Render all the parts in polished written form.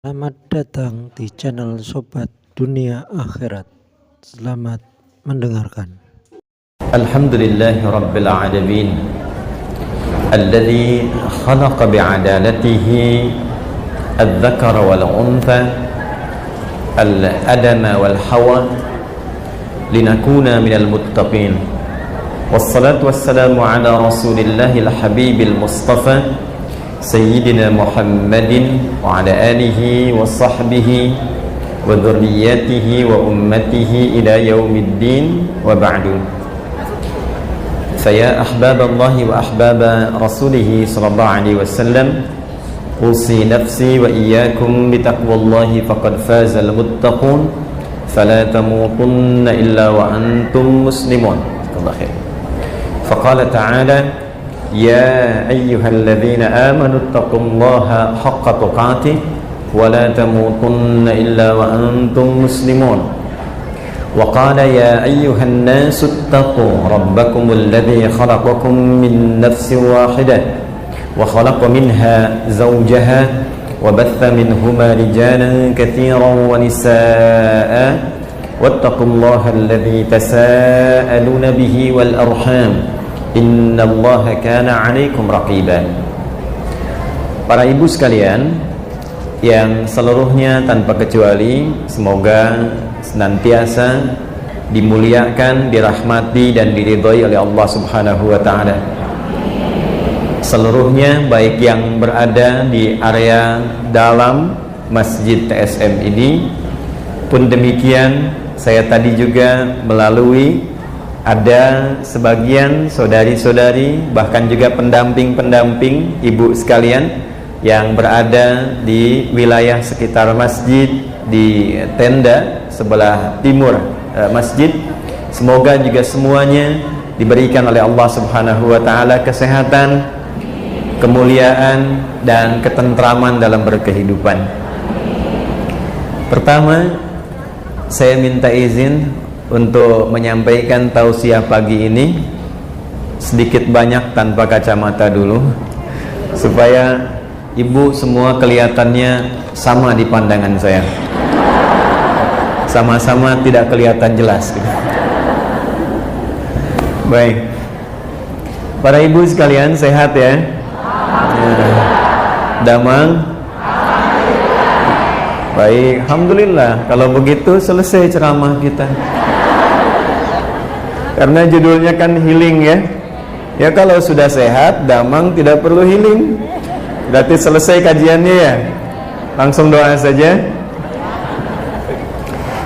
Selamat datang di channel Sobat Dunia Akhirat. Selamat mendengarkan. Alhamdulillahi Rabbil Alamin Alladhi khalaqa bi'adalatihi al-dhakara wal-untha al-adama wal-hawa linakuna minal muttaqin. Wassalatu wassalamu ala rasulillahil habibil mustafa Sayyidina Muhammadin wa ala alihi wa sahbihi wa dhurriyyatihi wa ummatihi ila yaumiddin wa ba'du. Faya ahbaballahi wa ahbaba rasulihi sallallahu alaihi wasallam, usi nafsi wa iyyakum bitaqwallahi faqad fazal muttaqun fala tamutunna illa wa antum muslimun. Faqala ta'ala يا أيها الذين آمنوا اتقوا الله حق تقاته ولا تموتن إلا وأنتم مسلمون. وقال يا أيها الناس اتقوا ربكم الذي خلقكم من نفس واحدة وخلق منها زوجها وبث منهما رجالا كثيرا ونساء واتقوا الله الذي تساءلون به والأرحام Innallaha kana 'alaikum raqiban. Para ibu sekalian yang seluruhnya tanpa kecuali semoga senantiasa dimuliakan, dirahmati dan diridhai oleh Allah Subhanahu wa taala. Seluruhnya baik yang berada di area dalam Masjid TSM ini pun demikian, saya tadi juga melalui ada sebagian saudari-saudari bahkan juga pendamping-pendamping ibu sekalian yang berada di wilayah sekitar masjid, di tenda sebelah timur masjid. Semoga juga semuanya diberikan oleh Allah Subhanahu wa taala kesehatan, kemuliaan dan ketentraman dalam berkehidupan. Pertama, saya minta izin untuk menyampaikan tausiah pagi ini sedikit banyak tanpa kacamata dulu, supaya ibu semua kelihatannya sama di pandangan saya, sama-sama tidak kelihatan jelas. Baik, para ibu sekalian sehat ya? Damang? Baik, alhamdulillah. Kalau begitu selesai ceramah kita. Karena judulnya kan healing ya. Ya kalau sudah sehat, damang, tidak perlu healing. Berarti selesai kajiannya ya. Langsung doa saja.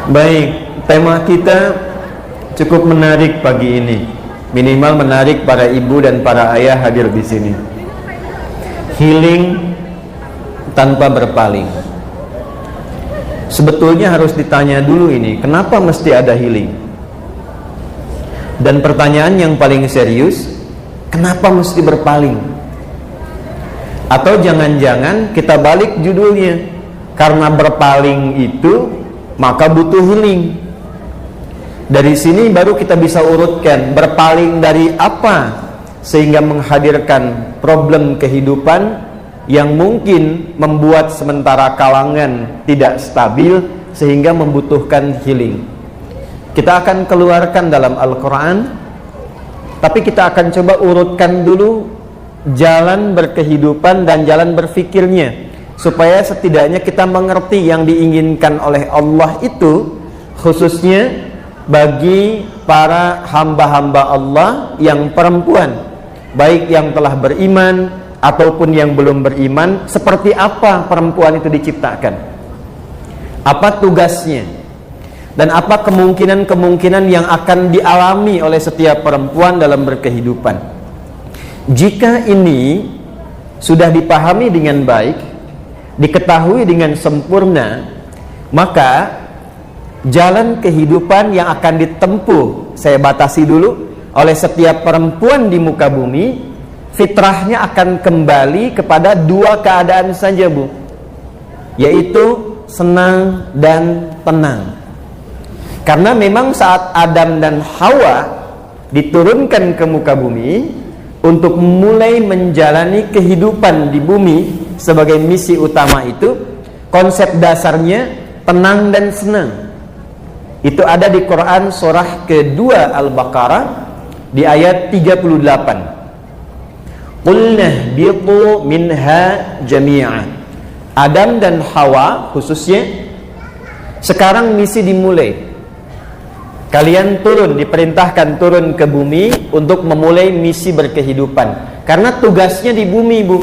Baik, tema kita cukup menarik pagi ini. Minimal menarik para ibu dan para ayah hadir di sini. Healing tanpa berpaling. Sebetulnya harus ditanya dulu ini, kenapa mesti ada healing? Dan pertanyaan yang paling serius, kenapa mesti berpaling? Atau jangan-jangan kita balik judulnya, karena berpaling itu maka butuh healing. Dari sini baru kita bisa urutkan berpaling dari apa sehingga menghadirkan problem kehidupan yang mungkin membuat sementara kalangan tidak stabil sehingga membutuhkan healing. Kita akan keluarkan dalam Al-Quran, tapi kita akan coba urutkan dulu jalan berkehidupan dan jalan berfikirnya, supaya setidaknya kita mengerti yang diinginkan oleh Allah itu, khususnya bagi para hamba-hamba Allah yang perempuan, baik yang telah beriman ataupun yang belum beriman. Seperti apa perempuan itu diciptakan, apa tugasnya, dan apa kemungkinan-kemungkinan yang akan dialami oleh setiap perempuan dalam berkehidupan. Jika ini sudah dipahami dengan baik, diketahui dengan sempurna, maka jalan kehidupan yang akan ditempuh, saya batasi dulu, oleh setiap perempuan di muka bumi, fitrahnya akan kembali kepada dua keadaan saja, Bu, yaitu senang dan tenang. Karena memang saat Adam dan Hawa diturunkan ke muka bumi untuk mulai menjalani kehidupan di bumi sebagai misi utama itu, konsep dasarnya tenang dan senang. Itu ada di Quran surah kedua Al-Baqarah di ayat 38. Qulna bitu minha jami'a. Adam dan Hawa khususnya sekarang misi dimulai. Kalian diperintahkan turun ke bumi untuk memulai misi berkehidupan. Karena tugasnya di bumi, Bu.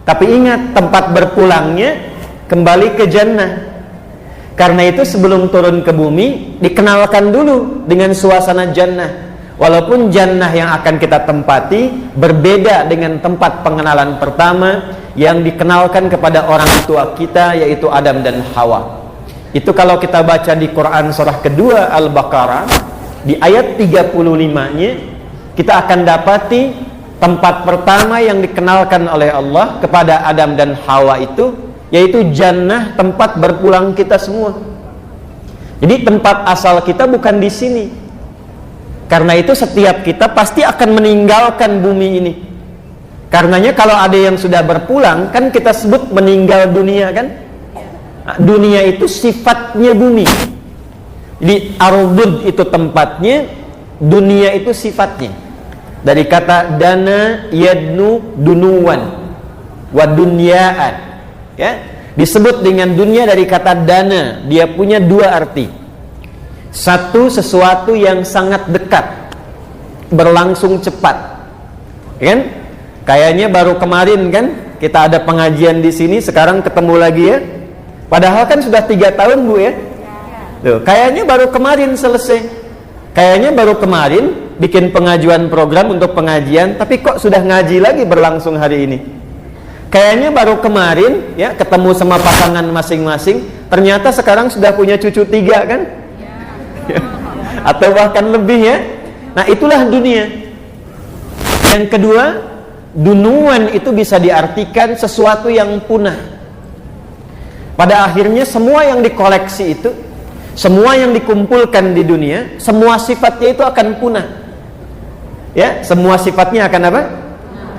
Tapi ingat, tempat berpulangnya kembali ke jannah. Karena itu sebelum turun ke bumi, dikenalkan dulu dengan suasana jannah. Walaupun jannah yang akan kita tempati berbeda dengan tempat pengenalan pertama yang dikenalkan kepada orang tua kita, yaitu Adam dan Hawa. Itu kalau kita baca di Quran surah kedua Al-Baqarah di ayat 35-nya, kita akan dapati tempat pertama yang dikenalkan oleh Allah kepada Adam dan Hawa itu, yaitu jannah, tempat berpulang kita semua. Jadi tempat asal kita bukan di sini. Karena itu setiap kita pasti akan meninggalkan bumi ini. Karenanya kalau ada yang sudah berpulang, kan kita sebut meninggal dunia, kan? Dunia itu sifatnya bumi. Jadi ardun itu tempatnya, dunia itu sifatnya. Dari kata dana yadnu dunuwan wa dunyaan, ya, disebut dengan dunia dari kata dana. Dia punya dua arti. Satu, sesuatu yang sangat dekat, berlangsung cepat, kan? Kayaknya baru kemarin kan kita ada pengajian di sini, sekarang ketemu lagi, ya. Padahal kan sudah 3 tahun, Bu, ya. Tuh, kayaknya baru kemarin selesai. Kayaknya baru kemarin bikin pengajuan program untuk pengajian, tapi kok sudah ngaji lagi berlangsung hari ini. Kayaknya baru kemarin, ya, ketemu sama pasangan masing-masing, ternyata sekarang sudah punya cucu 3, kan? Atau bahkan lebih, ya. Nah, itulah dunia. Yang kedua, dunuan itu bisa diartikan sesuatu yang punah. Pada akhirnya semua yang dikoleksi itu, semua yang dikumpulkan di dunia, semua sifatnya itu akan punah. Ya, semua sifatnya akan apa?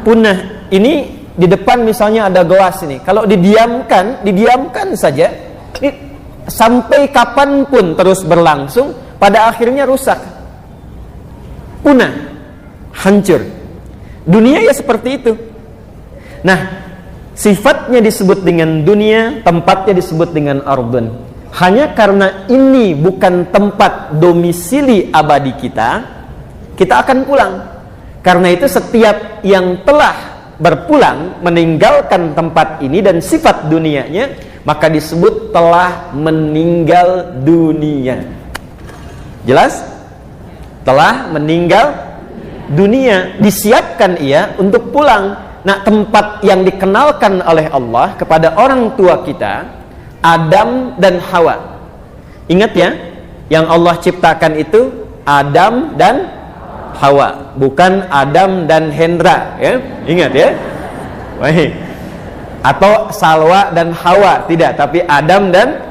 Punah. Ini di depan misalnya ada gelas ini. Kalau didiamkan saja, ini sampai kapanpun terus berlangsung, pada akhirnya rusak, punah, hancur. Dunia ya seperti itu. Nah, sifatnya disebut dengan dunia, tempatnya disebut dengan ardun. Hanya karena ini bukan tempat domisili abadi kita, kita akan pulang. Karena itu setiap yang telah berpulang, meninggalkan tempat ini dan sifat dunianya, maka disebut telah meninggal dunia. Jelas? Telah meninggal dunia. Disiapkan ia untuk pulang. Nah, tempat yang dikenalkan oleh Allah kepada orang tua kita, Adam dan Hawa. Ingat, ya, yang Allah ciptakan itu Adam dan Hawa, bukan Adam dan Hendra, ya. Ingat, ya. Baik. Atau Salwa dan Hawa, tidak, tapi Adam dan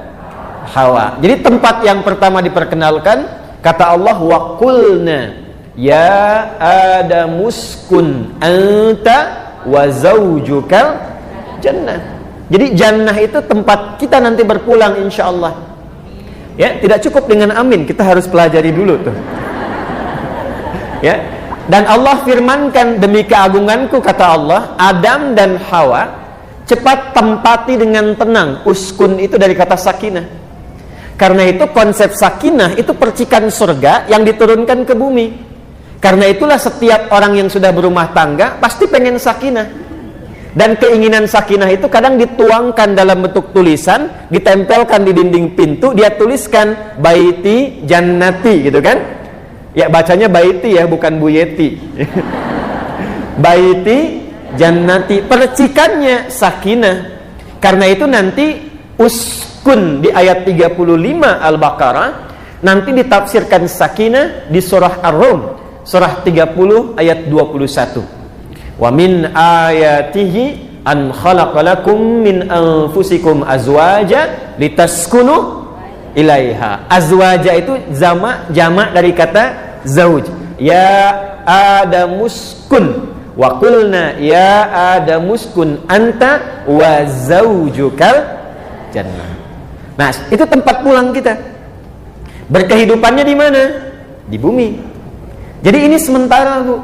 Hawa. Jadi tempat yang pertama diperkenalkan, kata Allah, wa qulna ya adamuskun anta wa zaujukal jannah. Jadi jannah itu tempat kita nanti berpulang, insya Allah. Ya, tidak cukup dengan amin, kita harus pelajari dulu tuh. Ya, dan Allah firmankan, demi keagunganku, kata Allah, Adam dan Hawa cepat tempati dengan tenang. Uskun itu dari kata sakinah. Karena itu konsep sakinah itu percikan surga yang diturunkan ke bumi. Karena itulah setiap orang yang sudah berumah tangga pasti pengen sakinah. Dan keinginan sakinah itu kadang dituangkan dalam bentuk tulisan, ditempelkan di dinding pintu, dia tuliskan baiti jannati, gitu kan? Ya, bacanya baiti, ya, bukan buyeti. Baiti jannati, percikannya sakinah. Karena itu nanti uskun di ayat 35 Al-Baqarah nanti ditafsirkan sakinah di surah Ar-Rum, surah 30 ayat 21. Wa min ayatihi an khalaqalakum min anfusikum azwaja litaskunu ilaiha. Azwaja itu jamak dari kata zauj. Ya adamuskun wa qulna ya adamuskun anta wa zaujukal jannah. Nah, itu tempat pulang kita. Berkehidupannya di mana? Di bumi. Jadi ini sementara, Bu.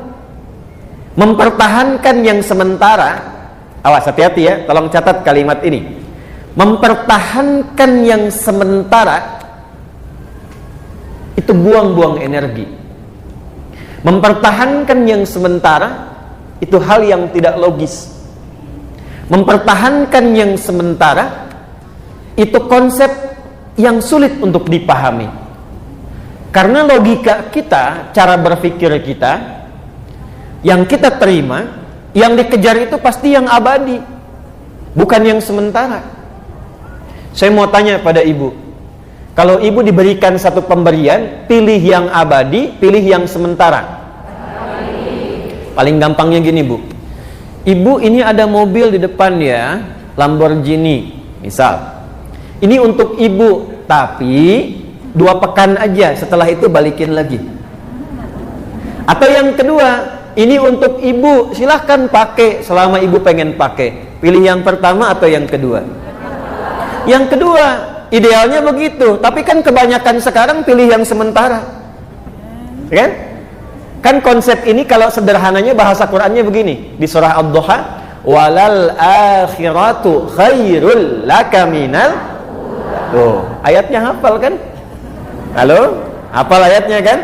Mempertahankan yang sementara. Awas, hati-hati ya, tolong catat kalimat ini. Mempertahankan yang sementara itu buang-buang energi. Mempertahankan yang sementara itu hal yang tidak logis. Mempertahankan yang sementara itu konsep yang sulit untuk dipahami. Karena logika kita, cara berpikir kita, yang kita terima, yang dikejar itu pasti yang abadi, bukan yang sementara. Saya mau tanya pada ibu, kalau ibu diberikan satu pemberian, pilih yang abadi, pilih yang sementara? Paling gampangnya gini, Bu. Ibu, ini ada mobil di depan ya, Lamborghini misal. Ini untuk ibu, tapi 2 pekan aja, setelah itu balikin lagi. Atau yang kedua, ini untuk ibu, silahkan pakai selama ibu pengen pakai. Pilih yang pertama atau yang kedua? Yang kedua, idealnya begitu. Tapi kan kebanyakan sekarang pilih yang sementara, kan? Kan konsep ini kalau sederhananya bahasa Qur'annya begini di surah Ad-Duha, walal akhiratu khairul laka minal. Tuh, ayatnya hafal kan? Halo? Hafal ayatnya kan?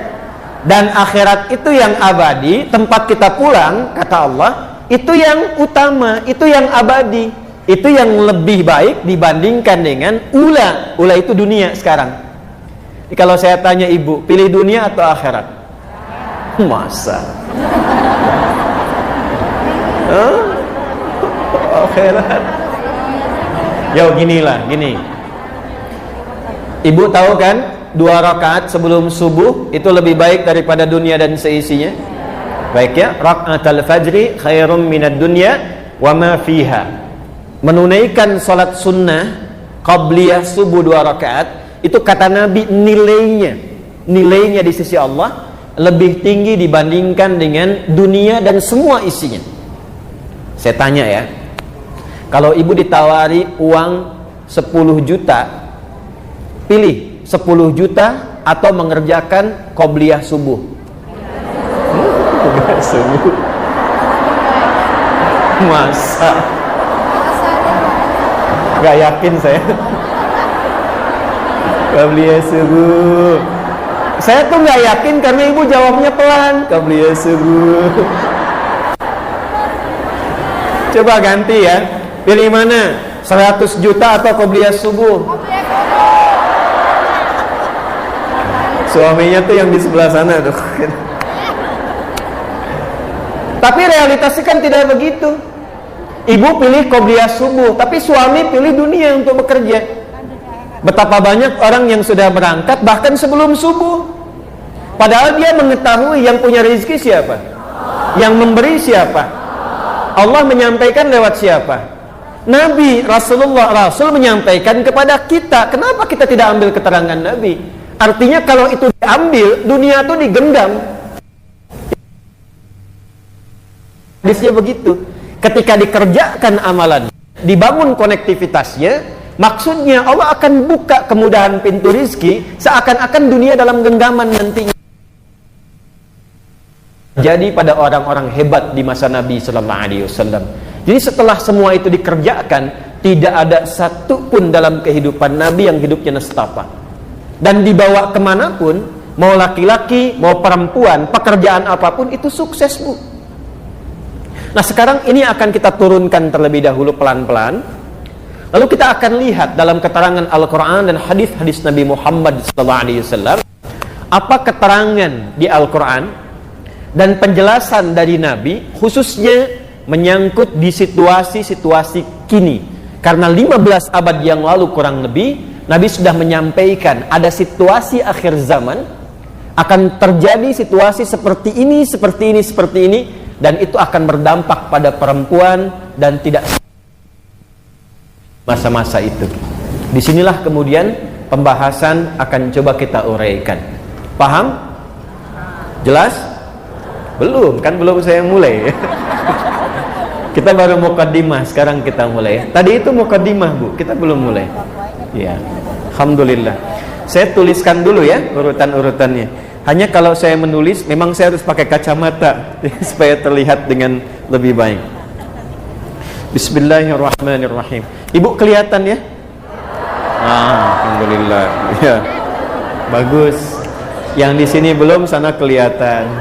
Dan akhirat itu yang abadi, tempat kita pulang, kata Allah, itu yang utama, itu yang abadi, itu yang lebih baik dibandingkan dengan ula. Ula itu dunia sekarang. Jadi kalau saya tanya ibu, pilih dunia atau akhirat? Masa? Akhirat. Ya gini. Ibu tahu kan, 2 rakaat sebelum subuh itu lebih baik daripada dunia dan seisinya. Baik ya, rakaatul fajri khairum minad dunya wa ma fiha. Menunaikan salat sunnah qabliyah subuh 2 rakaat itu kata Nabi nilainya di sisi Allah lebih tinggi dibandingkan dengan dunia dan semua isinya. Saya tanya ya, kalau ibu ditawari uang 10 juta, pilih 10 juta atau mengerjakan qobliyah subuh? Subuh. Masa? Gak yakin saya. Qobliyah subuh. Saya tuh gak yakin karena ibu jawabnya pelan. Qobliyah subuh. Coba ganti ya. Pilih mana? 100 juta atau qobliyah subuh? Suaminya tuh yang di sebelah sana tuh. Tapi realitasnya kan tidak begitu. Ibu pilih qobliyah subuh, tapi suami pilih dunia untuk bekerja. Betapa banyak orang yang sudah berangkat bahkan sebelum subuh, padahal dia mengetahui yang punya rezeki siapa, yang memberi siapa. Allah menyampaikan lewat siapa? Nabi, Rasul menyampaikan kepada kita. Kenapa kita tidak ambil keterangan Nabi? Artinya kalau itu diambil, dunia itu digendam. Hadisnya begitu. Ketika dikerjakan amalan, dibangun konektivitasnya, maksudnya Allah akan buka kemudahan pintu rizki, seakan-akan dunia dalam genggaman nantinya. Jadi pada orang-orang hebat di masa Nabi Sallallahu Alaihi Wasallam. Jadi setelah semua itu dikerjakan, tidak ada satu pun dalam kehidupan Nabi yang hidupnya nestapa. Dan dibawa kemanapun, mau laki-laki, mau perempuan, pekerjaan apapun itu sukses, Bu. Nah sekarang ini akan kita turunkan terlebih dahulu pelan-pelan. Lalu kita akan lihat dalam keterangan Al-Quran dan hadis-hadis Nabi Muhammad SAW, apa keterangan di Al-Quran dan penjelasan dari Nabi, khususnya menyangkut di situasi-situasi kini. Karena 15 abad yang lalu kurang lebih, Nabi sudah menyampaikan ada situasi akhir zaman, akan terjadi situasi seperti ini, dan itu akan berdampak pada perempuan dan tidak masa-masa itu. Disinilah kemudian pembahasan akan coba kita uraikan. Paham? Jelas? Belum, kan belum saya mulai. Kita baru mukaddimah, sekarang kita mulai. Tadi itu mukaddimah, Bu, kita belum mulai. Ya, alhamdulillah. Saya tuliskan dulu ya urutan-urutannya. Hanya kalau saya menulis, memang saya harus pakai kacamata supaya terlihat dengan lebih baik. Bismillahirrahmanirrahim. Ibu kelihatan ya? Alhamdulillah. Ya, bagus. Yang di sini belum, sana kelihatan.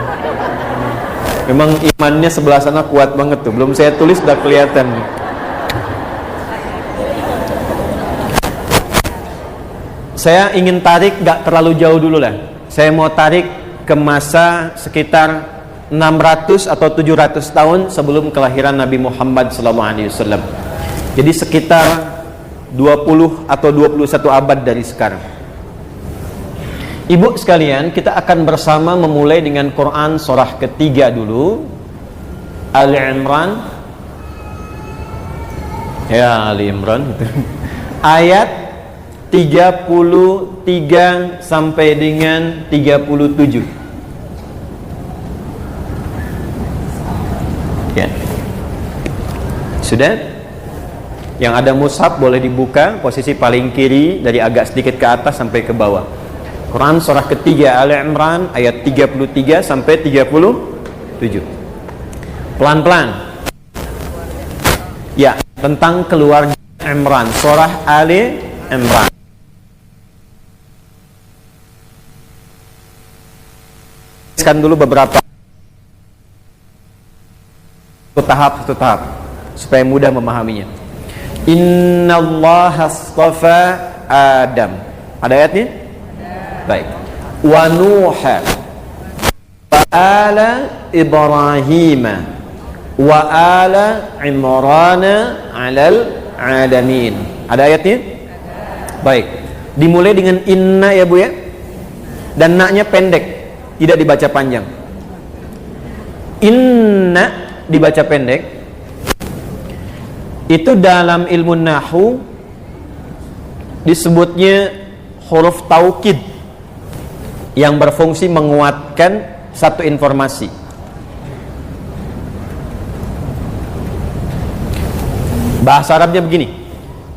Memang imannya sebelah sana kuat banget tuh. Belum saya tulis sudah kelihatan. Saya ingin tarik gak terlalu jauh dulu lah. Saya mau tarik ke masa sekitar 600 atau 700 tahun sebelum kelahiran Nabi Muhammad SAW. Jadi sekitar 20 atau 21 abad dari sekarang. Ibu sekalian, kita akan bersama memulai dengan Quran surah ketiga dulu, Ali Imran. Ya, Ali Imran ayat 33 sampai dengan 37. Ya. Sudah? Yang ada mushaf boleh dibuka posisi paling kiri dari agak sedikit ke atas sampai ke bawah. Quran surah ketiga Ali Imran ayat 33 sampai 37. Pelan-pelan. Ya, tentang keluarga Imran, surah Ali Imran. Kan dulu beberapa satu tahap supaya mudah memahaminya. Innallaha astafa Adam. Ada ayatnya? Baik. Wa Nuha wa ala Ibrahim wa ala Imran 'alal 'alamin. Ada ayatnya? Baik. Dimulai dengan inna ya Bu ya. Dan na-nya pendek, tidak dibaca panjang. Inna dibaca pendek. Itu dalam ilmu nahwu disebutnya huruf taukid yang berfungsi menguatkan satu informasi. Bahasa Arabnya begini.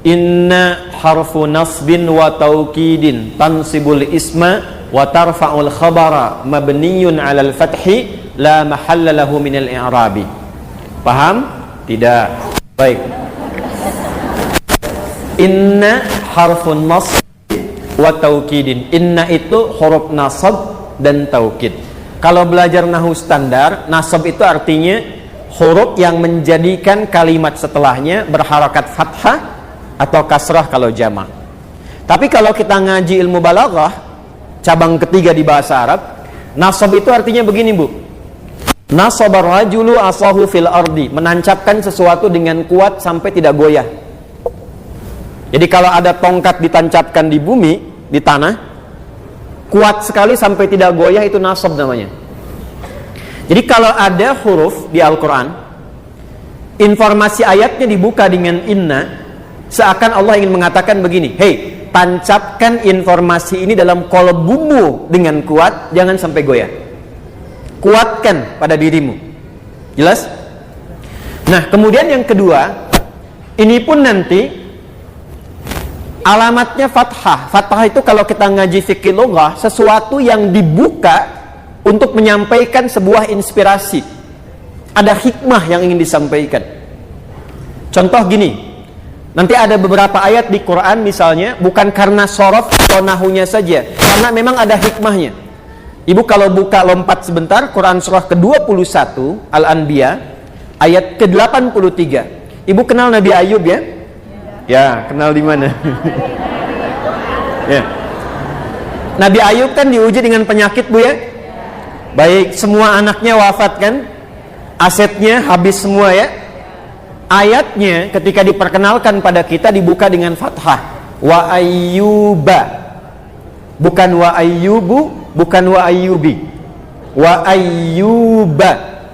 Inna harfu nasbin wa taukidin tansibul isma wa tarfa'ul khabara mabniyun 'alal fathi la mahalla lahu minal i'rabi. Paham? Tidak. Baik. Inna harfun nasb wa taukidin. Inna itu huruf nasab dan taukid. Kalau belajar nahwu standar, nasab itu artinya huruf yang menjadikan kalimat setelahnya berharakat fathah atau kasrah kalau jamak. Tapi kalau kita ngaji ilmu balaghah, cabang ketiga di bahasa Arab, nasab itu artinya begini Bu. Nasabar rajulu asahu fil ardi, menancapkan sesuatu dengan kuat sampai tidak goyah. Jadi kalau ada tongkat ditancapkan di bumi, di tanah, kuat sekali sampai tidak goyah, itu nasab namanya. Jadi kalau ada huruf di Al-Quran, informasi ayatnya dibuka dengan inna, seakan Allah ingin mengatakan begini, hei, tancapkan informasi ini dalam qalbumu dengan kuat, jangan sampai goyah. Kuatkan pada dirimu. Jelas? Nah, kemudian yang kedua, ini pun nanti alamatnya fathah. Fathah itu kalau kita ngaji fikih lughah, sesuatu yang dibuka untuk menyampaikan sebuah inspirasi. Ada hikmah yang ingin disampaikan. Contoh gini, nanti ada beberapa ayat di Quran misalnya, bukan karena sorof atau nahunya saja, karena memang ada hikmahnya. Ibu kalau buka lompat sebentar, Quran surah ke-21 Al-Anbiya ayat ke-83. Ibu kenal Nabi Ayub ya? Ya, kenal di mana? Ya. Nabi Ayub kan diuji dengan penyakit Bu ya? Baik, semua anaknya wafat kan? Asetnya habis semua ya? Ayatnya ketika diperkenalkan pada kita dibuka dengan fathah. Wa ayyuba. Bukan wa ayyubu, bukan wa ayyubi. Wa ayyuba.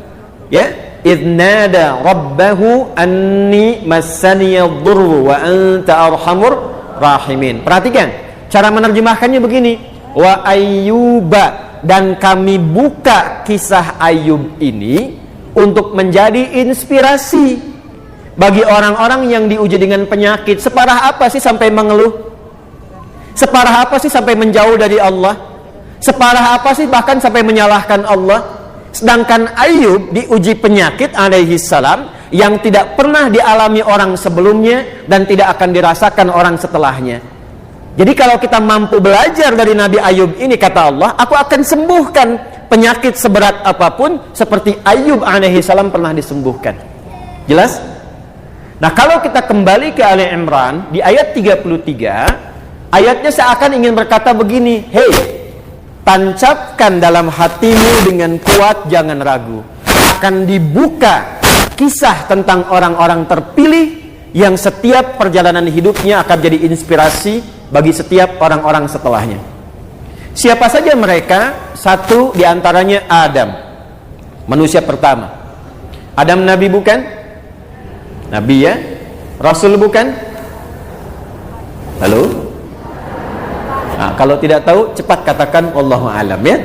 Ya, idnada rabbahu anni massaniyadh-dhurru wa anta arhamur rahimin. Perhatikan, cara menerjemahkannya begini. Wa ayyuba, dan kami buka kisah Ayub ini untuk menjadi inspirasi bagi orang-orang yang diuji dengan penyakit. Separah apa sih sampai mengeluh? Separah apa sih sampai menjauh dari Allah? Separah apa sih bahkan sampai menyalahkan Allah? Sedangkan Ayub diuji penyakit alaihi salam yang tidak pernah dialami orang sebelumnya dan tidak akan dirasakan orang setelahnya. Jadi kalau kita mampu belajar dari Nabi Ayub ini, kata Allah, aku akan sembuhkan penyakit seberat apapun seperti Ayub alaihi salam pernah disembuhkan. Jelas? Nah, kalau kita kembali ke Ali Imran di ayat 33, ayatnya seakan ingin berkata begini, hei, tancapkan dalam hatimu dengan kuat, jangan ragu. Akan dibuka kisah tentang orang-orang terpilih yang setiap perjalanan hidupnya akan jadi inspirasi bagi setiap orang-orang setelahnya. Siapa saja mereka? Satu diantaranya Adam, manusia pertama. Adam Nabi bukan? Nabi ya? Rasul bukan? Halo? Nah, kalau tidak tahu cepat katakan Wallahu a'lam ya.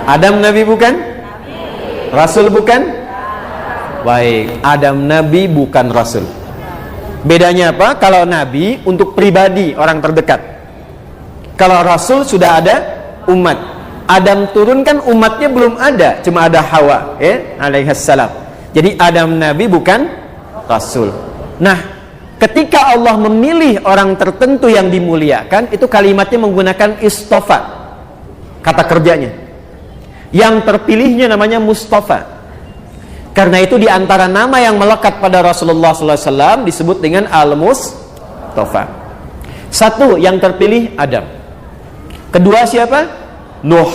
Adam Nabi bukan? Rasul bukan? Baik, Adam Nabi bukan Rasul. Bedanya apa? Kalau Nabi untuk pribadi orang terdekat. Kalau Rasul sudah ada umat. Adam turun kan umatnya belum ada, cuma ada Hawa ya, alaihissalam. Jadi Adam Nabi bukan Rasul. Nah, ketika Allah memilih orang tertentu yang dimuliakan, itu kalimatnya menggunakan istofa, kata kerjanya. Yang terpilihnya namanya Mustafa. Karena itu diantara nama yang melekat pada Rasulullah SAW disebut dengan Al-Mustafa. Satu, yang terpilih Adam. Kedua siapa? Nuh.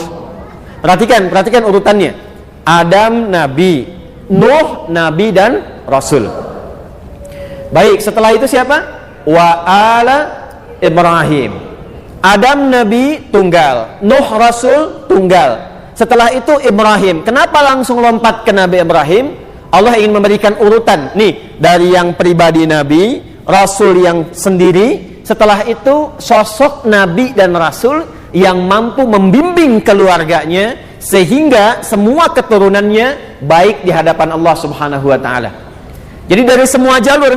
Perhatikan urutannya. Adam Nabi, Nuh Nabi dan Rasul. Baik, setelah itu siapa? Wa ala Ibrahim. Adam Nabi tunggal, Nuh Rasul tunggal. Setelah itu Ibrahim. Kenapa langsung lompat ke Nabi Ibrahim? Allah ingin memberikan urutan. Nih, dari yang pribadi Nabi, Rasul yang sendiri. Setelah itu sosok Nabi dan Rasul yang mampu membimbing keluarganya sehingga semua keturunannya baik di hadapan Allah Subhanahu wa taala. Jadi dari semua jalur,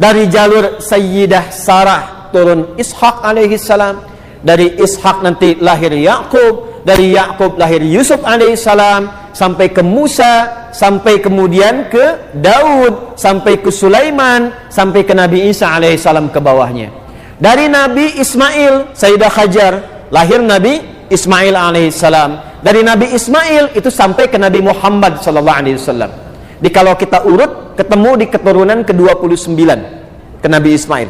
dari jalur Sayyidah Sarah turun Ishak alaihi salam, dari Ishak nanti lahir Yakub, dari Yakub lahir Yusuf alaihissalam, sampai ke Musa, sampai kemudian ke Daud, sampai ke Sulaiman, sampai ke Nabi Isa alaihissalam ke bawahnya. Dari Nabi Ismail, Sayyidah Hajar, lahir Nabi Ismail alaihissalam. Dari Nabi Ismail itu sampai ke Nabi Muhammad sallallahu alaihi wasallam. Jadi kalau kita urut, ketemu di keturunan ke-29 ke Nabi Ismail.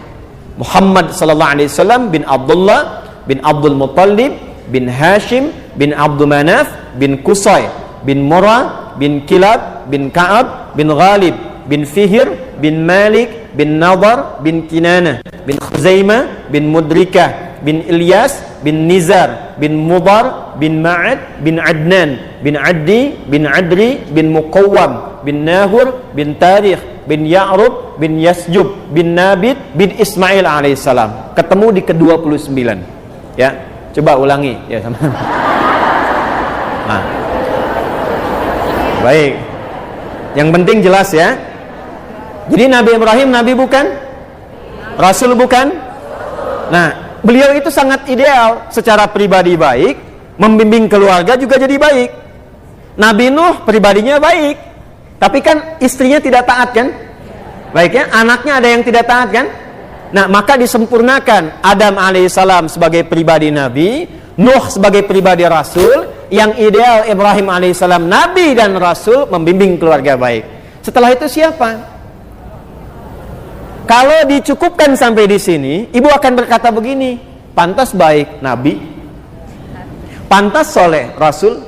Muhammad sallallahu alaihi wasallam bin Abdullah bin Abdul Muttalib bin Hashim bin Abdul Manaf bin Qusay bin Murrah bin Kilab bin Ka'ab bin Ghalib bin Fihir bin Malik bin Nadar bin Kinanah bin Khuzaimah bin Mudrikah bin Ilyas bin Nizar bin Mudar bin Ma'ad bin Adnan bin Addi bin Adri bin Muqawwam bin Nahur bin Tarikh bin Ya'rub bin Yasjub bin Nabit bin Ismail alaihissalam. Ketemu di ke-29 ya. Coba ulangi ya sama. Nah. Baik. Yang penting jelas ya. Jadi Nabi Ibrahim Nabi bukan? Rasul bukan? Nah, beliau itu sangat ideal secara pribadi baik, membimbing keluarga juga jadi baik. Nabi Nuh pribadinya baik, tapi kan istrinya tidak taat kan? Baik ya, anaknya ada yang tidak taat kan? Nah, maka disempurnakan Adam alaihissalam sebagai pribadi Nabi, Nuh sebagai pribadi Rasul, yang ideal Ibrahim alaihissalam Nabi dan Rasul membimbing keluarga baik. Setelah itu siapa? Kalau dicukupkan sampai di sini, ibu akan berkata begini, pantas baik Nabi, pantas soleh Rasul.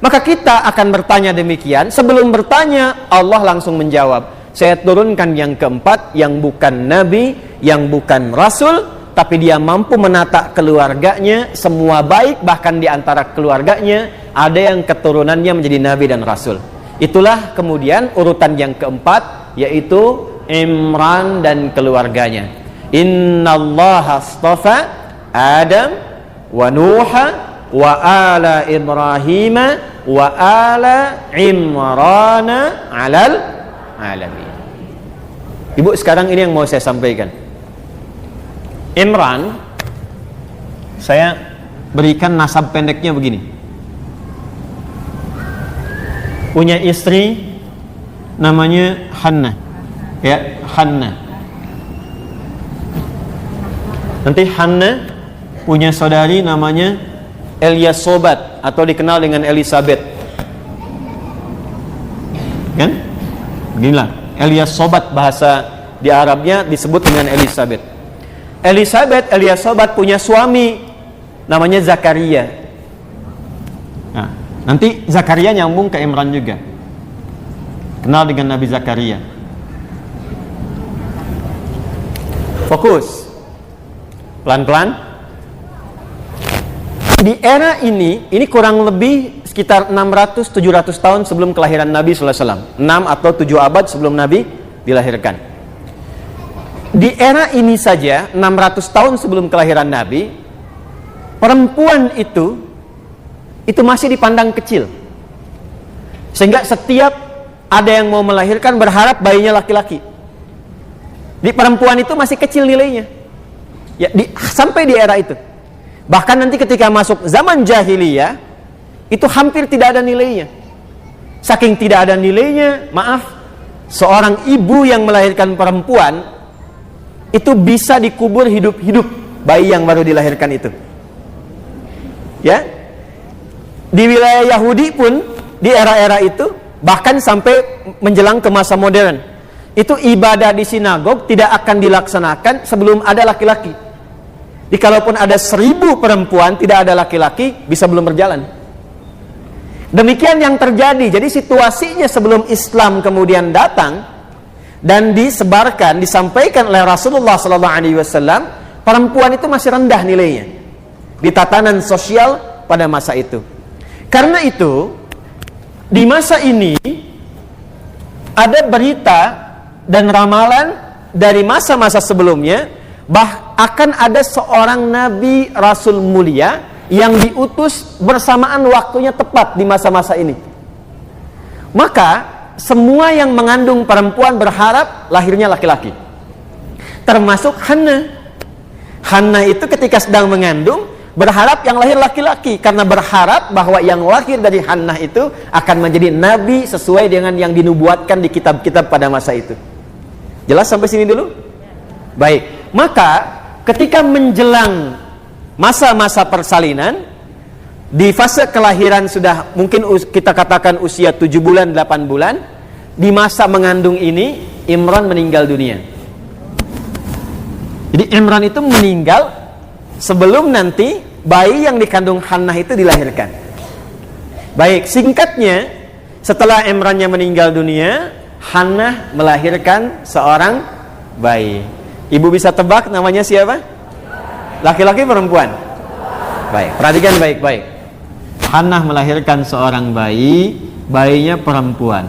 Maka kita akan bertanya demikian. Sebelum bertanya, Allah langsung menjawab, saya turunkan yang keempat, yang bukan Nabi, yang bukan Rasul, tapi dia mampu menata keluarganya, semua baik, bahkan di antara keluarganya ada yang keturunannya menjadi Nabi dan Rasul. Itulah kemudian urutan yang keempat, yaitu Imran dan keluarganya. Innallaha astafa Adam wa Nuha wa ala Ibrahim wa ala Imrana alal alamin. Ibu, sekarang ini yang mau saya sampaikan. Imran, saya berikan nasab pendeknya begini. Punya istri namanya Hannah. Ya, Hannah. Nanti Hannah punya saudari namanya Elyasobat atau dikenal dengan Elizabeth. Kan? Beginilah, Elyasobat bahasa di Arabnya disebut dengan Elizabeth. Elyasobat punya suami namanya Zakaria. Nah, nanti Zakaria nyambung ke Imran juga. Kenal dengan Nabi Zakaria. Fokus. Pelan-pelan. Di era ini kurang lebih sekitar 600-700 tahun sebelum kelahiran Nabi SAW. 6 atau 7 abad sebelum Nabi dilahirkan. Di era ini saja, 600 tahun sebelum kelahiran Nabi, perempuan itu masih dipandang kecil. Sehingga setiap ada yang mau melahirkan berharap bayinya laki-laki. Di perempuan itu masih kecil nilainya. Ya, sampai di era itu. Bahkan nanti ketika masuk zaman jahiliyah, itu hampir tidak ada nilainya. Saking tidak ada nilainya, maaf, seorang ibu yang melahirkan perempuan itu bisa dikubur hidup-hidup bayi yang baru dilahirkan itu. Ya, di wilayah Yahudi pun di era-era itu, bahkan sampai menjelang ke masa modern, itu ibadah di sinagog tidak akan dilaksanakan sebelum ada laki-laki. Jadi kalaupun ada 1000 perempuan tidak ada laki-laki, bisa belum berjalan. Demikian yang terjadi. Jadi situasinya sebelum Islam kemudian datang dan disebarkan, disampaikan oleh Rasulullah SAW, perempuan itu masih rendah nilainya di tatanan sosial pada masa itu. Karena itu, di masa ini ada berita dan ramalan dari masa-masa sebelumnya, akan ada seorang Nabi Rasul mulia yang diutus bersamaan waktunya tepat di masa-masa ini. Maka semua yang mengandung perempuan berharap lahirnya laki-laki, termasuk Hannah. Hannah itu ketika sedang mengandung berharap yang lahir laki-laki, karena berharap bahwa yang lahir dari Hannah itu akan menjadi nabi sesuai dengan yang dinubuatkan di kitab-kitab pada masa itu. Jelas sampai sini dulu? Baik, maka ketika menjelang masa-masa persalinan, di fase kelahiran sudah mungkin kita katakan usia 7 bulan, 8 bulan, di masa mengandung ini Imran meninggal dunia. Jadi Imran itu meninggal sebelum nanti bayi yang dikandung Hannah itu dilahirkan. Baik, singkatnya, setelah Imrannya meninggal dunia, Hannah melahirkan seorang bayi. Ibu bisa tebak namanya siapa? Laki-laki perempuan? Baik, perhatikan baik-baik. Hannah melahirkan seorang bayi, bayinya perempuan.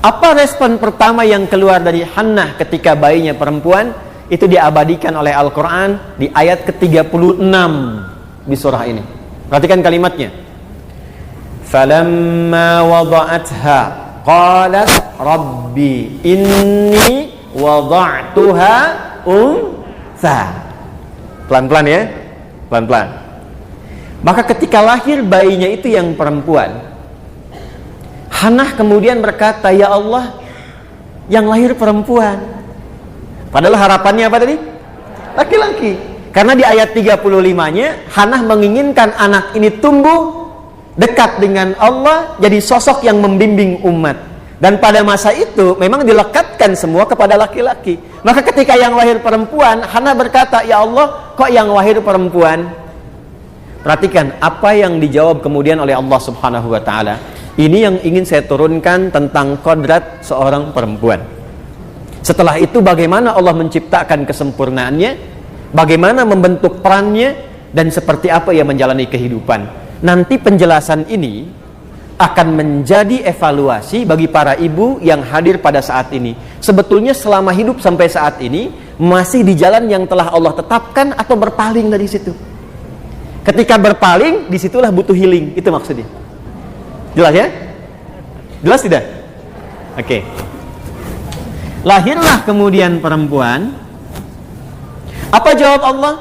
Apa respon pertama yang keluar dari Hannah ketika bayinya perempuan? Itu diabadikan oleh Al-Quran di ayat ke-36 di surah ini. Perhatikan kalimatnya. Falamma wada'atha qalat rabbi inni wada'tuha untha. Pelan-pelan ya, pelan-pelan. Maka ketika lahir bayinya itu yang perempuan, Hannah kemudian berkata, ya Allah, yang lahir perempuan. Padahal harapannya apa tadi? Laki-laki. Karena di ayat 35-nya, Hannah menginginkan anak ini tumbuh dekat dengan Allah, jadi sosok yang membimbing umat. Dan pada masa itu memang dilekatkan semua kepada laki-laki. Maka ketika yang lahir perempuan, Hannah berkata, ya Allah, kok yang lahir perempuan? Perhatikan apa yang dijawab kemudian oleh Allah Subhanahu wa ta'ala. Ini yang ingin saya turunkan tentang kodrat seorang perempuan. Setelah itu bagaimana Allah menciptakan kesempurnaannya, bagaimana membentuk perannya, dan seperti apa ia menjalani kehidupan. Nanti penjelasan ini akan menjadi evaluasi bagi para ibu yang hadir pada saat ini. Sebetulnya selama hidup sampai saat ini masih di jalan yang telah Allah tetapkan atau berpaling dari situ. Ketika berpaling, disitulah butuh healing. Itu maksudnya. Jelas ya? Jelas tidak? Oke. Lahirlah kemudian perempuan. Apa jawab Allah?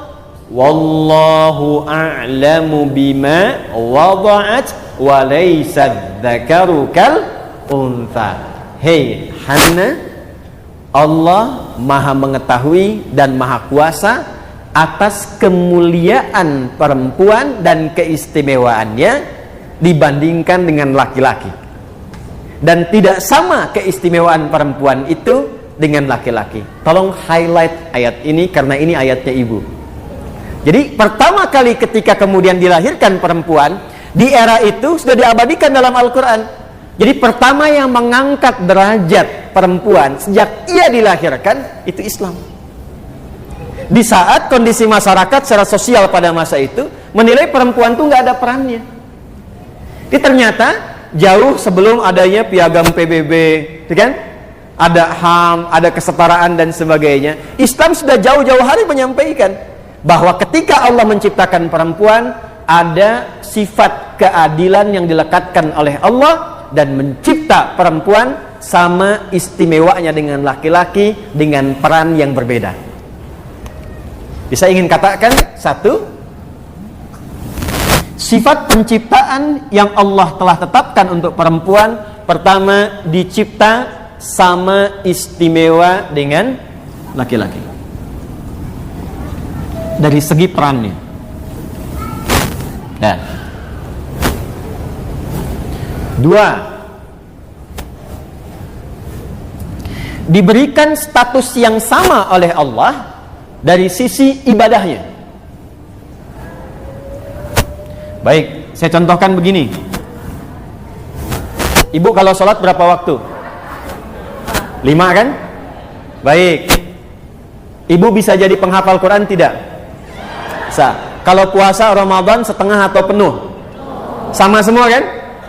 Wallahu a'lamu bima wada'at wa laysa dzakaru kal untha. Hei Hannah, Allah maha mengetahui dan maha kuasa atas kemuliaan perempuan dan keistimewaannya dibandingkan dengan laki-laki. Dan tidak sama keistimewaan perempuan itu dengan laki-laki. Tolong highlight ayat ini karena ini ayatnya ibu. Jadi pertama kali ketika kemudian dilahirkan perempuan, di era itu sudah diabadikan dalam Al-Quran. Jadi pertama yang mengangkat derajat perempuan sejak ia dilahirkan itu Islam. Di saat kondisi masyarakat secara sosial pada masa itu menilai perempuan itu nggak ada perannya. Ini ternyata jauh sebelum adanya piagam PBB, kan? Ada HAM, ada kesetaraan dan sebagainya. Islam sudah jauh-jauh hari menyampaikan bahwa ketika Allah menciptakan perempuan, ada sifat keadilan yang dilekatkan oleh Allah dan mencipta perempuan sama istimewanya dengan laki-laki dengan peran yang berbeda. Bisa ingin katakan satu, sifat penciptaan yang Allah telah tetapkan untuk perempuan, pertama dicipta sama istimewa dengan laki-laki dari segi perannya. Ya. Dua, diberikan status yang sama oleh Allah dari sisi ibadahnya. Baik, saya contohkan begini. Ibu kalau sholat berapa waktu? 5 kan? Baik. Ibu bisa jadi penghafal Quran tidak? Bisa. Kalau puasa Ramadan setengah atau penuh? Sama semua kan?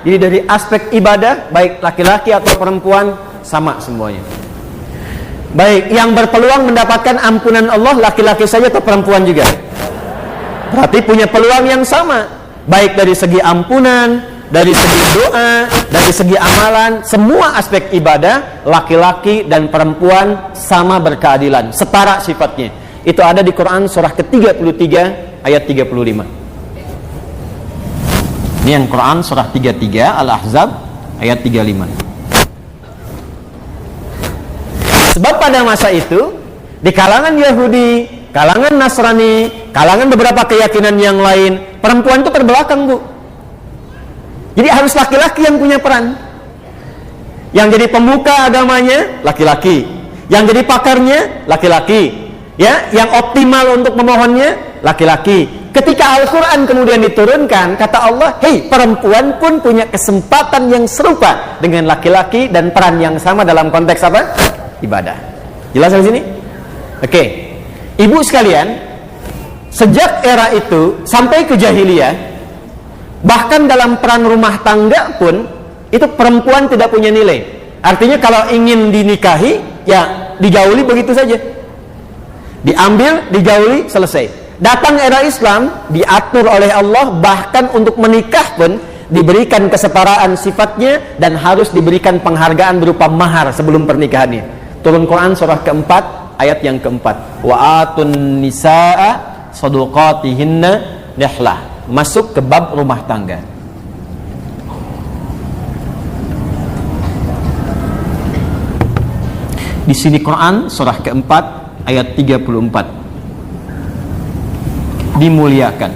Jadi dari aspek ibadah, baik laki-laki atau perempuan, sama semuanya. Baik, yang berpeluang mendapatkan ampunan Allah laki-laki saja atau perempuan juga? Berarti punya peluang yang sama, baik dari segi ampunan, dari segi doa, dari segi amalan, semua aspek ibadah laki-laki dan perempuan sama berkeadilan, setara sifatnya. Itu ada di Quran surah ke-33 ayat 35. Ini yang Quran surah 33 Al-Ahzab ayat 35. Sebab pada masa itu di kalangan Yahudi, kalangan Nasrani, kalangan beberapa keyakinan yang lain, perempuan itu terbelakang, Bu. Jadi harus laki-laki yang punya peran. Yang jadi pemuka agamanya laki-laki, yang jadi pakarnya laki-laki, ya, yang optimal untuk memohonnya laki-laki. Ketika Al-Quran kemudian diturunkan, kata Allah, hei, perempuan pun punya kesempatan yang serupa dengan laki-laki dan peran yang sama dalam konteks apa? Ibadah. Jelas di sini? Oke. Ibu sekalian, sejak era itu sampai ke jahiliyah, bahkan dalam peran rumah tangga pun itu perempuan tidak punya nilai. Artinya kalau ingin dinikahi, ya digauli begitu saja. Diambil, digauli, selesai. Datang era Islam, diatur oleh Allah, bahkan untuk menikah pun diberikan kesetaraan sifatnya dan harus diberikan penghargaan berupa mahar sebelum pernikahannya. Turun Quran surah keempat ayat yang keempat. Wa atun nisaa sadaqatihinna nihlah. Masuk ke bab rumah tangga. Di sini Quran surah keempat ayat 34. Dimuliakan.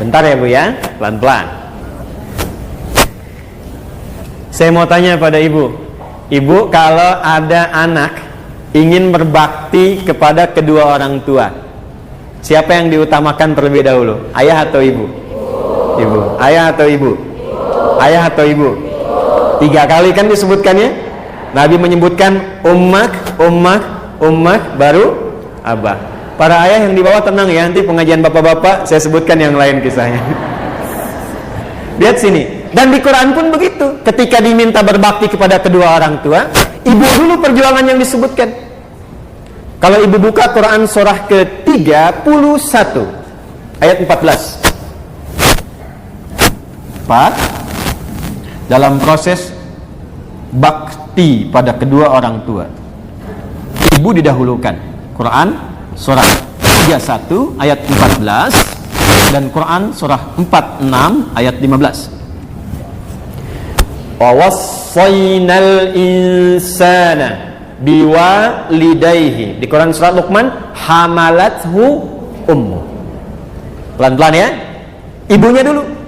Bentar ya Bu ya, pelan-pelan. Saya mau tanya pada Ibu. Ibu, kalau ada anak ingin berbakti kepada kedua orang tua, siapa yang diutamakan terlebih dahulu? Ayah atau ibu? Ibu. Ayah atau ibu? Ayah atau ibu? 3 kali kan disebutkannya. Nabi menyebutkan ummak, baru abah. Para ayah yang di bawah tenang ya, nanti pengajian bapak-bapak saya sebutkan yang lain kisahnya. Lihat sini. Dan di Quran pun begitu. Ketika diminta berbakti kepada kedua orang tua, ibu dulu perjuangan yang disebutkan. Kalau ibu buka Quran surah ke-31 ayat 14. dalam proses bakti pada kedua orang tua. Ibu didahulukan. Quran surah 31 ayat 14 dan Quran surah 46 ayat 15. Wa wassaynal insana biwalidayhi. Di Quran surat Luqman, hamalathu ummu. Pelan-pelan ya. Ibunya dulu.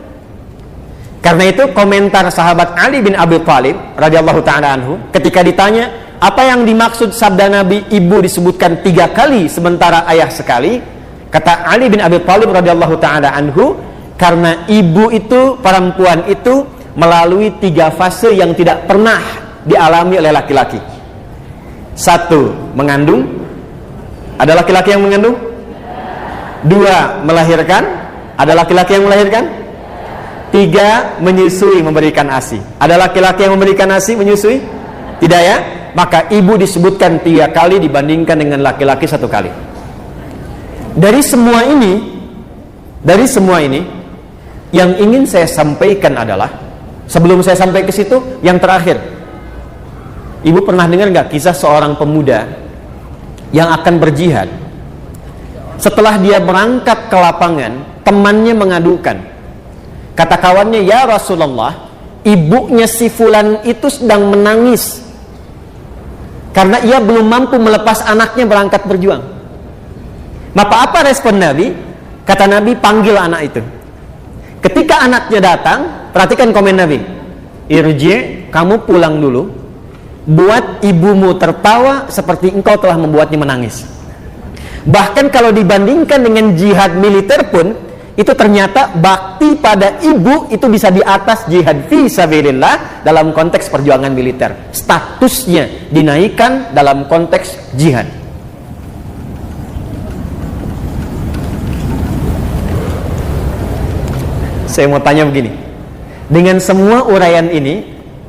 Karena itu komentar sahabat Ali bin Abi Thalib radhiyallahu taala anhu ketika ditanya apa yang dimaksud sabda Nabi ibu disebutkan 3 kali sementara ayah sekali, kata Ali bin Abi Thalib radhiyallahu taala anhu, karena ibu itu, perempuan itu melalui 3 fase yang tidak pernah dialami oleh laki-laki. 1, mengandung. Ada laki-laki yang mengandung? 2, melahirkan. Ada laki-laki yang melahirkan? 3, menyusui, memberikan ASI. Ada laki-laki yang memberikan ASI, menyusui? Tidak ya? Maka ibu disebutkan 3 kali dibandingkan dengan laki-laki 1 kali. Dari semua ini yang ingin saya sampaikan adalah, sebelum saya sampai ke situ, yang terakhir, ibu pernah dengar nggak kisah seorang pemuda yang akan berjihad? Setelah dia berangkat ke lapangan, temannya mengadukan, kata kawannya, ya Rasulullah, ibunya si fulan itu sedang menangis karena ia belum mampu melepas anaknya berangkat berjuang. Maka apa respon Nabi? Kata Nabi, panggil anak itu. Ketika anaknya datang, perhatikan komen Nabi, irji, kamu pulang dulu, buat ibumu tertawa seperti engkau telah membuatnya menangis. Bahkan kalau dibandingkan dengan jihad militer pun, itu ternyata bakti pada ibu itu bisa di atas jihad fi sabilillah dalam konteks perjuangan militer. Statusnya dinaikkan dalam konteks jihad. Saya mau tanya begini, dengan semua uraian ini,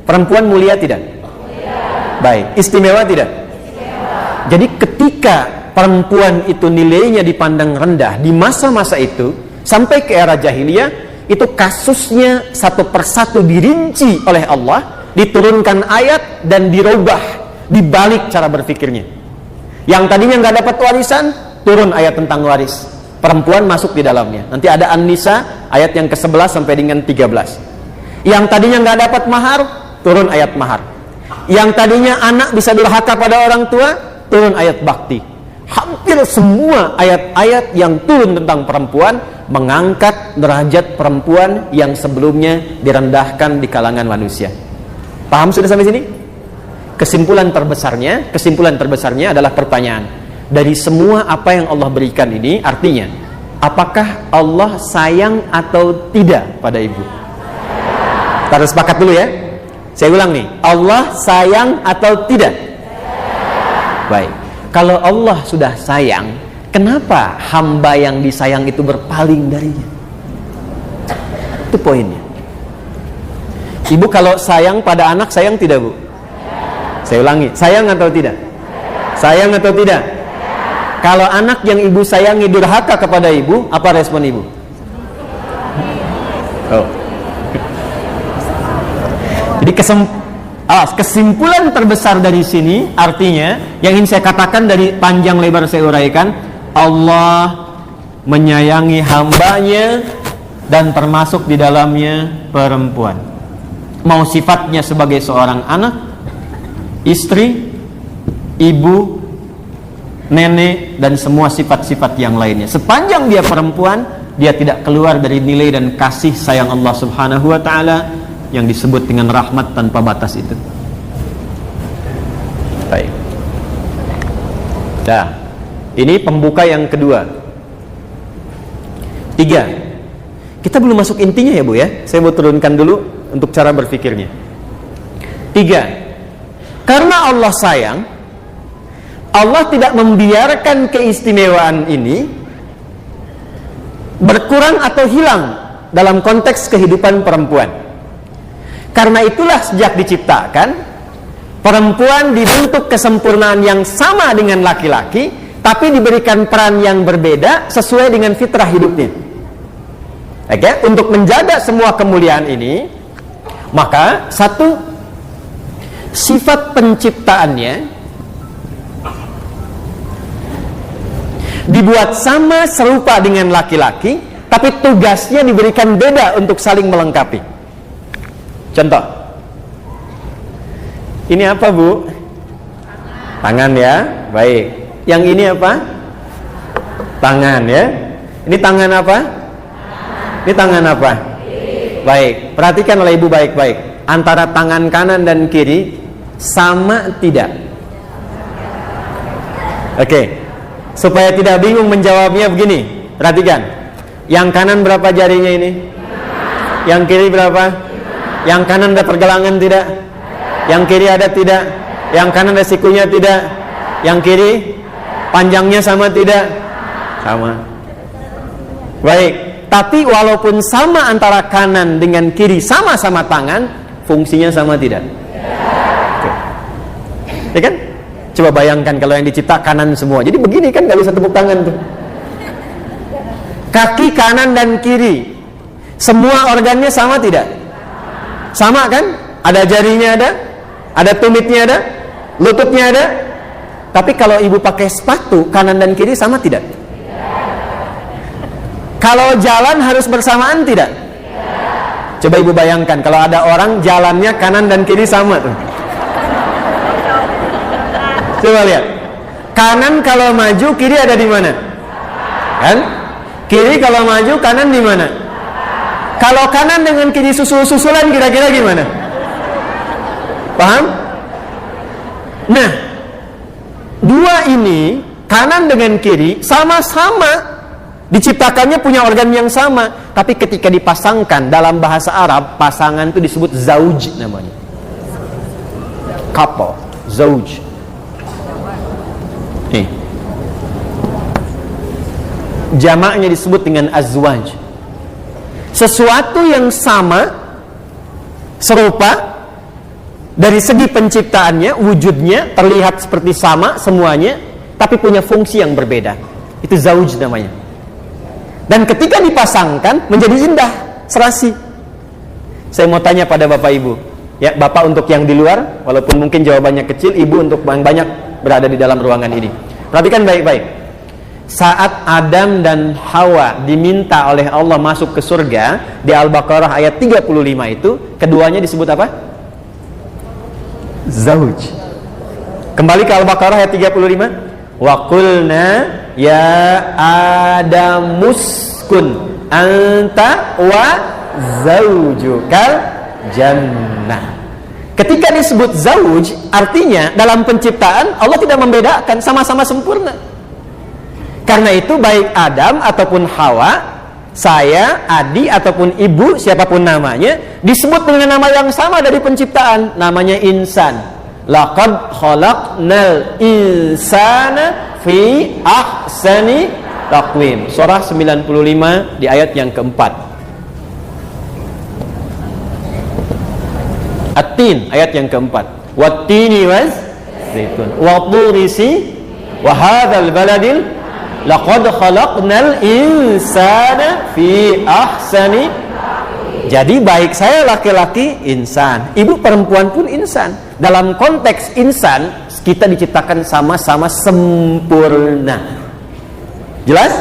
perempuan mulia tidak? Mulia. Baik, istimewa tidak? Istimewa. Jadi ketika perempuan itu nilainya dipandang rendah di masa-masa itu, sampai ke era jahiliyah, itu kasusnya satu persatu dirinci oleh Allah, diturunkan ayat dan dirubah, dibalik cara berpikirnya. Yang tadinya nggak dapat warisan, turun ayat tentang waris. Perempuan masuk di dalamnya. Nanti ada An-Nisa ayat yang ke-11 sampai dengan 13. Yang tadinya nggak dapat mahar, turun ayat mahar. Yang tadinya anak bisa durhaka pada orang tua, turun ayat bakti. Hampir semua ayat-ayat yang turun tentang perempuan mengangkat derajat perempuan yang sebelumnya direndahkan di kalangan manusia. Paham sudah sampai sini? Kesimpulan terbesarnya adalah pertanyaan. Dari semua apa yang Allah berikan ini, artinya apakah Allah sayang atau tidak pada ibu? Kita harus sepakat dulu ya. Saya ulang nih, Allah sayang atau tidak? Baik. Kalau Allah sudah sayang, kenapa hamba yang disayang itu berpaling darinya? Itu poinnya. Ibu kalau sayang pada anak, sayang tidak bu? Saya ulangi, sayang atau tidak? Sayang atau tidak? Kalau anak yang ibu sayangi durhaka kepada ibu, apa respon ibu? Oh. Jadi kesimpulan terbesar dari sini, artinya yang ingin saya katakan dari panjang lebar saya uraikan, Allah menyayangi hambanya dan termasuk di dalamnya perempuan. Mau sifatnya sebagai seorang anak, istri, ibu, nenek, dan semua sifat-sifat yang lainnya. Sepanjang dia perempuan, dia tidak keluar dari nilai dan kasih sayang Allah Subhanahu wa ta'ala yang disebut dengan rahmat tanpa batas itu. Baik. Nah, ini pembuka yang kedua. 3. Kita belum masuk intinya ya bu ya. Saya mau turunkan dulu untuk cara berpikirnya. 3. Karena Allah sayang, Allah tidak membiarkan keistimewaan ini berkurang atau hilang dalam konteks kehidupan perempuan. Karena itulah sejak diciptakan, perempuan dibentuk kesempurnaan yang sama dengan laki-laki, tapi diberikan peran yang berbeda sesuai dengan fitrah hidupnya. Oke? Untuk menjaga semua kemuliaan ini, Maka satu, sifat penciptaannya dibuat sama serupa dengan laki-laki, tapi tugasnya diberikan beda untuk saling melengkapi. Contoh, ini apa Bu? Tangan ya, baik. Yang ini apa? Tangan ya. Ini tangan apa? Ini tangan apa? Baik, perhatikan oleh ibu baik-baik. Antara tangan kanan dan kiri sama tidak? Oke, supaya tidak bingung menjawabnya begini, perhatikan. Yang kanan berapa jarinya ini? Yang kiri berapa? Yang kanan ada pergelangan tidak? Yang kiri ada tidak? Yang kanan ada sikunya tidak? Yang kiri panjangnya sama tidak? Sama. Baik. Tapi walaupun sama antara kanan dengan kiri, sama-sama tangan, fungsinya sama tidak? Ya kan? Coba bayangkan kalau yang dicipta kanan semua. Jadi begini kan, gak bisa tepuk tangan tuh. Kaki kanan dan kiri, semua organnya sama tidak? Sama kan? Ada jarinya ada tumitnya ada, lututnya ada. Tapi kalau ibu pakai sepatu, kanan dan kiri sama tidak? Kalau jalan harus bersamaan tidak? Coba ibu bayangkan kalau ada orang jalannya kanan dan kiri sama tuh. Coba lihat. Kanan kalau maju, kiri ada di mana? Kan? Kiri kalau maju, kanan di mana? Kalau kanan dengan kiri susul-susulan kira-kira gimana? Paham? Nah, dua ini kanan dengan kiri sama-sama diciptakannya punya organ yang sama, tapi ketika dipasangkan dalam bahasa Arab, pasangan itu disebut zauj namanya. Couple, zauj. Nih. Jamaknya disebut dengan azwaj. Sesuatu yang sama, serupa dari segi penciptaannya, wujudnya terlihat seperti sama semuanya, tapi punya fungsi yang berbeda. Itu zauj namanya. Dan ketika dipasangkan menjadi indah, serasi. Saya mau tanya pada Bapak Ibu, ya, Bapak untuk yang di luar, walaupun mungkin jawabannya kecil, Ibu untuk yang banyak berada di dalam ruangan ini. Perhatikan baik-baik. Saat Adam dan Hawa diminta oleh Allah masuk ke surga, di Al-Baqarah ayat 35 itu, keduanya disebut apa? Zauj. Kembali ke Al-Baqarah ayat 35. Wa qulna ya adamuskun anta wa zaujukal jannah. Ketika disebut zauj, artinya dalam penciptaan Allah tidak membedakan, sama-sama sempurna. Karena itu baik Adam ataupun Hawa, saya, Adi ataupun ibu, siapapun namanya, disebut dengan nama yang sama dari penciptaan, namanya insan. Laqad khalaqnal insana fi ahsani taqwim. Surah 95 di ayat yang keempat. At-Tin ayat yang keempat. Wat-tini waz zaitun wa turisi wa hadzal baladil laqad khalaqnal insana fi ahsani. Jadi baik saya laki-laki insan, ibu perempuan pun insan. Dalam konteks insan, kita diciptakan sama-sama sempurna. Jelas?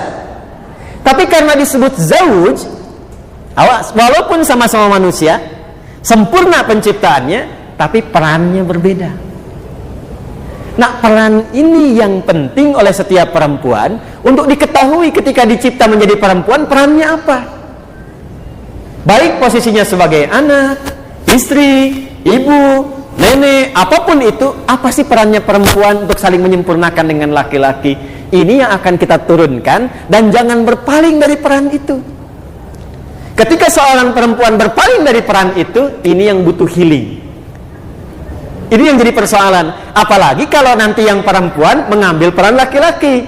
Tapi karena disebut zauj, walaupun sama-sama manusia, sempurna penciptaannya, tapi perannya berbeda. Nah, peran ini yang penting oleh setiap perempuan untuk diketahui ketika dicipta menjadi perempuan, perannya apa? Baik posisinya sebagai anak, istri, ibu, nenek, apapun itu, apa sih perannya perempuan untuk saling menyempurnakan dengan laki-laki? Ini yang akan kita turunkan, dan jangan berpaling dari peran itu. Ketika seorang perempuan berpaling dari peran itu, ini yang butuh healing. Ini yang jadi persoalan. Apalagi kalau nanti yang perempuan mengambil peran laki-laki.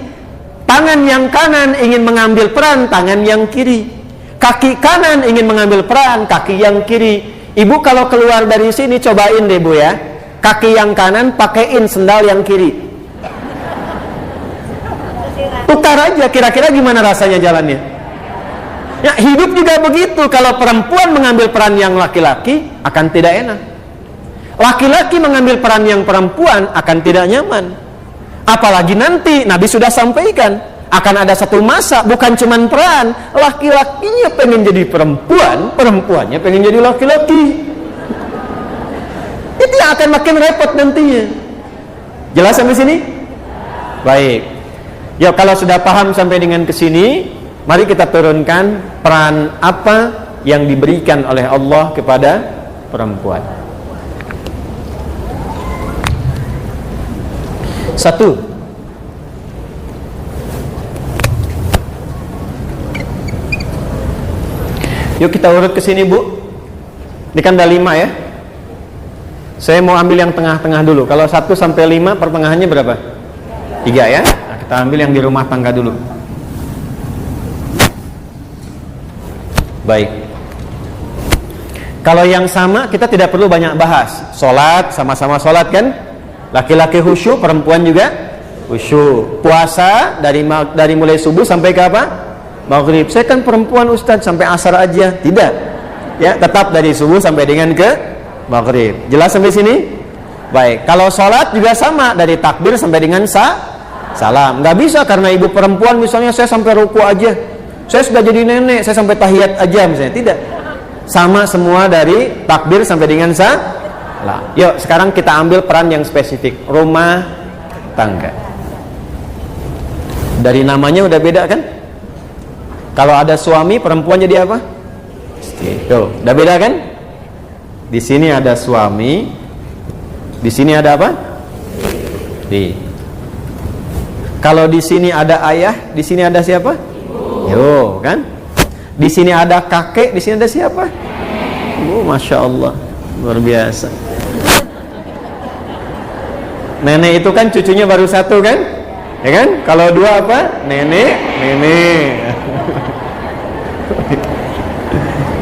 Tangan yang kanan ingin mengambil peran tangan yang kiri. Kaki kanan ingin mengambil peran kaki yang kiri. Ibu kalau keluar dari sini cobain deh Bu ya. Kaki yang kanan pakaiin sendal yang kiri. Tukar aja, kira-kira gimana rasanya jalannya? Ya, hidup juga begitu. Kalau perempuan mengambil peran yang laki-laki akan tidak enak. Laki-laki mengambil peran yang perempuan akan tidak nyaman. Apalagi nanti Nabi sudah sampaikan akan ada satu masa bukan cuman peran, laki-lakinya pengen jadi perempuan, perempuannya pengen jadi laki-laki. Itu yang akan makin repot nantinya. Jelas sampai sini? Baik. Ya, kalau sudah paham sampai dengan ke sini, mari kita turunkan peran apa yang diberikan oleh Allah kepada perempuan. Satu, yuk kita urut ke sini, Bu. Ini kan ada 5 ya. Saya mau ambil yang tengah-tengah dulu. Kalau 1 sampai 5 pertengahannya berapa? 3 ya. Nah, kita ambil yang di rumah tangga dulu. Baik. Kalau yang sama kita tidak perlu banyak bahas. Sholat, sama-sama sholat kan? Laki-laki khusyuk, perempuan juga khusyuk. Puasa dari mulai subuh sampai ke apa? Maghrib. Saya kan perempuan Ustadz, sampai asar aja. Tidak. Ya, tetap dari subuh sampai dengan ke maghrib. Jelas sampai sini? Baik. Kalau sholat juga sama, dari takbir sampai dengan salam. Nggak bisa karena ibu perempuan misalnya saya sampai ruku aja. Saya sudah jadi nenek, saya sampai tahiyat aja misalnya. Tidak. Sama semua dari takbir sampai dengan salam. Yuk sekarang kita ambil peran yang spesifik, rumah tangga. Dari namanya udah beda kan? Kalau ada suami, perempuan jadi apa? Tuh, udah beda kan? Di sini ada suami, di sini ada apa? Kalau di sini ada ayah, di sini ada siapa? Yo, kan? Di sini ada kakek, di sini ada siapa? Masya Allah, luar biasa. Nenek itu kan cucunya baru 1 kan? Ya kan? Kalau 2 apa? Nenek.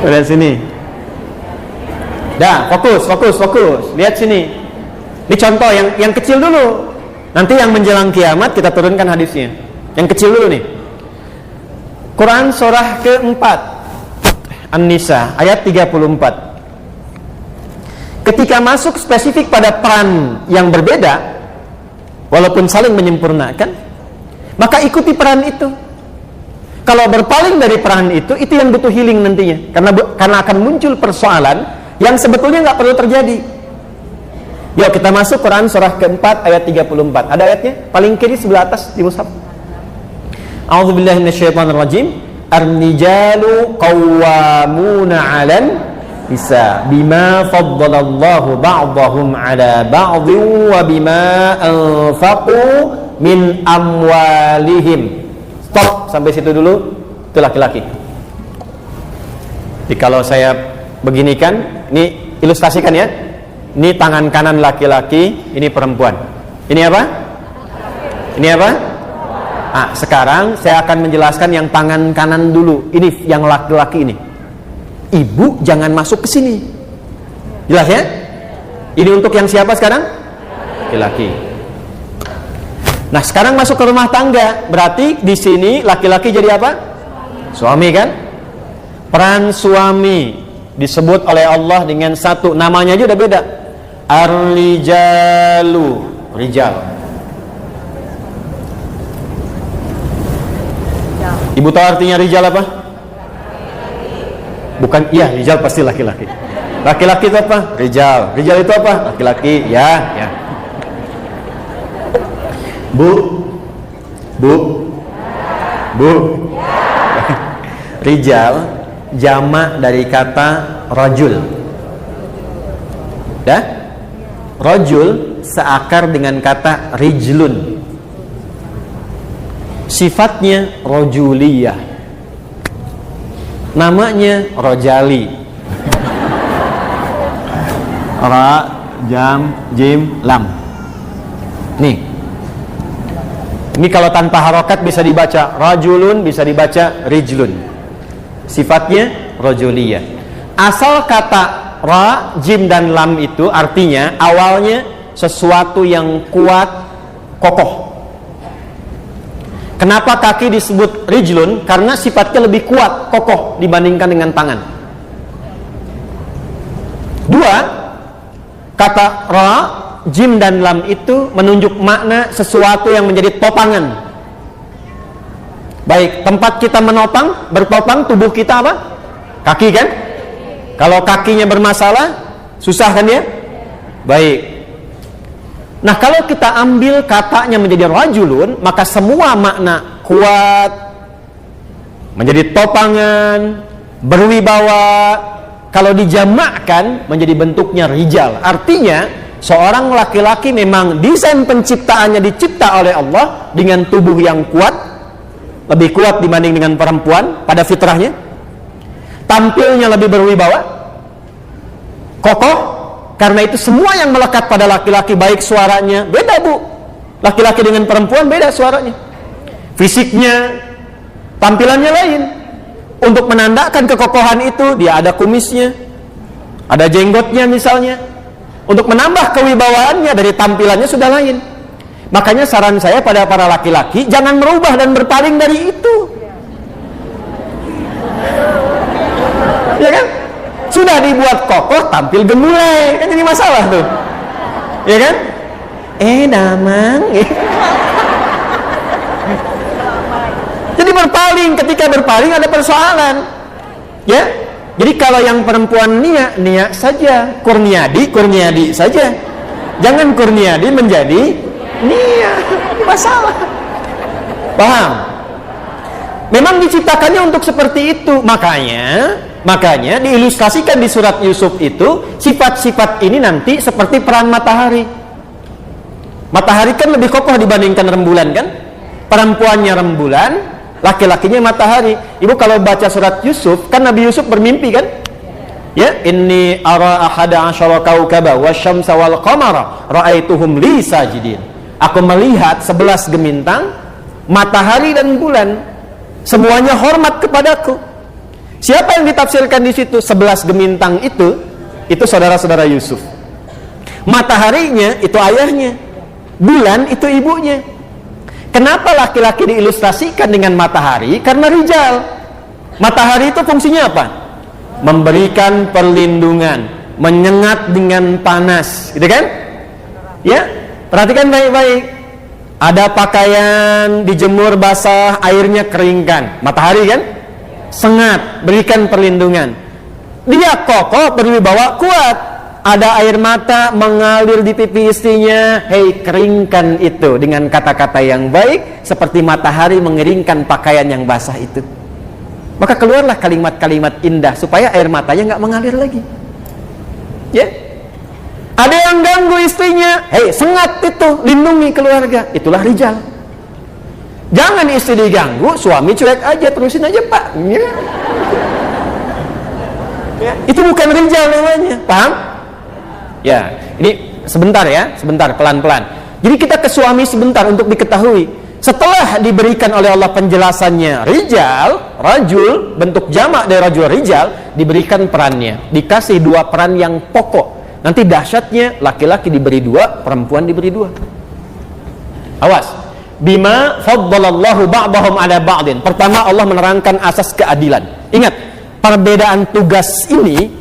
Lihat sini. Dah, fokus. Lihat sini. Ini contoh yang kecil dulu. Nanti yang menjelang kiamat kita turunkan hadisnya. Yang kecil dulu nih. Quran surah ke-4 An-Nisa ayat 34. Ketika masuk spesifik pada peran yang berbeda, walaupun saling menyempurnakan, maka ikuti peran itu. Kalau berpaling dari peran itu yang butuh healing nantinya, karena akan muncul persoalan yang sebetulnya nggak perlu terjadi. Yuk kita masuk Quran surah ke-4 ayat 34. Ada ayatnya paling kiri sebelah atas di mushaf. A'udzubillahi minasyaitonirrajim. Ar-rijalu qawwamuna 'alan nisa bima faddalallahu ba'dahum 'ala ba'dhin wa bima anfaqu min amwalihim. Stop sampai situ dulu. Itu laki-laki. Jadi kalau saya beginikan, ini ilustrasikan ya. Ini tangan kanan laki-laki, ini perempuan. Ini apa? Ini apa? Sekarang saya akan menjelaskan yang tangan kanan dulu. Ini yang laki-laki ini. Ibu jangan masuk ke sini. Jelas ya? Ini untuk yang siapa sekarang? Laki-laki. Nah, sekarang masuk ke rumah tangga. Berarti di sini laki-laki jadi apa? Suami kan? Peran suami disebut oleh Allah dengan satu, namanya aja udah beda. Ar-rijalu, rijal. Ibu tahu artinya rijal apa? Bukan, iya, rijal pasti laki-laki. Laki-laki itu apa? Rijal. Rijal itu apa? Laki-laki. Ya. Bu. Rijal jamak dari kata rajul. Dah? Rajul seakar dengan kata rijlun. Sifatnya rajuliyah. Namanya rojali. Ra, jam, jim, lam. Nih. Ini kalau tanpa harokat bisa dibaca rajulun, bisa dibaca rijlun. Sifatnya rajuliyah. Asal kata ra, jim dan lam itu artinya awalnya sesuatu yang kuat, kokoh. Kenapa kaki disebut rijlun? Karena sifatnya lebih kuat, kokoh dibandingkan dengan tangan. Dua, kata ra, jim dan lam itu menunjuk makna sesuatu yang menjadi topangan. Baik, tempat kita menopang, bertopang, tubuh kita apa? Kaki kan? Kalau kakinya bermasalah, susah kan dia? Baik. Nah, kalau kita ambil katanya menjadi rajulun, maka semua makna kuat, menjadi topangan, berwibawa, kalau dijamakkan menjadi bentuknya rijal. Artinya, seorang laki-laki memang desain penciptaannya dicipta oleh Allah dengan tubuh yang kuat, lebih kuat dibanding dengan perempuan pada fitrahnya. Tampilnya lebih berwibawa, kokoh. Karena itu semua yang melekat pada laki-laki, baik suaranya, beda bu. Laki-laki dengan perempuan beda suaranya. Fisiknya, tampilannya lain. Untuk menandakan kekokohan itu, dia ada kumisnya, ada jenggotnya misalnya. Untuk menambah kewibawaannya dari tampilannya sudah lain. Makanya saran saya pada para laki-laki, jangan merubah dan berpaling dari itu. Ya kan? Sudah dibuat kokoh, tampil gemulai, kan jadi masalah tuh. Ya kan? Damang. Jadi berpaling, ketika berpaling ada persoalan. Ya? Jadi kalau yang perempuan Nia saja, Kurniadi saja. Jangan Kurniadi menjadi Nia. Masalah. Paham? Memang diciptakannya untuk seperti itu. Makanya diilustrasikan di surat Yusuf itu, sifat-sifat ini nanti seperti peran matahari. Matahari kan lebih kokoh dibandingkan rembulan kan? Perempuannya rembulan, laki-lakinya matahari. Ibu kalau baca surat Yusuf, kan Nabi Yusuf bermimpi kan? Ya, inni ara ahada asyara kaukaba wasyamsa wal qamara ra'aituhum li sajidin. Aku melihat 11 gemintang, matahari dan bulan, semuanya hormat kepadaku. Siapa yang ditafsirkan di situ? 11 gemintang itu saudara-saudara Yusuf. Mataharinya itu ayahnya, bulan itu ibunya. Kenapa laki-laki diilustrasikan dengan matahari? Karena rijal. Matahari itu fungsinya apa? Memberikan perlindungan, menyengat dengan panas, gitu kan? Ya, perhatikan baik-baik. Ada pakaian dijemur basah, airnya keringkan. Matahari kan? Sengat, berikan perlindungan. Dia kokoh, berwibawa, kuat. Ada air mata mengalir di pipi istrinya, hei, keringkan itu dengan kata-kata yang baik, seperti matahari mengeringkan pakaian yang basah itu. Maka keluarlah kalimat-kalimat indah supaya air matanya nggak mengalir lagi. Ya, ada yang ganggu istrinya, hei, sengat itu, lindungi keluarga. Itulah rijal. Jangan istri diganggu, suami cuek aja, terusin aja pak. Ya, itu bukan rijal namanya, paham? Ya, ini sebentar ya, sebentar, pelan-pelan. Jadi kita ke suami sebentar untuk diketahui. Setelah diberikan oleh Allah penjelasannya rijal, rajul, bentuk jamak dari rajul rijal, diberikan perannya. Dikasih 2 peran yang pokok. Nanti dahsyatnya, laki-laki diberi 2, perempuan diberi 2. Awas. Bima faddalallahu ba'dahum ala ba'din. Pertama, Allah menerangkan asas keadilan. Ingat, perbedaan tugas ini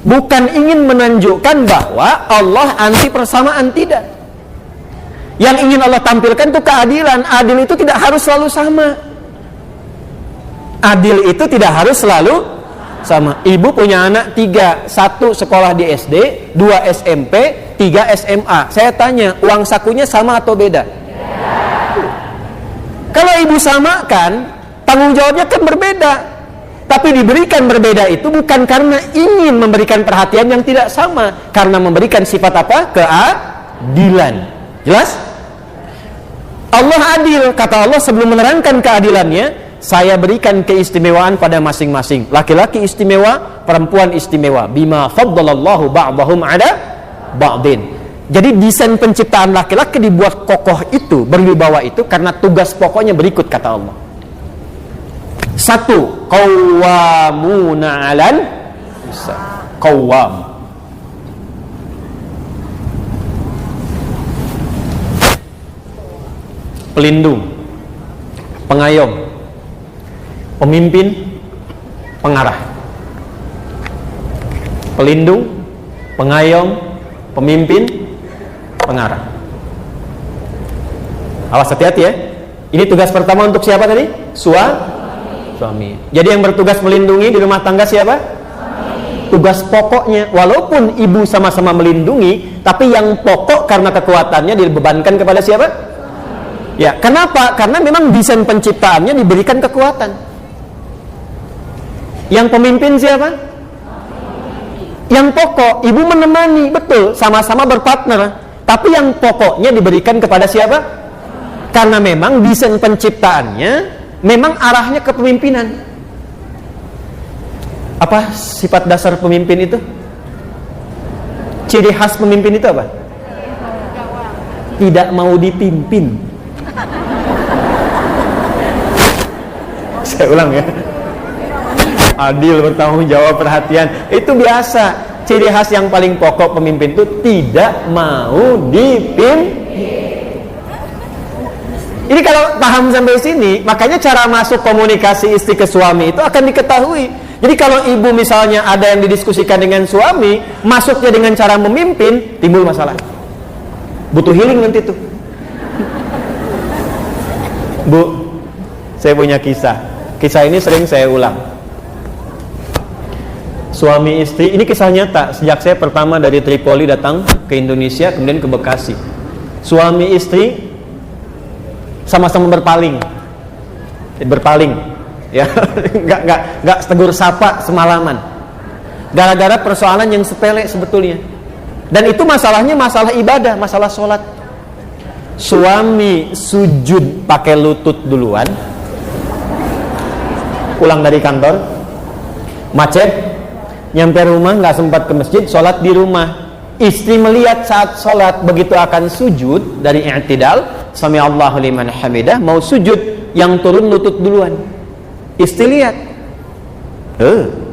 bukan ingin menunjukkan bahwa Allah anti persamaan, tidak. Yang ingin Allah tampilkan itu keadilan. Adil itu tidak harus selalu sama. Adil itu tidak harus selalu sama. Ibu punya anak 3, 1 sekolah di SD, 2 SMP, 3 SMA. Saya tanya, uang sakunya sama atau beda? Kalau ibu samakan, tanggung jawabnya kan berbeda. Tapi diberikan berbeda itu bukan karena ingin memberikan perhatian yang tidak sama, karena memberikan sifat apa? Keadilan. Jelas? Allah adil. Kata Allah sebelum menerangkan keadilannya, saya berikan keistimewaan pada masing-masing. Laki-laki istimewa, perempuan istimewa. Bima faddalallahu ba'dahum ala ba'din. Jadi desain penciptaan laki-laki dibuat kokoh itu, berwibawa itu, karena tugas pokoknya berikut kata Allah. 1, qawwamuna 'alan nisa. Qawwam. Pelindung. pengayom, pemimpin, pengarah. Pelindung, pengayom, pemimpin, pengarah. Awas, hati-hati ya. Ini tugas pertama untuk siapa tadi? Suami. Jadi yang bertugas melindungi di rumah tangga siapa? Tugas pokoknya. Walaupun ibu sama-sama melindungi, tapi yang pokok karena kekuatannya dibebankan kepada siapa? Ya, kenapa? Karena memang desain penciptaannya diberikan kekuatan. Yang pemimpin siapa? Yang pokok, ibu menemani, betul, sama-sama berpartner. Tapi yang pokoknya diberikan kepada siapa? Karena memang desain penciptaannya memang arahnya ke pemimpinan. Apa sifat dasar pemimpin itu? Ciri khas pemimpin itu apa? Tidak mau dipimpin. Saya ulang ya. Adil, bertanggung jawab, perhatian. Itu biasa. Ciri khas yang paling pokok pemimpin itu tidak mau dipimpin. Ini kalau paham sampai sini, makanya cara masuk komunikasi istri ke suami itu akan diketahui. Jadi kalau ibu misalnya ada yang didiskusikan dengan suami, masuknya dengan cara memimpin, timbul masalah. Butuh healing nanti tuh. Bu, saya punya kisah. Kisah ini sering saya ulang. Suami istri, ini kisah nyata. Sejak saya pertama dari Tripoli datang ke Indonesia, kemudian ke Bekasi. Suami istri sama-sama berpaling, ya, nggak tegur sapa semalaman, gara-gara persoalan yang sepele sebetulnya. Dan itu masalahnya masalah ibadah, masalah sholat. Suami sujud pakai lutut duluan, pulang dari kantor, macet, nyampe rumah nggak sempat ke masjid, sholat di rumah. Istri melihat saat sholat, begitu akan sujud dari i'tidal, sami Allahu liman hamidah, mau sujud, yang turun lutut duluan. Istri lihat,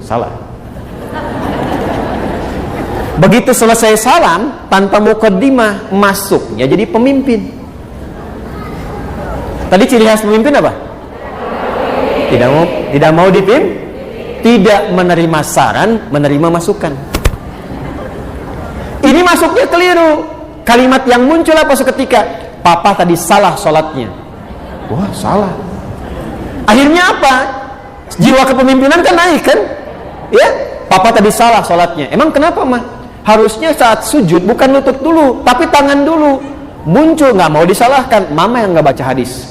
salah. Begitu selesai salam, tanpa muqaddimah, masuknya jadi pemimpin. Tadi ciri khas pemimpin apa? Tidak mau dipimpin, tidak menerima saran, menerima masukan. Ini masuknya keliru. Kalimat yang muncul apa seketika? Papa tadi salah sholatnya. Wah, salah. Akhirnya apa? Jiwa kepemimpinan kan naik kan? Ya, papa tadi salah sholatnya. Emang kenapa mah? Harusnya saat sujud bukan lutut dulu, tapi tangan dulu. Muncul, nggak mau disalahkan. Mama yang nggak baca hadis.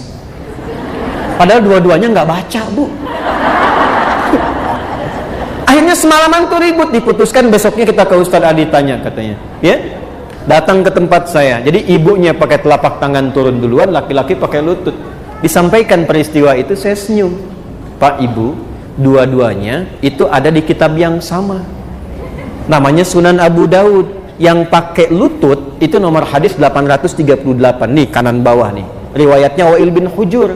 Padahal dua-duanya nggak baca, bu. Akhirnya semalaman tuh ribut, diputuskan besoknya kita ke Ustadz Adi tanya katanya, ya, datang ke tempat saya. Jadi ibunya pakai telapak tangan turun duluan, laki-laki pakai lutut. Disampaikan peristiwa itu, saya senyum. Pak, Ibu, dua-duanya itu ada di kitab yang sama. Namanya Sunan Abu Daud. Yang pakai lutut itu nomor hadis 838. Nih kanan bawah nih. Riwayatnya Wa'il bin Hujur.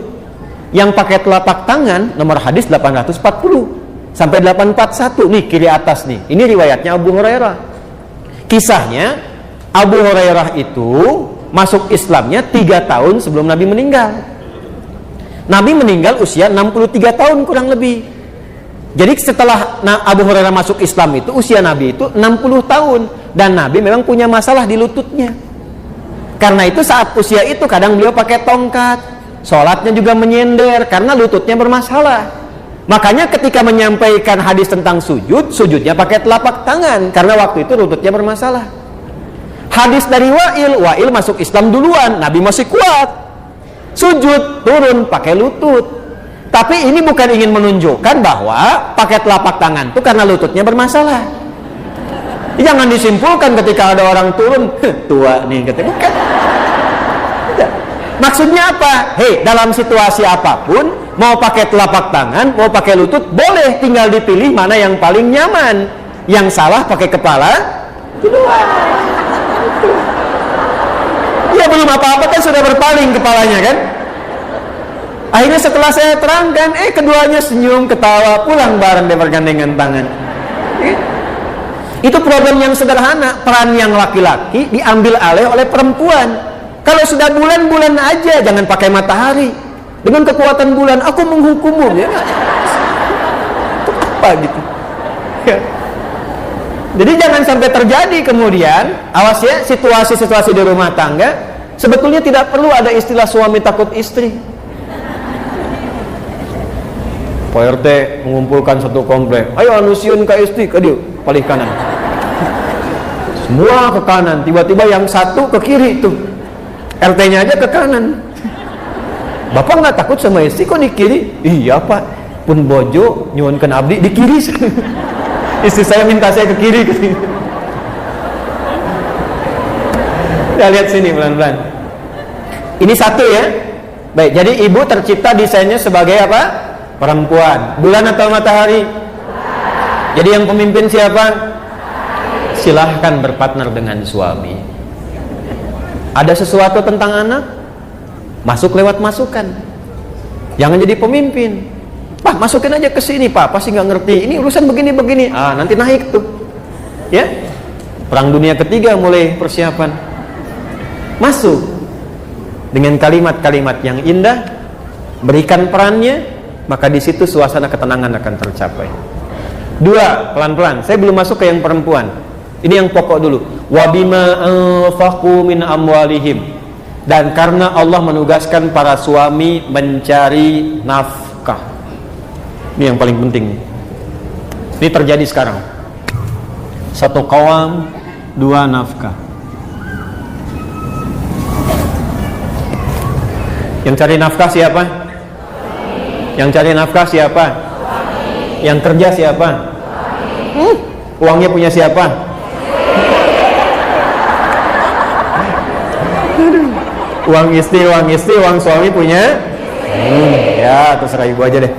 Yang pakai telapak tangan nomor hadis 840. Sampai 841, nih kiri atas nih. Ini riwayatnya Abu Hurairah. Kisahnya, Abu Hurairah itu masuk Islamnya 3 tahun sebelum Nabi meninggal. Nabi meninggal usia 63 tahun kurang lebih. Jadi setelah Abu Hurairah masuk Islam itu, usia Nabi itu 60 tahun. Dan Nabi memang punya masalah di lututnya. Karena itu saat usia itu kadang beliau pakai tongkat. Sholatnya juga menyender karena lututnya bermasalah. Makanya ketika menyampaikan hadis tentang sujud, sujudnya pakai telapak tangan karena waktu itu lututnya bermasalah. Hadis dari Wa'il masuk Islam duluan, Nabi masih kuat. Sujud, turun pakai lutut. Tapi ini bukan ingin menunjukkan bahwa pakai telapak tangan itu karena lututnya bermasalah. Jangan disimpulkan ketika ada orang turun, tua nih, katanya bukan. Maksudnya apa? Hei, dalam situasi apapun, mau pakai telapak tangan, mau pakai lutut, boleh, tinggal dipilih mana yang paling nyaman. Yang salah pakai kepala duluan. Ya belum apa-apa kan sudah berpaling kepalanya kan. Akhirnya setelah saya terangkan, keduanya senyum, ketawa, pulang bareng dia bergandengan tangan. Itu problem yang sederhana. Peran yang laki-laki diambil alih oleh perempuan. Kalau sudah bulan-bulan aja, jangan pakai matahari. Dengan kekuatan bulan aku menghukummu, ya. Untuk apa gitu? Ya. Jadi jangan sampai terjadi kemudian, awas ya, situasi-situasi di rumah tangga sebetulnya tidak perlu ada istilah suami takut istri. Pak RT mengumpulkan satu komplek, ayo anusiun ke istri, ke dia paling kanan, semua ke kanan, tiba-tiba yang satu ke kiri tuh, RT-nya aja ke kanan. Bapak nggak takut sama istri kok di kiri? Iya pak, pun bojo nyuwunkeun abdi di kiri. Istri saya minta saya ke kiri. Kita lihat sini pelan-pelan. Ini satu ya. Baik, jadi ibu tercipta desainnya sebagai apa? Perempuan. Bulan atau matahari? Jadi yang pemimpin siapa? Silahkan berpartner dengan suami. Ada sesuatu tentang anak? Masuk lewat masukan. Jangan jadi pemimpin. Pak, masukin aja ke sini, Pak. Pasti nggak ngerti. Ini urusan begini-begini. Ah, nanti naik tuh. Ya. Perang Dunia Ketiga mulai persiapan. Masuk dengan kalimat-kalimat yang indah, berikan perannya, maka di situ suasana ketenangan akan tercapai. Dua, pelan-pelan. Saya belum masuk ke yang perempuan. Ini yang pokok dulu. Wa bima anfaqu min amwalihim. Dan karena Allah menugaskan para suami mencari nafkah. Ini yang paling penting. Ini terjadi sekarang. Satu kawam, dua nafkah. Yang cari nafkah siapa? Yang cari nafkah siapa? Yang kerja siapa? Uangnya punya siapa? Uang istri, uang suami punya? Ya, terserah ibu aja deh.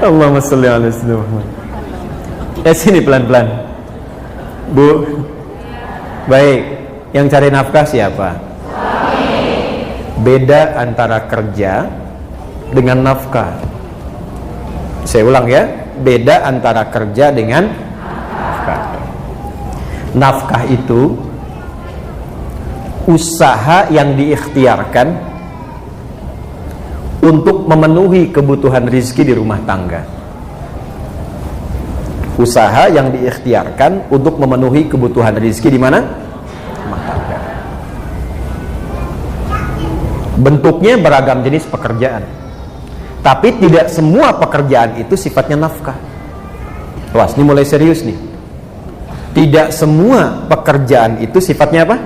Allahumma sholli ala sayyidina Muhammad. Sini pelan-pelan. Bu. Baik, yang cari nafkah siapa? Beda antara kerja dengan nafkah. Saya ulang ya, beda antara kerja dengan nafkah. Nafkah itu usaha yang diikhtiarkan untuk memenuhi kebutuhan rizki di rumah tangga. Usaha yang diikhtiarkan untuk memenuhi kebutuhan rizki di mana? Rumah tangga. Bentuknya beragam jenis pekerjaan, tapi tidak semua pekerjaan itu sifatnya nafkah. Wah, ini mulai serius nih. Tidak semua pekerjaan itu sifatnya apa?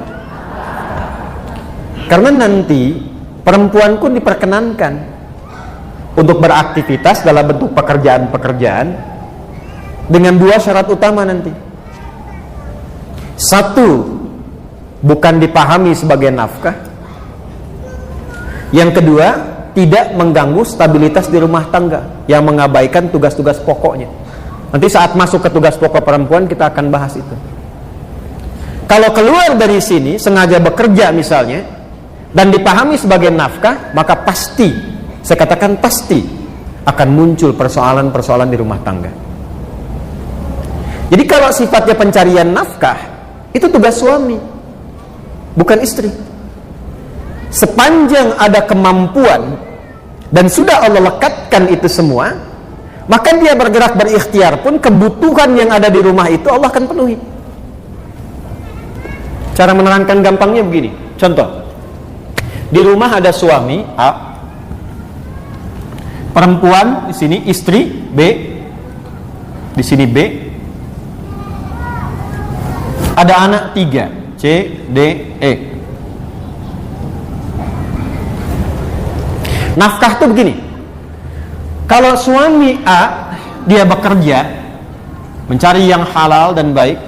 Karena nanti perempuan pun diperkenankan untuk beraktivitas dalam bentuk pekerjaan-pekerjaan dengan dua syarat utama nanti. Satu, bukan dipahami sebagai nafkah. Yang kedua, tidak mengganggu stabilitas di rumah tangga, yang mengabaikan tugas-tugas pokoknya. Nanti saat masuk ke tugas pokok perempuan kita akan bahas itu. Kalau keluar dari sini sengaja bekerja misalnya dan dipahami sebagai nafkah, maka pasti, saya katakan pasti, akan muncul persoalan-persoalan di rumah tangga. Jadi kalau sifatnya pencarian nafkah, itu tugas suami, bukan istri. Sepanjang ada kemampuan dan sudah Allah lekatkan itu semua, maka dia bergerak berikhtiar pun kebutuhan yang ada di rumah itu Allah akan penuhi. Cara menerangkan gampangnya begini, contoh. Di rumah ada suami A, perempuan di sini istri B, di sini B, ada anak 3 C, D, E. Nafkah tuh begini. Kalau suami A dia bekerja mencari yang halal dan baik,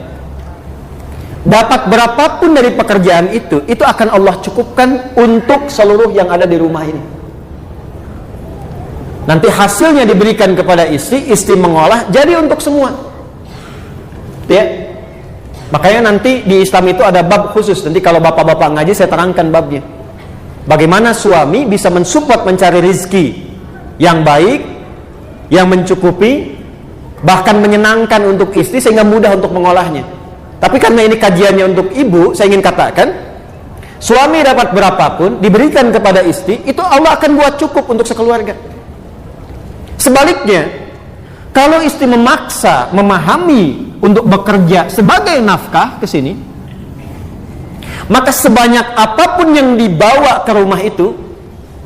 dapat berapapun dari pekerjaan itu akan Allah cukupkan untuk seluruh yang ada di rumah ini. Nanti hasilnya diberikan kepada istri, istri mengolah jadi untuk semua. Ya. Makanya nanti di Islam itu ada bab khusus. Nanti kalau bapak-bapak ngaji saya terangkan babnya. Bagaimana suami bisa mensupport mencari rizki yang baik, yang mencukupi, bahkan menyenangkan untuk istri sehingga mudah untuk mengolahnya. Tapi karena ini kajiannya untuk ibu, saya ingin katakan, suami dapat berapapun diberikan kepada istri, itu Allah akan buat cukup untuk sekeluarga. Sebaliknya, kalau istri memaksa, memahami untuk bekerja sebagai nafkah ke sini, maka sebanyak apapun yang dibawa ke rumah itu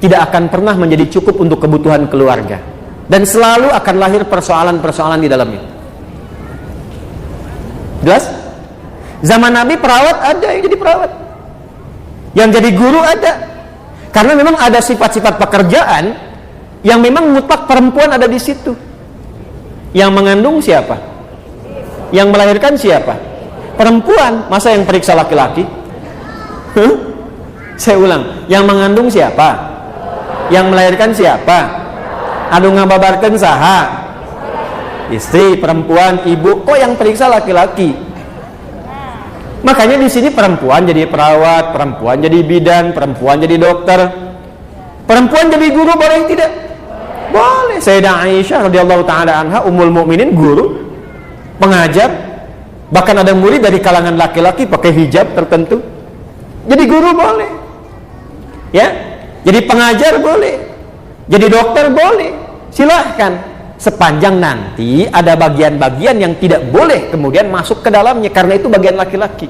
tidak akan pernah menjadi cukup untuk kebutuhan keluarga, dan selalu akan lahir persoalan-persoalan di dalamnya. Jelas? Zaman Nabi perawat ada yang jadi perawat, yang jadi guru ada, karena memang ada sifat-sifat pekerjaan yang memang mutlak perempuan ada di situ. Yang mengandung siapa? Yang melahirkan siapa? Perempuan. Masa yang periksa laki-laki? Saya ulang, yang mengandung siapa? Yang melahirkan siapa? Anu ngababarkeun saha? Istri, perempuan, ibu. Kok yang periksa laki-laki? Makanya di sini perempuan jadi perawat, perempuan jadi bidan, perempuan jadi dokter, perempuan jadi guru, boleh tidak? Boleh. Sayyidah Aisyah radhiyallahu taala anha, ummul mukminin, guru, pengajar, bahkan ada murid dari kalangan laki-laki pakai hijab tertentu. Jadi guru boleh, ya. Jadi pengajar boleh, jadi dokter boleh, silahkan, sepanjang nanti ada bagian-bagian yang tidak boleh kemudian masuk ke dalamnya, karena itu bagian laki-laki.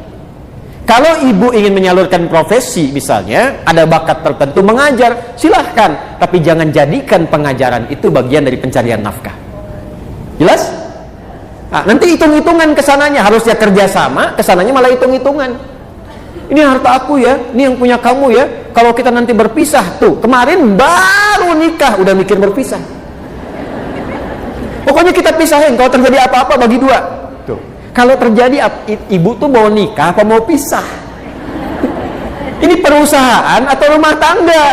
Kalau ibu ingin menyalurkan profesi, misalnya ada bakat tertentu mengajar, silahkan, tapi jangan jadikan pengajaran itu bagian dari pencarian nafkah. Jelas? Nah, nanti hitung-hitungan kesananya, harusnya kerjasama, kesananya malah hitung-hitungan. Ini harta aku ya, ini yang punya kamu ya. Kalau kita nanti berpisah, tuh kemarin baru nikah udah mikir berpisah. Pokoknya kita pisahin, kalau terjadi apa-apa bagi dua. Tuh. Kalau terjadi, ibu tuh mau nikah apa mau pisah? Ini perusahaan atau rumah tangga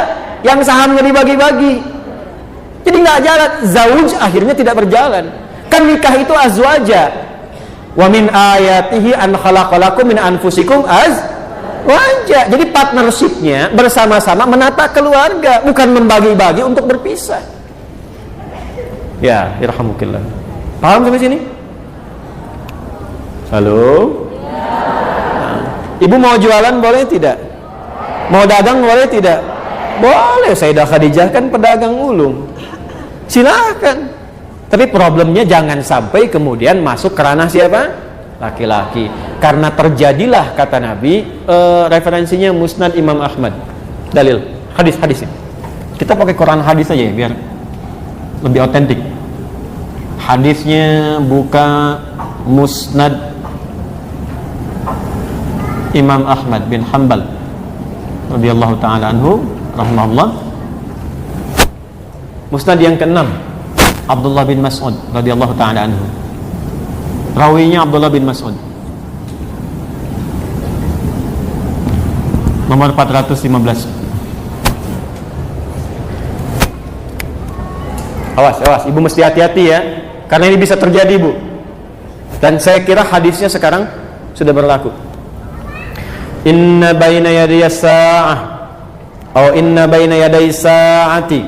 yang sahamnya dibagi-bagi. Jadi nggak jalan, zauj akhirnya tidak berjalan. Kan nikah itu azwaja. Wa min ayatihi an khalaqalakum min anfusikum azwaja. Jadi partnershipnya bersama-sama menata keluarga, bukan membagi-bagi untuk berpisah. Ya, irhamukillah. Paham sampai sini? Halo? Ibu mau jualan boleh tidak? Mau dagang boleh tidak? Boleh. Sayyidah Khadijah kan pedagang ulung. Silakan. Tapi problemnya jangan sampai kemudian masuk ke ranah siapa? Laki-laki. Karena terjadilah, kata Nabi, referensinya Musnad Imam Ahmad. Dalil, hadis-hadisnya. Kita pakai Quran hadis aja ya, biar lebih otentik. Hadisnya buka Musnad Imam Ahmad bin Hanbal radhiyallahu taala anhu rahimahullah. Musnad yang ke-6, Abdullah bin Mas'ud radhiyallahu taala anhu. Rawinya Abdullah bin Mas'ud. Nomor 415. Awas, ibu mesti hati-hati ya, karena ini bisa terjadi, Bu. Dan saya kira hadisnya sekarang sudah berlaku. Inna baina yaday sa'ah atau inna baina yaday sa'ati,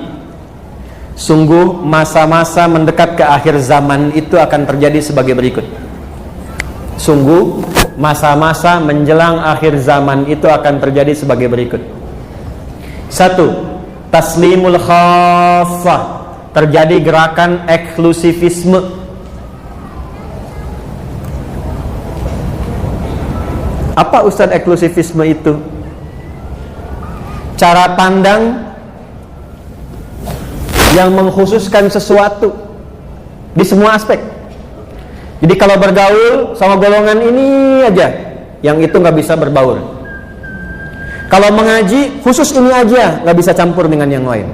sungguh masa-masa mendekat ke akhir zaman itu akan terjadi sebagai berikut. Sungguh masa-masa menjelang akhir zaman itu akan terjadi sebagai berikut. 1. Taslimul khassah, terjadi gerakan eksklusivisme. Apa Ustaz eksklusivisme itu? Cara pandang yang mengkhususkan sesuatu di semua aspek. Jadi kalau bergaul sama golongan ini aja, yang itu nggak bisa berbaur. Kalau mengaji khusus ini aja, nggak bisa campur dengan yang lain.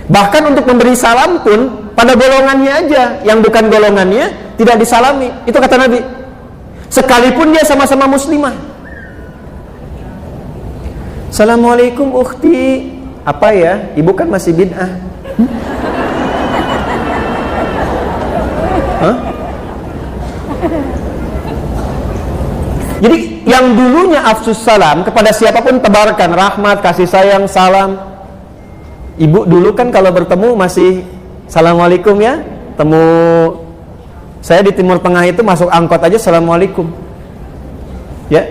Bahkan untuk memberi salam pun pada golongannya aja, yang bukan golongannya tidak disalami. Itu kata Nabi. Sekalipun dia sama-sama muslimah. Assalamualaikum ukhti. Apa ya? Ibu kan masih bid'ah. Hah? Jadi yang dulunya afsus salam kepada siapapun tebarkan rahmat, kasih sayang, salam. Ibu dulu kan kalau bertemu masih Assalamualaikum ya. Temu saya di Timur Tengah itu masuk angkot aja Assalamualaikum. Ya.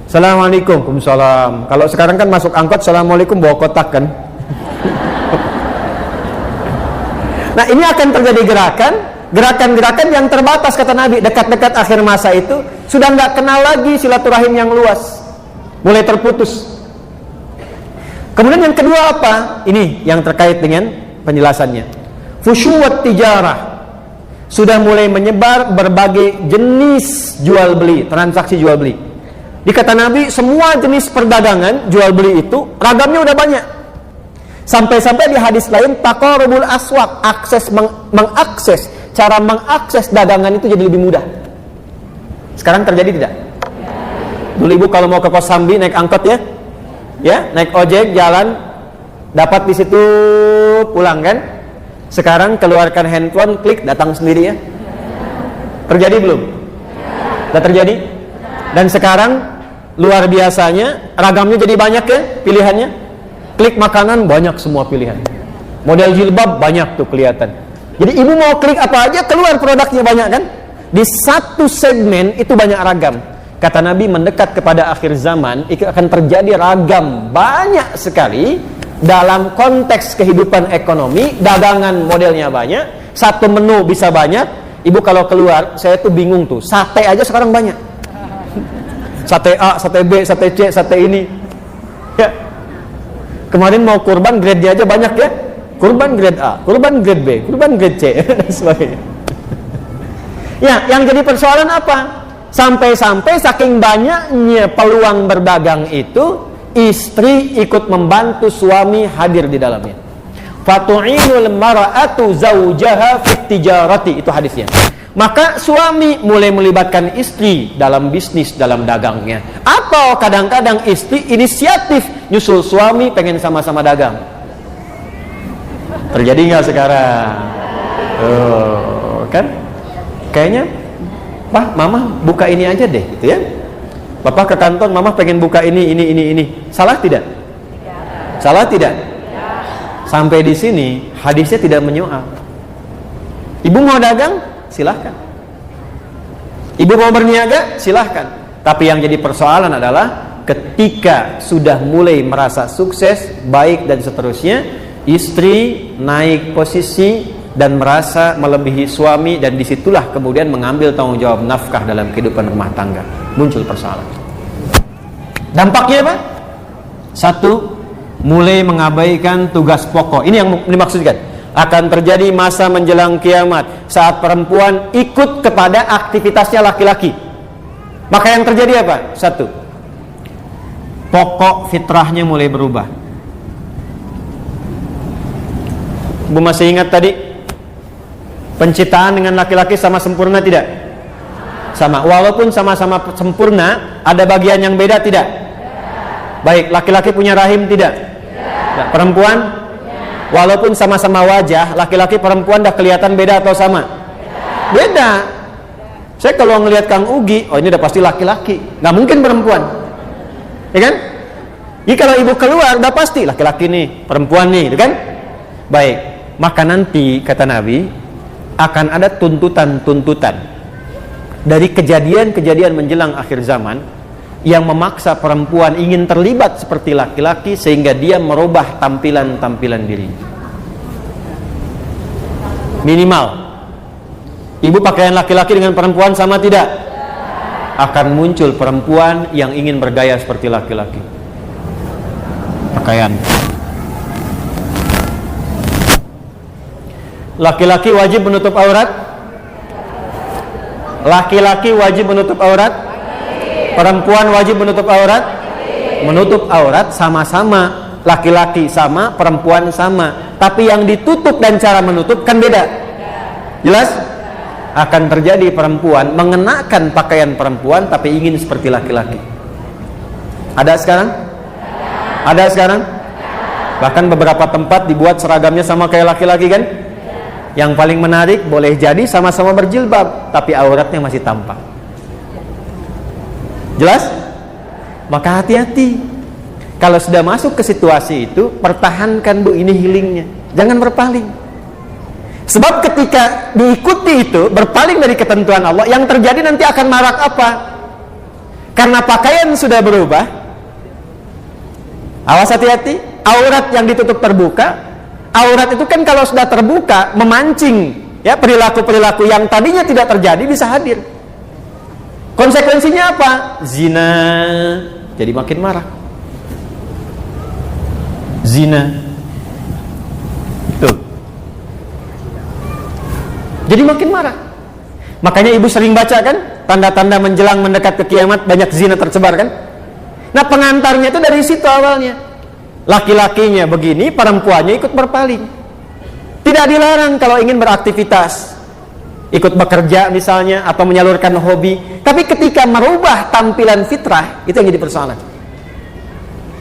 Assalamualaikum. Waalaikumsalam. Kalau sekarang kan masuk angkot assalamualaikum bawa kotak kan. Nah, ini akan terjadi gerakan-gerakan yang terbatas kata Nabi. Dekat-dekat akhir masa itu sudah nggak kenal lagi silaturahim yang luas, mulai terputus. Kemudian yang kedua apa? Ini yang terkait dengan penjelasannya. Fusyuwat tijarah, sudah mulai menyebar berbagai jenis jual beli, transaksi jual beli. Di kata Nabi, semua jenis perdagangan jual beli itu ragamnya udah banyak. Sampai-sampai di hadis lain taqarubul aswaq, cara mengakses dagangan itu jadi lebih mudah. Sekarang terjadi tidak? Dulu ibu kalau mau ke Kosambi naik angkot ya, naik ojek jalan, dapat di situ pulang kan? Sekarang keluarkan handphone, klik, datang sendiri ya. Terjadi belum? Sudah terjadi? Dan sekarang luar biasanya ragamnya jadi banyak ya pilihannya. Klik makanan banyak semua pilihan. Model jilbab banyak tuh kelihatan. Jadi ibu mau klik apa aja keluar produknya banyak kan? Di satu segmen itu banyak ragam. Kata Nabi mendekat kepada akhir zaman itu akan terjadi ragam banyak sekali dalam konteks kehidupan ekonomi. Dagangan modelnya banyak, satu menu bisa banyak. Ibu kalau keluar saya tuh bingung tuh. Sate aja sekarang banyak. Sate A, sate B, sate C, sate ini. Ya. Kemarin mau kurban grade-nya aja banyak ya. Kurban grade A, kurban grade B, kurban grade C dan sebagainya. Ya, yang jadi persoalan apa? Sampai-sampai saking banyaknya peluang berdagang itu, istri ikut membantu suami hadir di dalamnya. Fatu'inul mar'atu zawjaha fit tijarati, itu hadisnya. Maka suami mulai melibatkan istri dalam bisnis, dalam dagangnya. Atau kadang-kadang istri inisiatif nyusul suami pengen sama-sama dagang. Terjadi nggak sekarang? Kan? Kayaknya, Pak, Mama buka ini aja deh, gitu ya. Bapak ke kantor, Mama pengen buka ini. Salah tidak? Salah tidak? Sampai di sini hadisnya tidak menyoal. Ibu mau dagang? Silahkan. Ibu mau berniaga? Silahkan. Tapi yang jadi persoalan adalah ketika sudah mulai merasa sukses, baik dan seterusnya, istri naik posisi dan merasa melebihi suami, dan disitulah kemudian mengambil tanggung jawab nafkah dalam kehidupan rumah tangga. Muncul persoalan. Dampaknya apa? Satu, mulai mengabaikan tugas pokok. Ini yang dimaksudkan. Akan terjadi masa menjelang kiamat saat perempuan ikut kepada aktivitasnya laki-laki. Maka yang terjadi apa? Satu, pokok fitrahnya mulai berubah. Bu masih ingat tadi penciptaan dengan laki-laki sama sempurna tidak? Sama. Walaupun sama-sama sempurna, ada bagian yang beda tidak? Baik, laki-laki punya rahim tidak? Tidak. Perempuan? Walaupun sama-sama wajah, laki-laki perempuan dah kelihatan beda atau sama? Beda. Saya kalau ngelihat Kang Ugi, oh ini udah pasti laki-laki, nggak mungkin perempuan, ya kan? Jadi kalau ibu keluar, udah pasti laki-laki nih, perempuan nih, ya kan? Baik, maka nanti kata Nabi akan ada tuntutan-tuntutan dari kejadian-kejadian menjelang akhir zaman yang memaksa perempuan ingin terlibat seperti laki-laki sehingga dia merubah tampilan-tampilan diri. Minimal ibu pakaian laki-laki dengan perempuan sama tidak? Akan muncul perempuan yang ingin bergaya seperti laki-laki. Pakaian. Laki-laki wajib menutup aurat? Laki-laki wajib menutup aurat? Perempuan wajib menutup aurat? Menutup aurat sama-sama, laki-laki sama, perempuan sama. Tapi yang ditutup dan cara menutup kan beda. Jelas? Akan terjadi perempuan mengenakan pakaian perempuan tapi ingin seperti laki-laki. Ada sekarang? Ada sekarang? Bahkan beberapa tempat dibuat seragamnya sama kayak laki-laki kan? Yang paling menarik, boleh jadi sama-sama berjilbab tapi auratnya masih tampak. Jelas? Maka hati-hati. Kalau sudah masuk ke situasi itu, pertahankan Bu ini healingnya. Jangan berpaling. Sebab ketika diikuti itu, berpaling dari ketentuan Allah, yang terjadi nanti akan marak apa? Karena pakaian sudah berubah. Awas, hati-hati. Aurat yang ditutup terbuka. Aurat itu kan kalau sudah terbuka memancing ya perilaku-perilaku yang tadinya tidak terjadi bisa hadir. Konsekuensinya apa? Zina. Jadi makin marah. Zina. Tuh. Jadi makin marah. Makanya ibu sering baca kan, tanda-tanda menjelang mendekat ke kiamat banyak zina tersebar kan. Nah, pengantarnya itu dari situ awalnya. Laki-lakinya begini, perempuannya ikut berpaling. Tidak dilarang kalau ingin beraktivitas, ikut bekerja misalnya, atau menyalurkan hobi. Tapi ketika merubah tampilan fitrah, itu yang jadi persoalan.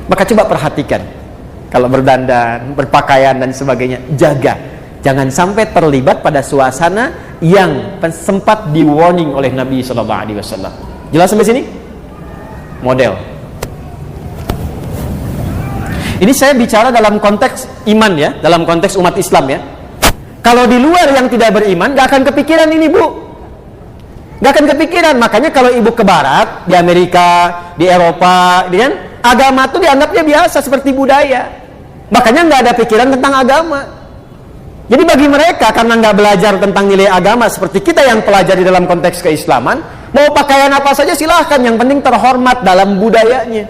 Maka coba perhatikan, kalau berdandan, berpakaian dan sebagainya, jaga. Jangan sampai terlibat pada suasana yang sempat di warning oleh Nabi SAW. Jelas sampai sini? Model. Ini saya bicara dalam konteks iman ya, dalam konteks umat Islam ya. Kalau di luar yang tidak beriman, gak akan kepikiran ini bu. Gak akan kepikiran. Makanya kalau ibu ke barat, di Amerika, di Eropa, kan, agama itu dianggapnya biasa seperti budaya. Makanya gak ada pikiran tentang agama. Jadi bagi mereka, karena gak belajar tentang nilai agama seperti kita yang pelajari dalam konteks keislaman, mau pakaian apa saja silahkan, yang penting terhormat dalam budayanya.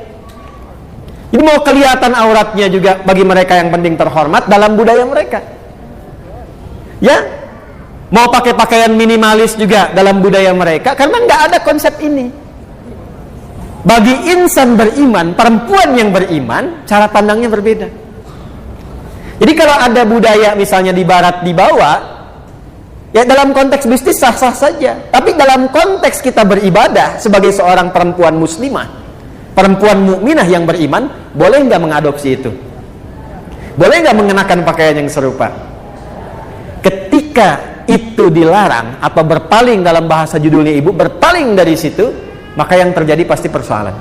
Jadi mau kelihatan auratnya juga bagi mereka yang penting terhormat dalam budaya mereka. Ya, mau pakai pakaian minimalis juga dalam budaya mereka, karena nggak ada konsep ini. Bagi insan beriman, perempuan yang beriman, cara pandangnya berbeda. Jadi kalau ada budaya misalnya di barat dibawa, ya dalam konteks bisnis sah-sah saja. Tapi dalam konteks kita beribadah sebagai seorang perempuan muslimah, perempuan mukminah yang beriman, boleh nggak mengadopsi itu? Boleh nggak mengenakan pakaian yang serupa? Ketika itu dilarang atau berpaling, dalam bahasa judulnya ibu, berpaling dari situ, maka yang terjadi pasti persoalan.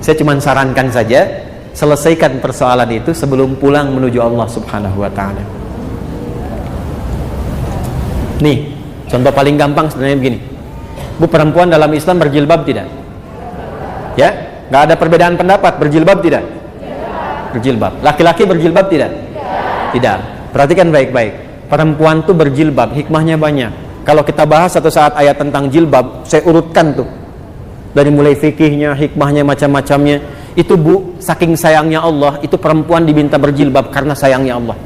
Saya cuma sarankan saja, selesaikan persoalan itu sebelum pulang menuju Allah Subhanahu wa Ta'ala. Nih, contoh paling gampang sebenarnya begini. Bu, perempuan dalam Islam berjilbab tidak? Ya, nggak ada perbedaan pendapat. Berjilbab tidak? Berjilbab. Laki-laki berjilbab tidak? Tidak. Perhatikan baik-baik. Perempuan tuh berjilbab, hikmahnya banyak. Kalau kita bahas satu saat ayat tentang jilbab, saya urutkan tuh dari mulai fikihnya, hikmahnya, macam-macamnya. Itu bu, saking sayangnya Allah, itu perempuan diminta berjilbab karena sayangnya Allah.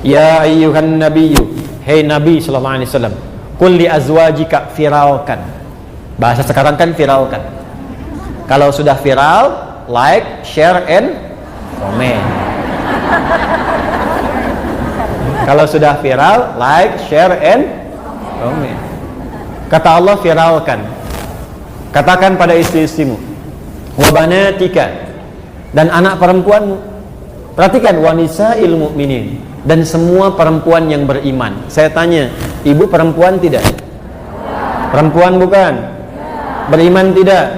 Ya ayyuhan nabiyyu, hei Nabi sallallahu alaihi wasallam, qul li azwajika firalkan. Bahasa sekarang kan viralkan. Kalau sudah viral, like, share, and comment. Kalau sudah viral, like, share, and comment. Kata Allah, viralkan. Katakan pada istri-istrimu, wa banatika, dan anak perempuanmu. Perhatikan, wa nisa'il mu'minin, dan semua perempuan yang beriman. Saya tanya, ibu perempuan tidak? Perempuan bukan? Beriman tidak?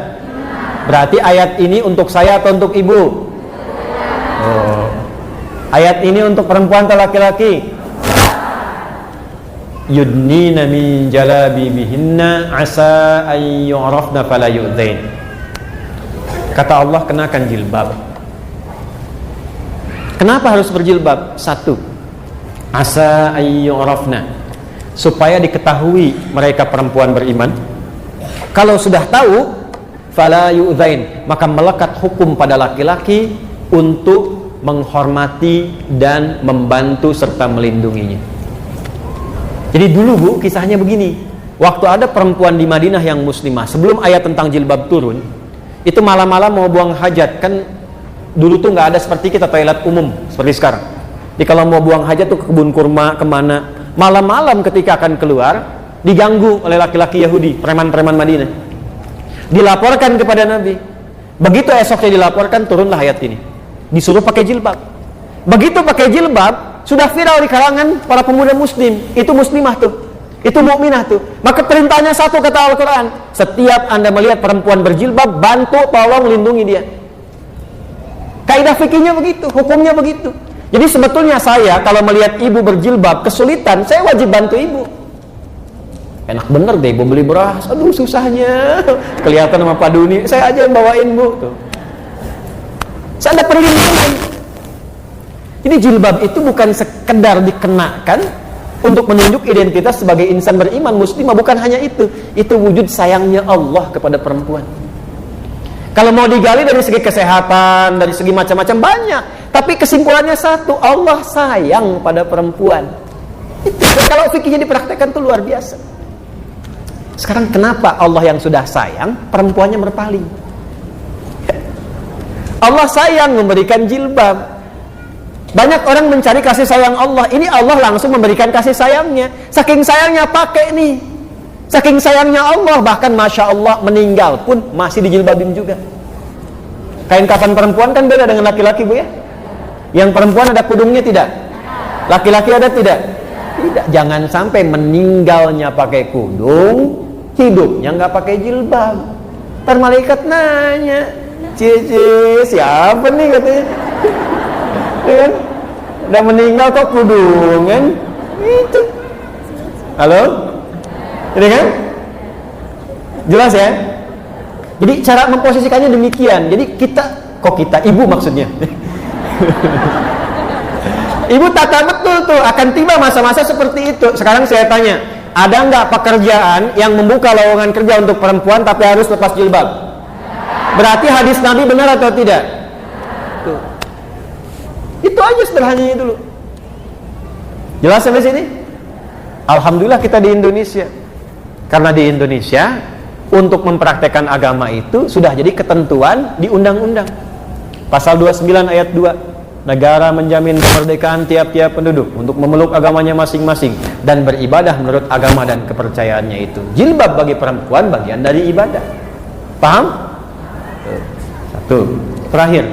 Berarti ayat ini untuk saya atau untuk ibu? Oh. Ayat ini untuk perempuan atau laki-laki? Yudnina min jalabibihinna asa an yu'rafna fala yu'dzain. Kata Allah, kenakan jilbab. Kenapa harus berjilbab? Satu, asa an yu'rafna, supaya diketahui mereka perempuan beriman. Kalau sudah tahu, fala yu'dzain, maka melekat hukum pada laki-laki untuk menghormati dan membantu serta melindunginya. Jadi dulu bu, kisahnya begini. Waktu ada perempuan di Madinah yang muslimah, sebelum ayat tentang jilbab turun, itu malam-malam mau buang hajat. Kan dulu tuh nggak ada seperti kita toilet umum seperti sekarang. Jadi kalau mau buang hajat tuh ke kebun kurma, kemana, malam-malam ketika akan keluar, diganggu oleh laki-laki Yahudi, preman-preman Madinah. Dilaporkan kepada Nabi. Begitu esoknya dilaporkan, turunlah ayat ini. Disuruh pakai jilbab. Begitu pakai jilbab, sudah viral di kalangan para pemuda muslim. Itu muslimah tuh, itu mukminah tuh. Maka perintahnya satu, kata Al-Quran, setiap anda melihat perempuan berjilbab, bantu, tolong, lindungi dia. Kaidah fikihnya begitu, hukumnya begitu. Jadi sebetulnya saya kalau melihat ibu berjilbab kesulitan, saya wajib bantu ibu. Enak bener deh ibu beli beras, aduh susahnya. Kelihatan sama Pak Duni, saya aja yang bawain bu. Tuh. Saya ada perlindungan. Jadi jilbab itu bukan sekedar dikenakan untuk menunjuk identitas sebagai insan beriman muslimah, bukan hanya itu. Itu wujud sayangnya Allah kepada perempuan. Kalau mau digali dari segi kesehatan, dari segi macam-macam banyak, tapi kesimpulannya satu, Allah sayang pada perempuan. Itu. Kalau fikihnya dipraktekkan itu luar biasa. Sekarang kenapa Allah yang sudah sayang, perempuannya berpaling? Allah sayang memberikan jilbab. Banyak orang mencari kasih sayang Allah. Ini Allah langsung memberikan kasih sayangnya. Saking sayangnya pakai nih. Saking sayangnya Allah, bahkan Masya Allah meninggal pun masih dijilbabin juga. Kain kafan perempuan kan beda dengan laki-laki bu ya. Yang perempuan ada kudungnya tidak? Laki-laki ada tidak? Tidak. Jangan sampai meninggalnya pakai kudung, hidupnya nggak pakai jilbab. Ntar malaikat nanya, Cici siapa nih katanya? Ya kan? Udah meninggal kok kudungan? Itu. Halo? Ini kan? Jelas ya? Jadi cara memposisikannya demikian. Jadi ibu maksudnya. Ibu tata betul tuh, akan tiba masa-masa seperti itu. Sekarang saya tanya, ada nggak pekerjaan yang membuka lowongan kerja untuk perempuan tapi harus lepas jilbab? Berarti hadis Nabi benar atau tidak? Tuh. Itu aja sederhananya dulu. Jelas sampai sini? Alhamdulillah kita di Indonesia. Karena di Indonesia untuk mempraktekkan agama itu sudah jadi ketentuan di undang-undang. Pasal 29 ayat 2. Negara menjamin kemerdekaan tiap-tiap penduduk untuk memeluk agamanya masing-masing dan beribadah menurut agama dan kepercayaannya itu. Jilbab bagi perempuan bagian dari ibadah. Paham? Satu. Terakhir.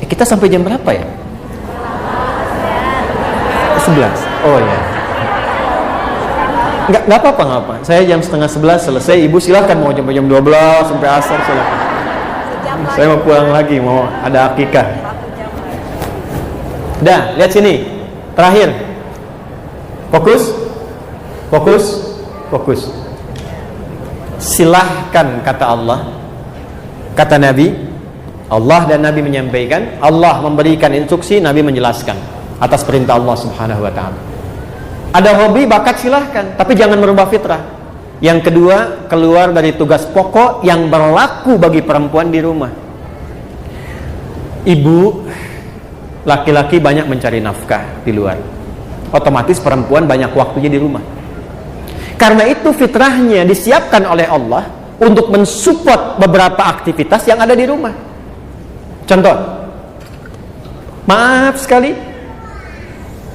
Kita sampai jam berapa ya? 11. Oh ya. Nggak apa-apa. Saya jam setengah 11 selesai. Ibu silakan mau sampai jam 12 sampai asar silakan. Saya mau pulang lagi, mau ada akikah. Dah, lihat sini. Terakhir. Fokus. Silahkan kata Allah. Kata Nabi, Allah dan Nabi menyampaikan, Allah memberikan instruksi, Nabi menjelaskan atas perintah Allah Subhanahu wa taala. Ada hobi, bakat silahkan, tapi jangan merubah fitrah. Yang kedua, keluar dari tugas pokok yang berlaku bagi perempuan di rumah. Ibu, laki-laki banyak mencari nafkah di luar. Otomatis perempuan banyak waktunya di rumah. Karena itu fitrahnya disiapkan oleh Allah untuk mensupport beberapa aktivitas yang ada di rumah. Contoh, maaf sekali,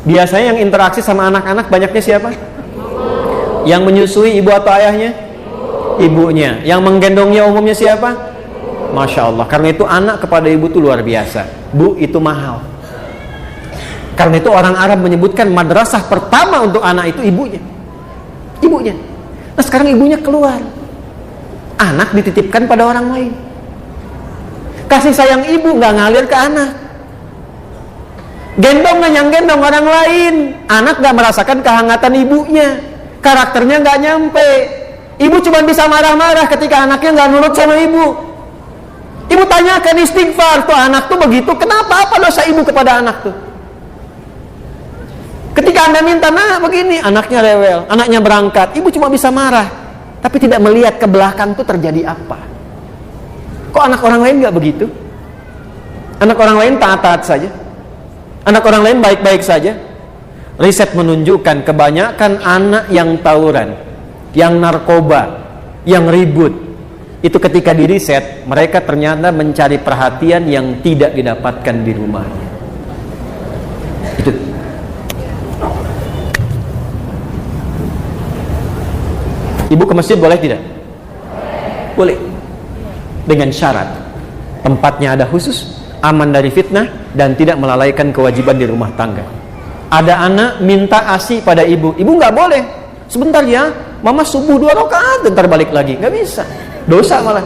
biasanya yang interaksi sama anak-anak banyaknya siapa? Yang menyusui ibu atau ayahnya? Ibunya. Yang menggendongnya umumnya siapa? Masya Allah. Karena itu anak kepada ibu itu luar biasa. Bu, itu mahal. Karena itu orang Arab menyebutkan madrasah pertama untuk anak itu ibunya. Nah sekarang ibunya keluar, anak dititipkan pada orang lain. Kasih sayang ibu nggak ngalir ke anak. Yang gendong orang lain. Anak nggak merasakan kehangatan ibunya. Karakternya nggak nyampe. Ibu cuma bisa marah-marah ketika anaknya nggak nurut sama ibu. Ibu tanyakan istighfar, tuh anak tuh begitu, kenapa? Apa dosa ibu kepada anak tuh? Ketika Anda minta, nah begini, anaknya rewel, anaknya berangkat, ibu cuma bisa marah, tapi tidak melihat ke belakang tuh terjadi apa. Kok anak orang lain nggak begitu? Anak orang lain taat-taat saja, anak orang lain baik-baik saja. Riset menunjukkan kebanyakan anak yang tawuran, yang narkoba, yang ribut, itu ketika diriset, mereka ternyata mencari perhatian yang tidak didapatkan di rumahnya. Itu. Ibu ke masjid boleh tidak? Boleh. Dengan syarat tempatnya ada khusus, aman dari fitnah, dan tidak melalaikan kewajiban di rumah tangga. Ada anak minta ASI pada ibu, ibu nggak boleh. Sebentar ya, mama subuh 2 rakaat, ntar balik lagi. Nggak bisa, dosa malah.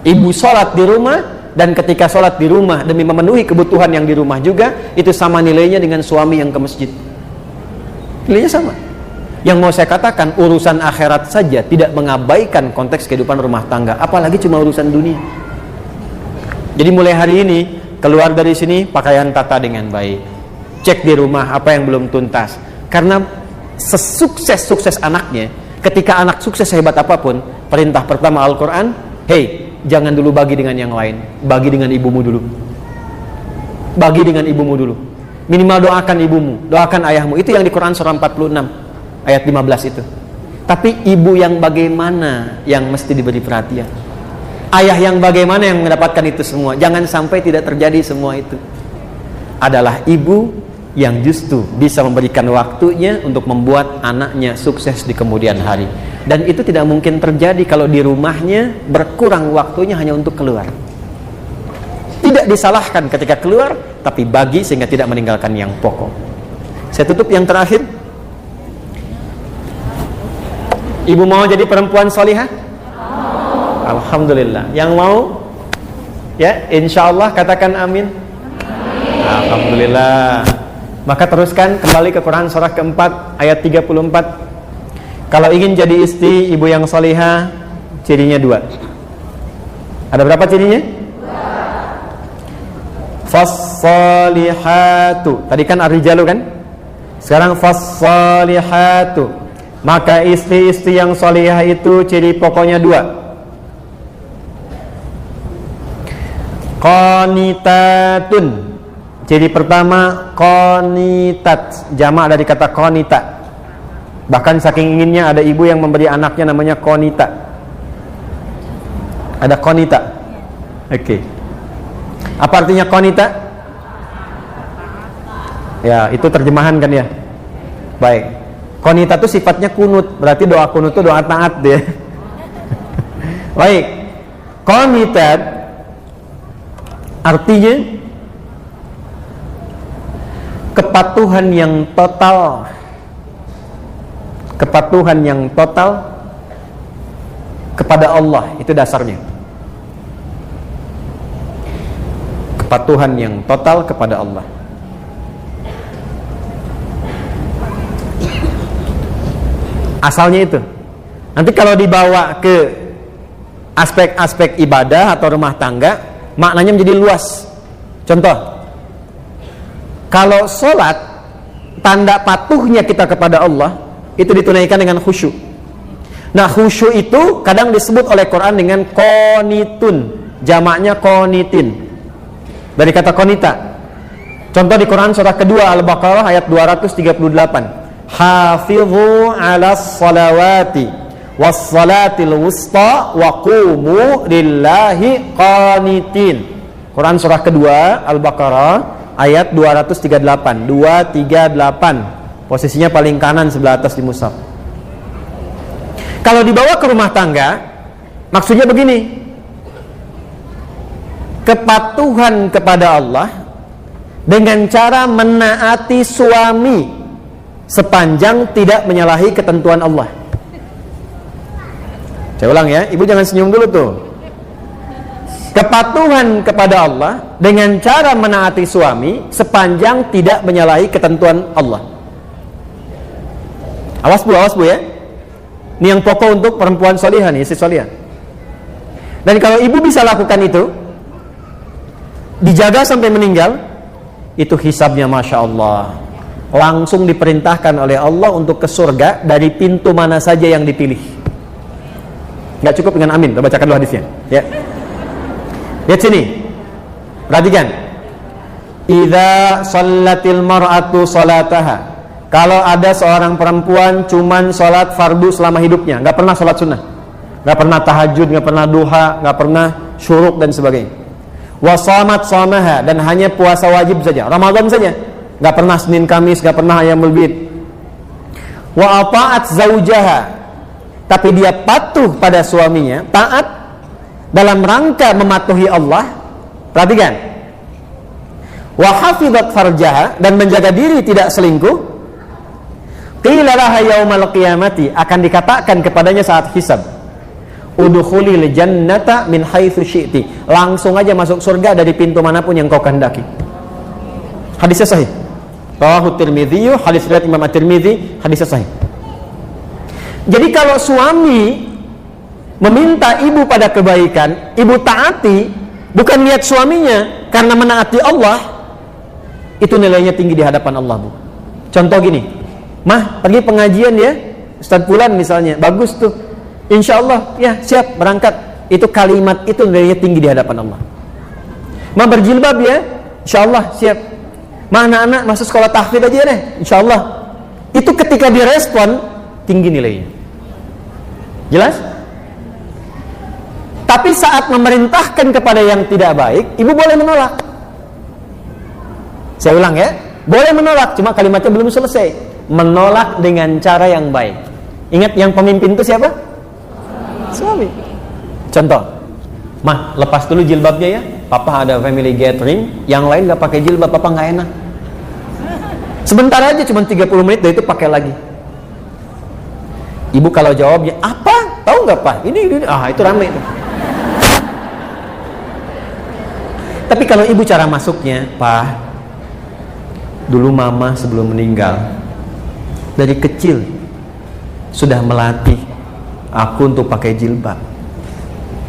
Ibu sholat di rumah, dan ketika sholat di rumah demi memenuhi kebutuhan yang di rumah juga, itu sama nilainya dengan suami yang ke masjid. Nilainya sama. Yang mau saya katakan, urusan akhirat saja tidak mengabaikan konteks kehidupan rumah tangga, apalagi cuma urusan dunia. Jadi mulai hari ini, keluar dari sini, pakaian tata dengan baik. Cek di rumah apa yang belum tuntas. Karena sesukses-sukses anaknya, ketika anak sukses hebat apapun, perintah pertama Al-Quran, hey, jangan dulu bagi dengan yang lain, bagi dengan ibumu dulu. Bagi dengan ibumu dulu. Minimal doakan ibumu, doakan ayahmu. Itu yang di Quran surah 46 ayat 15 itu. Tapi ibu yang bagaimana yang mesti diberi perhatian? Ayah yang bagaimana yang mendapatkan itu semua? Jangan sampai tidak terjadi semua itu. Adalah ibu yang justru bisa memberikan waktunya untuk membuat anaknya sukses di kemudian hari. Dan itu tidak mungkin terjadi kalau di rumahnya berkurang waktunya hanya untuk keluar. Tidak disalahkan ketika keluar, tapi bagi sehingga tidak meninggalkan yang pokok. Saya tutup yang terakhir. Ibu mau jadi perempuan solihah? Alhamdulillah. Yang mau? Ya, insya Allah katakan amin. Alhamdulillah. Maka teruskan kembali ke Quran surah keempat ayat 34. Kalau ingin jadi istri ibu yang solihah, cirinya 2. Ada berapa cirinya? 2. Fas-solihatu. Tadi kan ar-rijalu kan? Sekarang fas-solihatu. Maka istri-istri yang solihah itu ciri pokoknya 2. Qanitatun. Ciri pertama qanitat, jamak dari kata qanita. Bahkan saking inginnya ada ibu yang memberi anaknya namanya qanita. Ada qanita. Oke. Apa artinya qanita? Ya, itu terjemahan kan ya. Baik. Qanita itu sifatnya kunut, berarti doa kunut itu doa taat dia. Baik. Qanitat artinya kepatuhan yang total. Kepatuhan yang total kepada Allah, itu dasarnya. Kepatuhan yang total kepada Allah. Asalnya itu. Nanti kalau dibawa ke aspek-aspek ibadah atau rumah tangga, maknanya menjadi luas. Contoh, kalau sholat, tanda patuhnya kita kepada Allah itu ditunaikan dengan khusyuk. Nah, khusyuk itu kadang disebut oleh Quran dengan qanitun, jamaknya qanitin, dari kata qanita. Contoh di Quran surah kedua Al-Baqarah ayat 238. Hafidhu ala salawati was salatil wusta wa qumu lillahi qanitin. Quran surah kedua Al-Baqarah ayat 238. Posisinya paling kanan sebelah atas di mushaf. Kalau dibawa ke rumah tangga, maksudnya begini. Kepatuhan kepada Allah dengan cara menaati suami sepanjang tidak menyalahi ketentuan Allah. Saya ulang ya, ibu jangan senyum dulu tuh. Kepatuhan kepada Allah dengan cara menaati suami sepanjang tidak menyalahi ketentuan Allah. Awas bu ya. Ini yang pokok untuk perempuan solihah nih, istri solihah. Dan kalau ibu bisa lakukan itu, dijaga sampai meninggal, itu hisabnya Masya Allah. Langsung diperintahkan oleh Allah untuk ke surga dari pintu mana saja yang dipilih. Nggak cukup dengan amin, kita bacakan dulu hadisnya ya. Lihat sini, perhatikan. Idza shallatil mar'atu salataha. Kalau ada seorang perempuan cuman sholat fardu selama hidupnya, nggak pernah sholat sunnah, nggak pernah tahajud, nggak pernah duha, nggak pernah syuruk dan sebagainya. Wa shamat shamaha, dan hanya puasa wajib saja, Ramadan saja, nggak pernah Senin Kamis, nggak pernah Ayyamul Bid. Wa ata'at zaujaha, tapi dia patuh pada suaminya, taat dalam rangka mematuhi Allah. Perhatikan. Wa hafizat farjaha, dan menjaga diri tidak selingkuh. Qila laha yaumal qiyamati, akan dikatakan kepadanya saat hisab, udkhulil jannata min haitsu syi'ti, langsung aja masuk surga dari pintu manapun yang kau kehendaki. Hadisnya sahih. Rawahu Tirmidzi, hadis riwayat Imam At-Tirmidzi, hadisnya sahih. Jadi kalau suami meminta ibu pada kebaikan, ibu taati, bukan niat suaminya karena menaati Allah, itu nilainya tinggi di hadapan Allah, Bu. Contoh gini, Mah pergi pengajian ya, Ustadz Fulan misalnya, bagus tuh, insya Allah ya siap berangkat. Itu kalimat itu nilainya tinggi di hadapan Allah. Mah berjilbab ya, insya Allah siap. Mah anak-anak masuk sekolah tahfidz aja deh, insya Allah. Itu ketika direspon tinggi nilainya. Jelas? Tapi saat memerintahkan kepada yang tidak baik, ibu boleh menolak. Saya ulang ya, boleh menolak, cuma kalimatnya belum selesai. Menolak dengan cara yang baik. Ingat yang pemimpin itu siapa? Suami. Contoh, Mah lepas dulu jilbabnya ya, Papa ada family gathering, yang lain gak pakai jilbab, Papa gak enak. Sebentar aja, cuma 30 menit, dari itu pakai lagi. Ibu kalau jawabnya, apa? Tahu gak Pak? Ini. Itu rame tuh. Tapi kalau ibu cara masuknya, Pak, dulu Mama sebelum meninggal, dari kecil sudah melatih aku untuk pakai jilbab.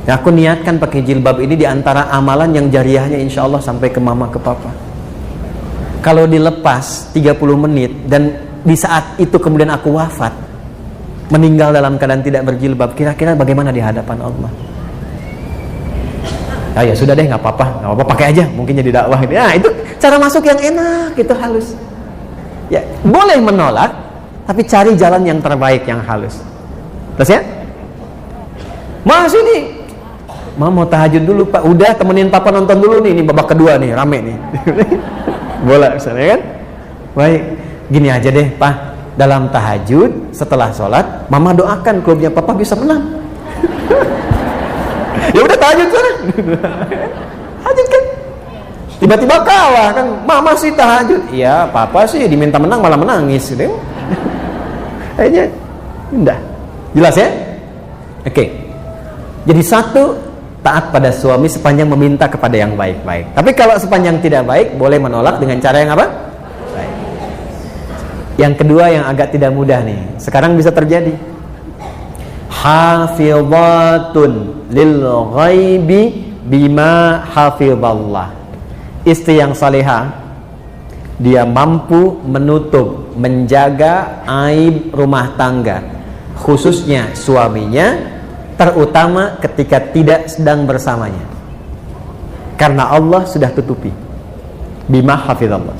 Ya, aku niatkan pakai jilbab ini di antara amalan yang jariahnya insya Allah sampai ke Mama, ke Papa. Kalau dilepas 30 menit dan di saat itu kemudian aku wafat, meninggal dalam keadaan tidak berjilbab, kira-kira bagaimana di hadapan Allah? Ya sudah deh, nggak apa-apa pakai aja, mungkin jadi dakwah. Ya itu cara masuk yang enak, itu halus. Ya boleh menolak, tapi cari jalan yang terbaik, yang halus. Terus ya, Mas ini, Ma mau tahajud dulu Pak. Udah, temenin Papa nonton dulu nih, ini babak kedua nih, rame nih. Bola misalnya kan. Baik, gini aja deh Pak, dalam tahajud setelah sholat, Mama doakan klubnya Papa bisa menang. Ya udah tahajud sana. Tahajud kan. Tiba-tiba kalah kan, Mama sih tahajud. Iya, Papa sih diminta menang malah menangis gitu. Kayaknya indah. Jelas ya? Oke. Jadi satu, taat pada suami sepanjang meminta kepada yang baik-baik. Tapi kalau sepanjang tidak baik, boleh menolak dengan cara yang apa? Baik. Yang kedua yang agak tidak mudah nih, sekarang bisa terjadi. Hafizatun lil ghaibi bima hafizallah. Istri yang salihah, dia mampu menutup, menjaga aib rumah tangga, khususnya suaminya, terutama ketika tidak sedang bersamanya, karena Allah sudah tutupi. Bima hafizallah,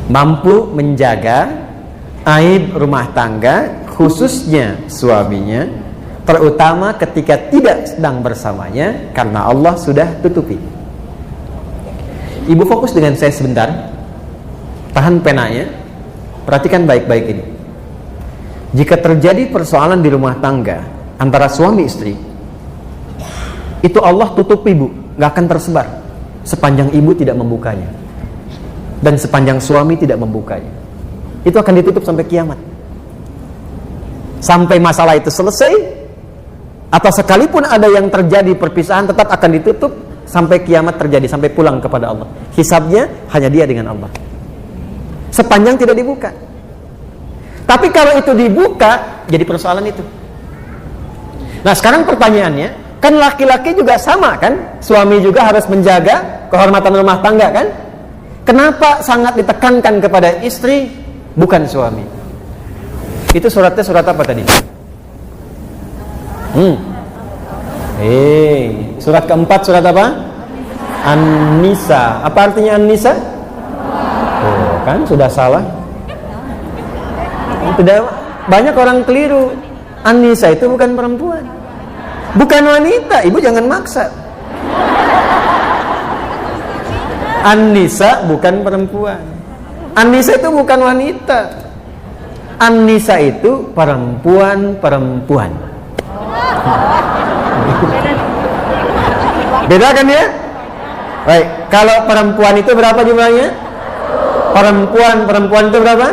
mampu menjaga aib rumah tangga, khususnya suaminya, terutama ketika tidak sedang bersamanya, karena Allah sudah tutupi. Ibu fokus dengan saya sebentar, tahan penanya, perhatikan baik-baik ini. Jika terjadi persoalan di rumah tangga antara suami istri, itu Allah tutup ibu, gak akan tersebar sepanjang ibu tidak membukanya, dan sepanjang suami tidak membukanya. Itu akan ditutup sampai kiamat, sampai masalah itu selesai, atau sekalipun ada yang terjadi perpisahan, tetap akan ditutup sampai kiamat terjadi, sampai pulang kepada Allah. Hisabnya hanya dia dengan Allah, sepanjang tidak dibuka. Tapi kalau itu dibuka, jadi persoalan itu. Nah sekarang pertanyaannya, kan laki-laki juga sama kan? Suami juga harus menjaga kehormatan rumah tangga kan? Kenapa sangat ditekankan kepada istri, bukan suami? Itu suratnya surat apa tadi? Surat keempat, surat apa? An-Nisa. Apa artinya An-Nisa? Oh, kan sudah salah. Tidak, banyak orang keliru. An-Nisa itu bukan perempuan, bukan wanita. Ibu jangan maksa. An-Nisa bukan perempuan. An-Nisa itu bukan wanita. An-Nisa itu perempuan-perempuan. Beda kan ya? Baik, kalau perempuan itu berapa jumlahnya? Perempuan itu berapa?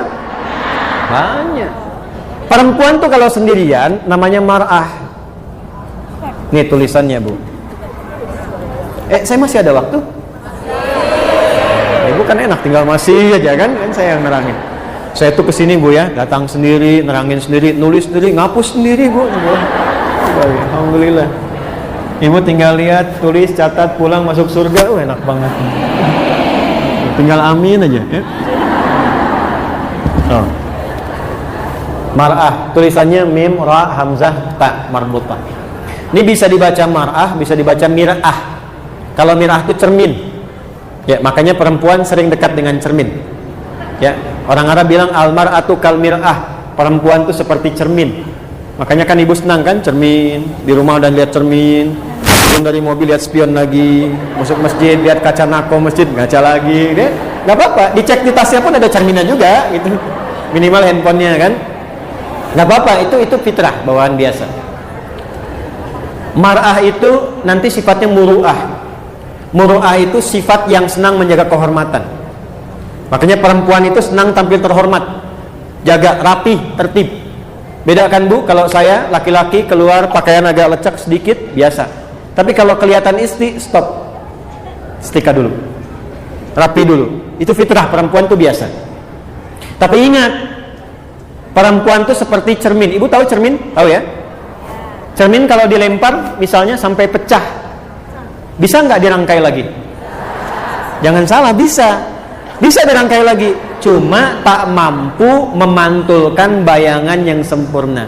Banyak. Perempuan tuh kalau sendirian namanya mar'ah. Nih tulisannya Bu. Saya masih ada waktu? Ibu kan enak tinggal masih aja kan saya yang nerangin. Saya tuh kesini Bu ya, datang sendiri, nerangin sendiri, nulis sendiri, ngapus sendiri Bu. Alhamdulillah. Ibu tinggal lihat, tulis, catat, pulang masuk surga. Enak banget. Tinggal amin aja ya. Oh. Mar'ah, tulisannya mim, ra, hamzah, ta, marbutah. Ini bisa dibaca mar'ah, bisa dibaca mir'ah. Kalau mir'ah itu cermin. Ya, makanya perempuan sering dekat dengan cermin. Ya, orang Arab bilang al-mar'atu kal mir'ah, perempuan itu seperti cermin. Makanya kan ibu senang kan cermin, di rumah udah lihat cermin, turun dari mobil lihat spion lagi, masuk masjid lihat kaca nako masjid, ngaca lagi, ya. Nggak apa-apa, dicek di tasnya pun ada cerminnya juga, gitu. Minimal handphonenya kan, nggak apa-apa, itu fitrah, bawaan biasa. Mar'ah itu nanti sifatnya muru'ah. Muru'ah itu sifat yang senang menjaga kehormatan. Makanya perempuan itu senang tampil terhormat, jaga rapi, tertib. Bedakan Bu, kalau saya laki-laki keluar pakaian agak lecek sedikit biasa. Tapi kalau kelihatan istri, stop, setrika dulu, rapi dulu. Itu fitrah perempuan itu biasa. Tapi ingat, perempuan itu seperti cermin. Ibu tahu cermin? Tahu ya? Cermin kalau dilempar misalnya sampai pecah, bisa nggak dirangkai lagi? Jangan salah, bisa dirangkai lagi, cuma tak mampu memantulkan bayangan yang sempurna.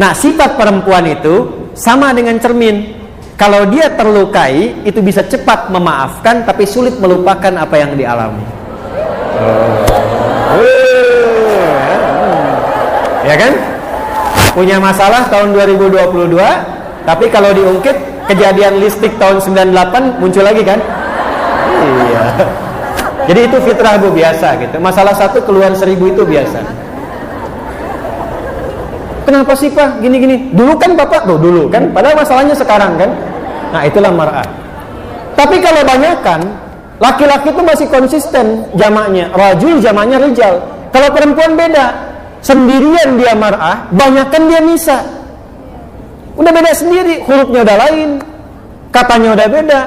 Nah, sifat perempuan itu sama dengan cermin. Kalau dia terlukai, itu bisa cepat memaafkan, tapi sulit melupakan apa yang dialami. Ya kan? Punya masalah tahun 2022, tapi kalau diungkit kejadian listrik tahun 98 muncul lagi kan? Iya. Jadi itu fitrah Bu, biasa gitu. Masalah satu keluar 1000 itu biasa. Kenapa sih Pak gini-gini? Dulu kan Bapak tuh dulu kan, padahal masalahnya sekarang kan. Nah, itulah mar'ah. Tapi kalau banyakan, laki-laki itu masih konsisten jamaknya, rajul jamaknya rijal. Kalau perempuan beda, sendirian dia mar'ah, banyakan dia nisa. Udah beda sendiri, hurufnya udah lain, katanya udah beda.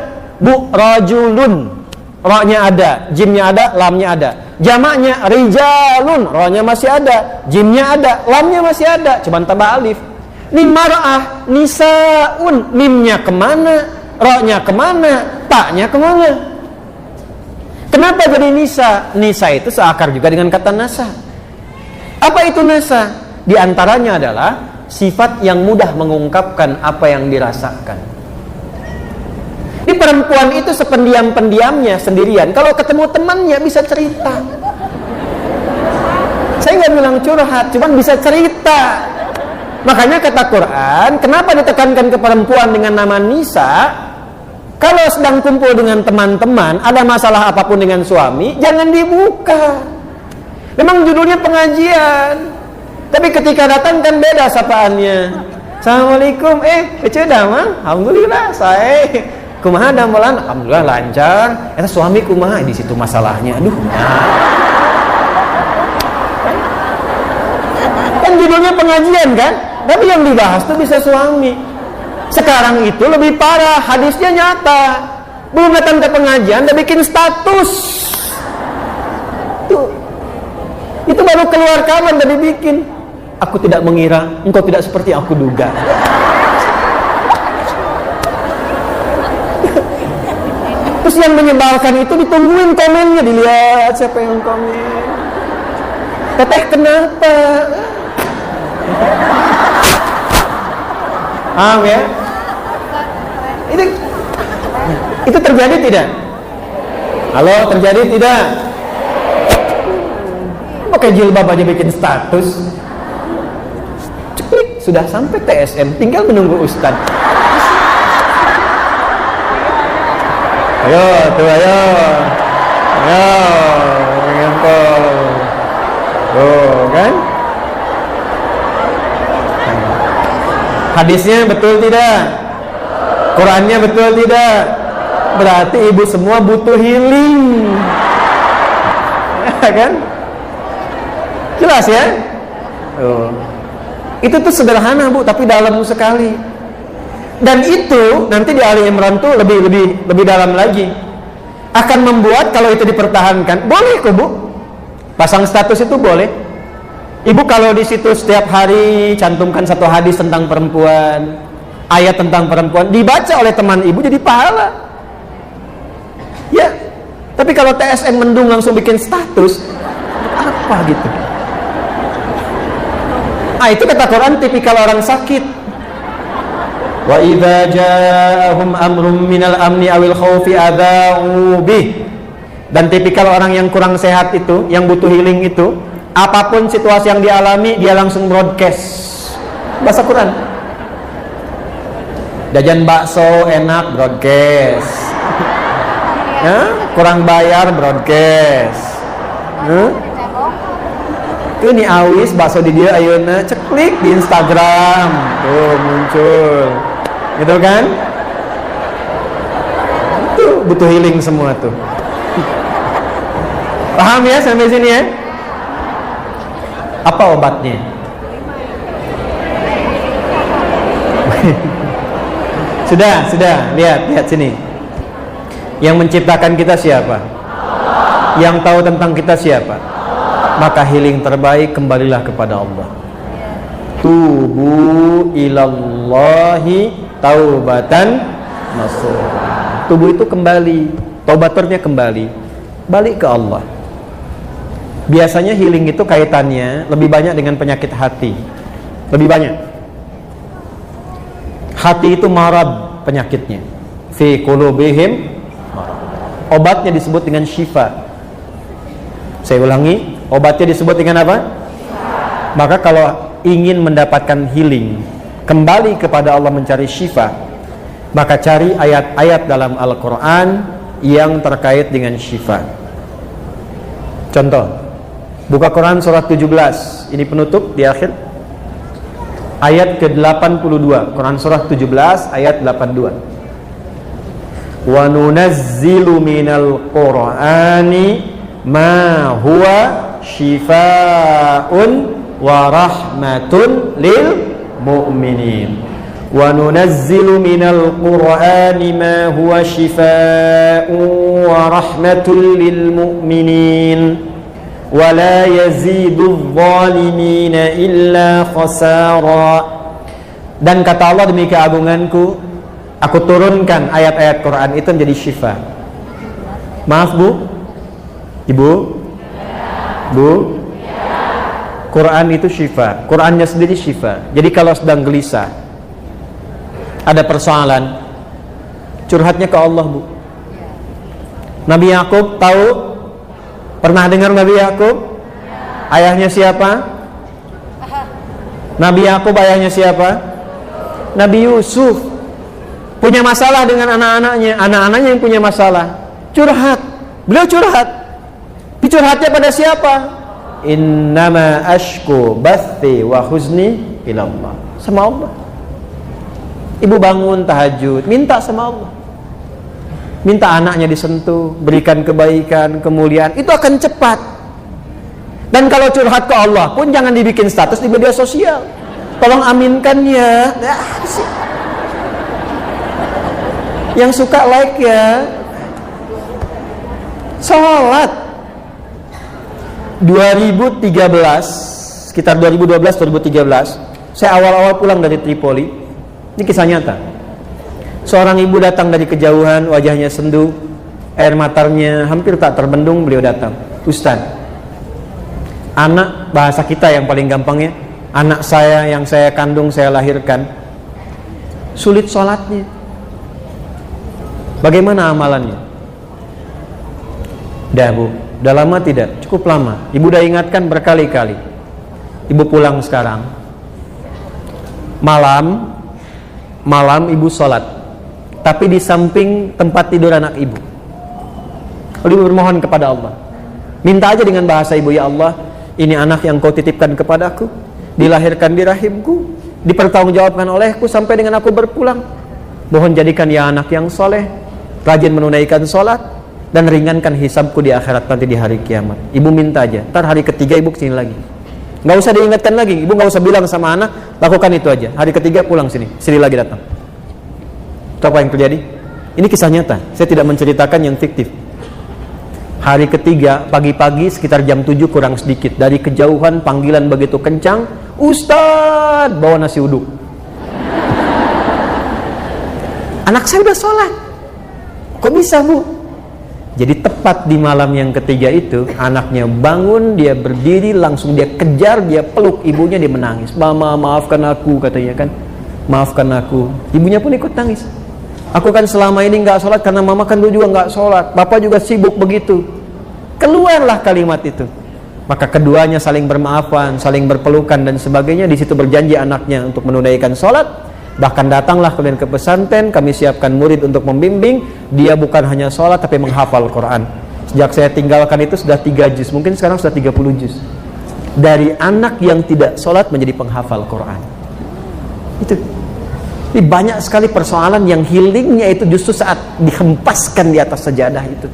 Bu, rajulun, ra-nya ada, jimnya ada, lamnya ada. Jamaknya rijalun, ra-nya masih ada, jimnya ada, lamnya masih ada, cuman tambah alif. Ini mar'ah, nisaun, mimnya kemana, ra-nya kemana, ta-nya kemana? Kenapa jadi nisa? Nisa itu seakar juga dengan kata nasa. Apa itu nasa? Di antaranya adalah sifat yang mudah mengungkapkan apa yang dirasakan. Di perempuan itu sependiam-pendiamnya sendirian. Kalau ketemu temannya bisa cerita. Saya nggak bilang curhat, cuman bisa cerita. Makanya kata Quran, kenapa ditekankan ke perempuan dengan nama nisa? Kalau sedang kumpul dengan teman-teman, ada masalah apapun dengan suami, jangan dibuka. Memang judulnya pengajian, tapi ketika datang kan beda sapaannya. Assalamualaikum, kece damang, alhamdulillah saya. Kumaha damelan, alhamdulillah lancar. Eta suami kumaha, di situ masalahnya. Aduh. Kan judulnya pengajian kan? Tapi yang dibahas tuh bisa suami. Sekarang itu lebih parah, hadisnya nyata. Belum datang ke pengajian, udah bikin status. Tuh. Itu baru keluar kapan udah dibikin. Aku tidak mengira, engkau tidak seperti aku duga. Terus yang menyebalkan itu ditungguin komennya, dilihat siapa yang komen. Teteh kenapa? Paham ya? Itu terjadi tidak? Halo, terjadi tidak? Pakai jilbab aja bikin status. Ceplik, sudah sampai TSM, tinggal menunggu Ustad. Ayo, tuh ayo. Tuh, kan? Hadisnya betul tidak? Qurannya betul tidak? Berarti ibu semua butuh healing. Ya kan? Jelas ya? Itu tuh sederhana Bu, tapi dalam sekali. Dan itu nanti di Ali Imran tuh lebih dalam lagi. Akan membuat kalau itu dipertahankan, boleh kok Bu. Pasang status itu boleh. Ibu kalau di situ setiap hari cantumkan satu hadis tentang perempuan, ayat tentang perempuan, dibaca oleh teman ibu jadi pahala. Ya, tapi kalau TSM mendung langsung bikin status, apa gitu? Itu kata Quran tipikal orang sakit. Wa idza ja'ahum amrun minal amni awil khaufi adza'u bih. Dan tipikal orang yang kurang sehat itu, yang butuh healing itu, apapun situasi yang dialami, dia langsung broadcast bahasa Quran. Jajan bakso enak, broadcast. Ya, kurang bayar, broadcast. Ini awis bakso di dia ayeuna ceklik di Instagram. Tuh muncul. Gitu kan? Itu butuh healing semua tuh. Paham ya sampai sini ya? Apa obatnya? Sudah, lihat sini. Yang menciptakan kita siapa? Yang tahu tentang kita siapa? Maka healing terbaik kembalilah kepada Allah. Tubu ilallahi taubatan nasuha. Tubuh itu kembali, taubaturnya kembali, balik ke Allah. Biasanya healing itu kaitannya lebih banyak dengan penyakit hati. Lebih banyak. Hati itu marad penyakitnya. Fi qulubihim marad. Obatnya disebut dengan syifa. Saya ulangi, obatnya disebut dengan apa? Maka kalau ingin mendapatkan healing, kembali kepada Allah mencari syifa, maka cari ayat-ayat dalam Al-Quran yang terkait dengan syifa. Contoh, buka Quran surat 17, ini penutup di akhir, ayat ke-82, Quran surah 17 ayat 82. Wa nunazzilu minal Qur'ani ma huwa shifaa'un wa rahmatun lil mu'minin. Wa nunazzilu minal Qur'ani ma huwa shifaa'un wa rahmatun lil mu'minin. Wa la yazidudz zalimina illa khasara. Dan kata Allah, demi keagunganku, aku turunkan ayat-ayat Quran itu menjadi syifa. Maaf Bu, Ibu, Bu, Quran itu syifa. Qurannya sendiri syifa. Jadi kalau sedang gelisah, ada persoalan, curhatnya ke Allah Bu. Nabi Yakub tahu, pernah dengar Nabi Yakub? Ayahnya siapa? Nabi Yakub ayahnya siapa? Nabi Yusuf. Punya masalah dengan anak-anaknya, anak-anaknya yang punya masalah, curhat. Beliau curhat. Curhatnya pada siapa? Innama ashku bathi wa huzni ilallah. Sama Allah. Ibu bangun tahajud, minta sama Allah. Minta anaknya disentuh, berikan kebaikan, kemuliaan, itu akan cepat. Dan kalau curhat ke Allah pun jangan dibikin status di media sosial. Tolong aminkan ya. Yang suka like ya. Salat 2013, sekitar 2012-2013, saya awal-awal pulang dari Tripoli. Ini kisah nyata. Seorang ibu datang dari kejauhan, wajahnya sendu, air matanya hampir tak terbendung. Beliau datang, Ustaz, anak, bahasa kita yang paling gampangnya, anak saya yang saya kandung, saya lahirkan, sulit sholatnya. Bagaimana amalannya? Dah Bu, udah lama tidak? Cukup lama. Ibu udah ingatkan berkali-kali. Ibu pulang sekarang. Malam ibu sholat, tapi di samping tempat tidur anak ibu. Lalu ibu bermohon kepada Allah, minta aja dengan bahasa ibu, ya Allah, ini anak yang kau titipkan kepadaku, dilahirkan di rahimku, dipertanggungjawabkan olehku sampai dengan aku berpulang. Mohon jadikan ya anak yang soleh, rajin menunaikan sholat, dan ringankan hisabku di akhirat nanti di hari kiamat. Ibu minta aja, ntar hari ketiga ibu kesini lagi. Nggak usah diingatkan lagi, ibu nggak usah bilang sama anak, lakukan itu aja. Hari ketiga pulang sini lagi datang. Itu apa yang terjadi? Ini kisah nyata, saya tidak menceritakan yang fiktif. Hari ketiga, pagi-pagi sekitar jam 7 kurang sedikit, dari kejauhan panggilan begitu kencang, "Ustadz, bawa nasi uduk." Anak saya udah sholat. Kok bisa, Bu? Jadi tepat di malam yang ketiga itu, anaknya bangun, dia berdiri, langsung dia kejar, dia peluk ibunya, dia menangis. "Mama, maafkan aku," katanya kan. "Maafkan aku." Ibunya pun ikut nangis. "Aku kan selama ini nggak sholat karena mama kan dulu juga nggak sholat. Bapak juga sibuk begitu." Keluarlah kalimat itu. Maka keduanya saling bermaafan, saling berpelukan dan sebagainya. Di situ berjanji anaknya untuk menunaikan sholat. Bahkan datanglah kalian ke pesantren, kami siapkan murid untuk membimbing. Dia bukan hanya sholat tapi menghafal Quran. Sejak saya tinggalkan itu sudah 3 juz, mungkin sekarang sudah 30 juz. Dari anak yang tidak sholat menjadi penghafal Quran. Itu. Jadi banyak sekali persoalan yang healingnya itu justru saat dihempaskan di atas sajadah itu,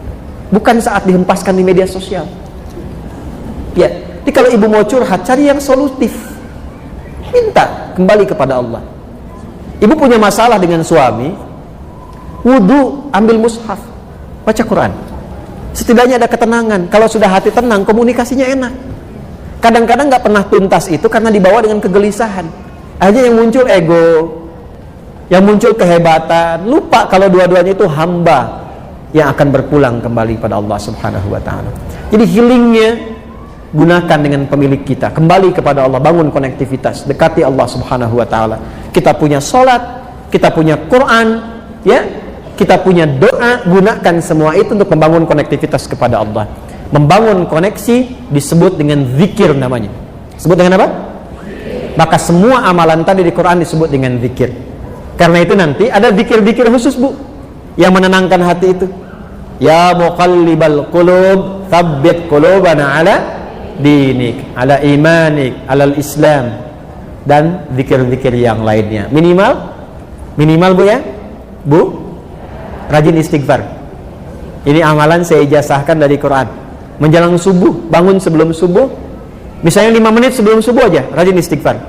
bukan saat dihempaskan di media sosial. Ya, jadi kalau ibu mau curhat, cari yang solutif, minta kembali kepada Allah. Ibu punya masalah dengan suami, wudu, ambil mushaf, baca Quran. Setidaknya ada ketenangan. Kalau sudah hati tenang, komunikasinya enak. Kadang-kadang nggak pernah tuntas itu karena dibawa dengan kegelisahan. Akhirnya yang muncul ego, yang muncul kehebatan, lupa kalau dua-duanya itu hamba yang akan berpulang kembali pada Allah Subhanahu wa ta'ala. Jadi healingnya gunakan dengan pemilik kita, kembali kepada Allah, bangun konektivitas, dekati Allah Subhanahu wa ta'ala. Kita punya sholat, kita punya Quran, ya, kita punya doa, gunakan semua itu untuk membangun konektivitas kepada Allah. Membangun koneksi disebut dengan zikir namanya. Disebut dengan apa? Maka semua amalan tadi di Quran disebut dengan zikir. Karena itu nanti ada zikir-zikir khusus, Bu, yang menenangkan hati itu. Ya muqallibal qulub, tsabbit qulubana ala dinik, ala imanik, alal islam, dan zikir-zikir yang lainnya. Minimal Bu ya, Bu, rajin istighfar. Ini amalan saya ijazahkan dari Quran. Menjelang subuh, bangun sebelum subuh, misalnya 5 menit sebelum subuh aja, rajin istighfar.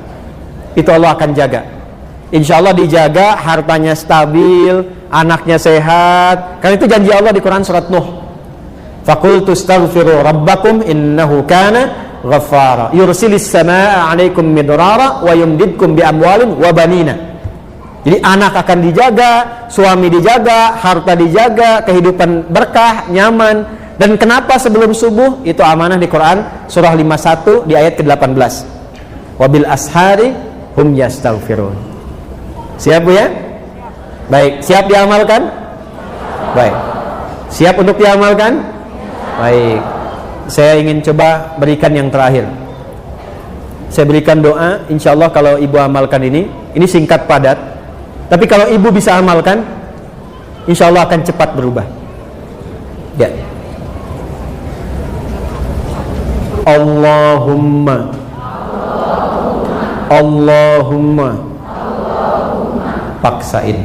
Itu Allah akan jaga. Insya Allah dijaga, hartanya stabil, anaknya sehat. Karena itu janji Allah di Quran surat Nuh. Faqultu astaghfiru rabbakum innahu kana ghaffara yursilis samaa 'alaikum midrara wa yumdidkum bi amwalin wa banina. Jadi anak akan dijaga, suami dijaga, harta dijaga, kehidupan berkah, nyaman. Dan kenapa sebelum subuh? Itu amanah di Quran surah 51 di ayat ke-18. Wabil ashari hum yastaghfirun. Siap Bu ya? Baik, siap diamalkan? Baik. Siap untuk diamalkan? Baik. Saya ingin coba berikan yang terakhir. Saya berikan doa, insya Allah kalau ibu amalkan ini singkat padat. Tapi kalau ibu bisa amalkan, insya Allah akan cepat berubah. Ya. Allahumma paksain.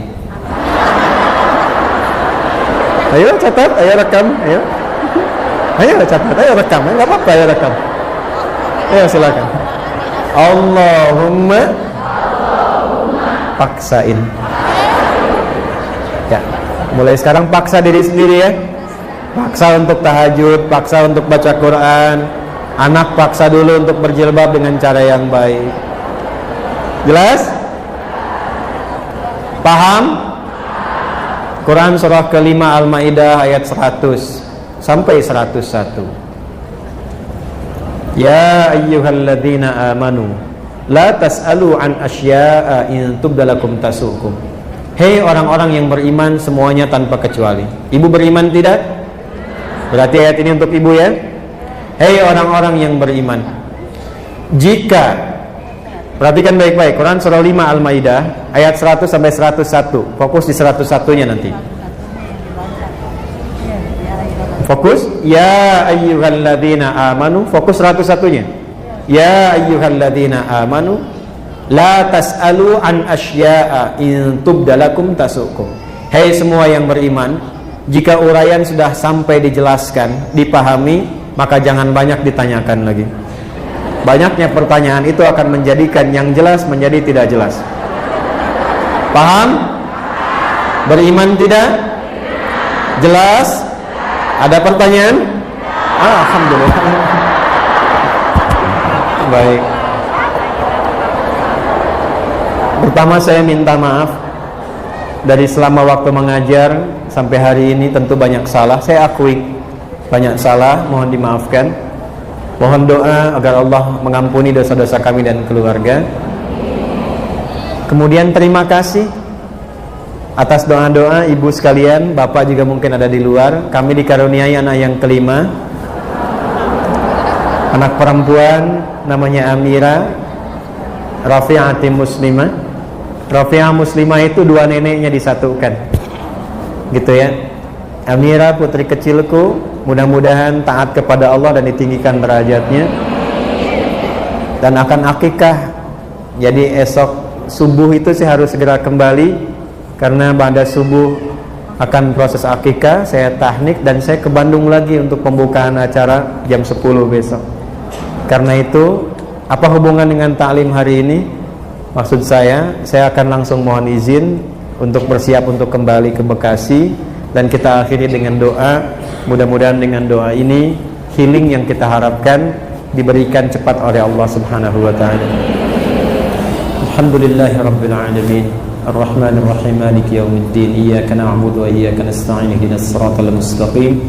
Ayo catat, ayo rekam, ayo. Ayo catat, ayo rekam, enggak apa-apa, ayo rekam. Ayo silakan. Allahumma paksain. Ya, mulai sekarang paksa diri sendiri ya. Paksa untuk tahajud, paksa untuk baca Quran. Anak paksa dulu untuk berjilbab dengan cara yang baik. Jelas? Paham? Quran surah kelima Al-Maidah ayat 100 sampai 101. Ya ayyuhalladzina amanu la tas'alu an asya'a in tubdalakum tasukum. Hei orang-orang yang beriman semuanya tanpa kecuali. Ibu beriman tidak? Berarti ayat ini untuk ibu ya. Hei orang-orang yang beriman, jika, perhatikan baik-baik, Quran surah 5 Al-Maidah ayat 100 sampai 101. Fokus di 101-nya nanti. Fokus ya ayyuhalladzina amanu, fokus 101-nya. Ya ayyuhalladzina amanu la tas'alu an asya'a in tubdalakum tasukum. Hei semua yang beriman, jika uraian sudah sampai dijelaskan, dipahami, maka jangan banyak ditanyakan lagi. Banyaknya pertanyaan itu akan menjadikan yang jelas menjadi tidak jelas. Paham? Beriman tidak? Jelas? Ada pertanyaan? Alhamdulillah. Baik. Pertama saya minta maaf dari selama waktu mengajar sampai hari ini tentu banyak salah. Saya akui banyak salah, mohon dimaafkan. Mohon doa agar Allah mengampuni dosa-dosa kami dan keluarga. Kemudian terima kasih atas doa-doa ibu sekalian, bapak juga mungkin ada di luar. Kami dikaruniai anak yang kelima, anak perempuan namanya Amira Rafi'ati Muslimah. Rafi'ah Muslimah itu dua neneknya disatukan, gitu ya. Amira putri kecilku, mudah-mudahan taat kepada Allah dan ditinggikan derajatnya, dan akan akikah. Jadi esok subuh itu saya harus segera kembali, karena pada subuh akan proses akikah. Saya tahnik dan saya ke Bandung lagi untuk pembukaan acara jam 10 besok. Karena itu, apa hubungan dengan taklim hari ini? Maksud saya akan langsung mohon izin untuk bersiap untuk kembali ke Bekasi, dan kita akhiri dengan doa. Mudah-mudahan dengan doa ini healing yang kita harapkan diberikan cepat oleh Allah Subhanahu wa taala. Alhamdulillahirabbil alamin. Ar-Rahmanir Rahim. Maliki yaumiddin. Iyyaka na'budu wa iyyaka nasta'in. Ihdinas siratal mustaqim.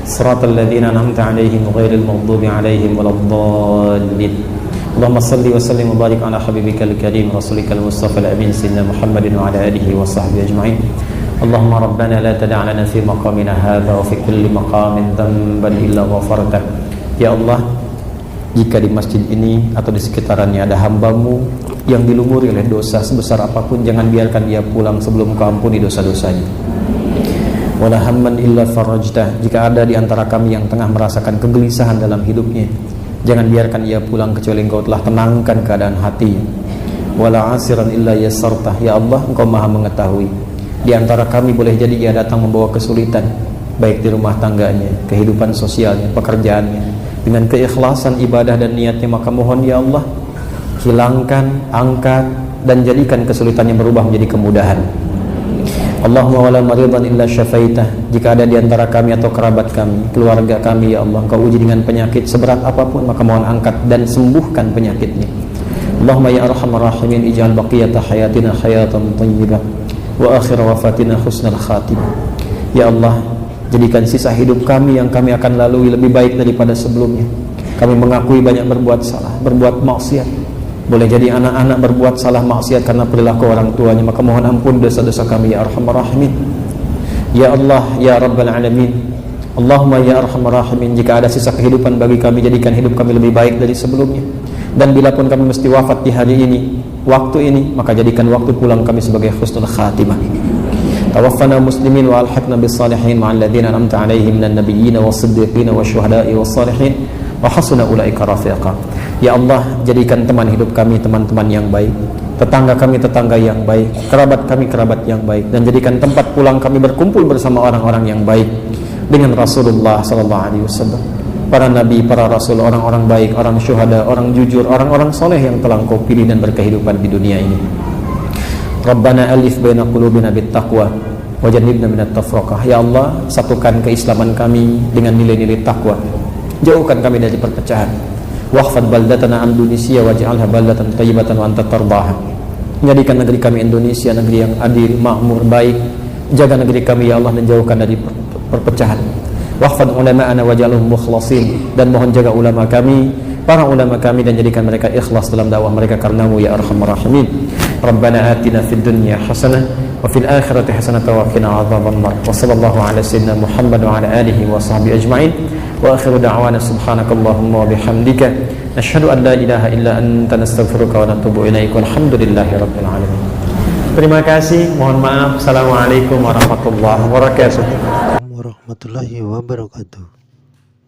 Siratal ladzina an'amta 'alaihim ghairil maghdubi 'alaihim waladdallin. Allahumma salli wa sallim wa barik ala habibikal karim rasulikal mustafa al-amin sayyidina Muhammadin wa ala alihi wa sahbihi ajma'in. Allahumma rabbana la tada' lana fi maqamina hadha wa fi kulli maqamin dhanban illa ghafartah. Ya Allah, jika di masjid ini atau di sekitarannya ada hambamu yang dilumuri oleh dosa sebesar apapun, jangan biarkan dia pulang sebelum Kau ampuni dosa-dosanya. Wala hamman illa farajtah. Jika ada di antara kami yang tengah merasakan kegelisahan dalam hidupnya, jangan biarkan ia pulang kecuali Engkau telah tenangkan keadaan hatinya. Wala asiran illa yassartah. Ya Allah, Engkau Maha mengetahui. Di antara kami boleh jadi ia datang membawa kesulitan, baik di rumah tangganya, kehidupan sosialnya, pekerjaannya. Dengan keikhlasan ibadah dan niatnya, maka mohon ya Allah, hilangkan, angkat, dan jadikan kesulitannya berubah menjadi kemudahan. Allahumma wala maridan illa syafaitah. Jika ada di antara kami atau kerabat kami, keluarga kami, ya Allah, Engkau uji dengan penyakit seberat apapun, maka mohon angkat dan sembuhkan penyakitnya. Allahumma ya arhamar rahimin, ij'al baqiyata hayatina hayatan thayyibah wa akhir wafatina husnal khatimah. Ya Allah, jadikan sisa hidup kami yang kami akan lalui lebih baik daripada sebelumnya. Kami mengakui banyak berbuat salah, berbuat maksiat. Boleh jadi anak-anak berbuat salah maksiat karena perilaku orang tuanya, maka mohon ampun dosa-dosa kami ya arhamar rahimin. Ya Allah, ya rabbal alamin. Allahumma ya arhamar rahimin, jika ada sisa kehidupan bagi kami, jadikan hidup kami lebih baik dari sebelumnya. Dan bila pun kami mesti wafat di hari ini, waktu ini, maka jadikan waktu pulang kami sebagai husnul khatimah. Tawaffana muslimin wa alhaqna bis salihin ma'al ladzina an'amta 'alaihim minan nabiyyin was-siddiqin wasyuhada'i was-salihin wa hasuna ulaika rafiqa. Ya Allah, jadikan teman hidup kami teman-teman yang baik, tetangga kami tetangga yang baik, kerabat kami kerabat yang baik, dan jadikan tempat pulang kami berkumpul bersama orang-orang yang baik dengan Rasulullah sallallahu alaihi wasallam, para nabi, para rasul, orang-orang baik, orang syuhada, orang jujur, orang-orang soleh yang telah Engkau pilih dan berkehidupan di dunia ini. Rabbana alif baina qulubina bittaqwa wa jannibna minat tafraqah. Ya Allah, satukan keislaman kami dengan nilai-nilai takwa, jauhkan kami dari perpecahan. Wahfad baldatana Indonesia waj'alha baldatan thayyibatan wa anta tardaha. Jadikan negeri kami Indonesia negeri yang adil, makmur, baik. Jaga negeri kami ya Allah, dan jauhkan dari perpecahan. Wahfad ulama'ana waj'alhum mukhlasin, dan mohon jaga ulama kami, para ulama kami, dan jadikan mereka ikhlas dalam dakwah mereka karenamu ya arhamar rahimin. Rabbana atina fid dunya hasanah wa fil akhirati hasanah wa qina adzabannar. Wa sallallahu ala sayyidina Muhammad wa ala alihi wa sahbihi ajma'in. Wa akhiru da'wana subhanakallahumma wa bihamdika nashhadu an la ilaha illa anta nastaghfiruka wa natubu ilaik. Walhamdulillahi rabbil alamin. Terima kasih, mohon maaf. Assalamualaikum warahmatullahi wabarakatuh. Warahmatullahi wabarakatuh.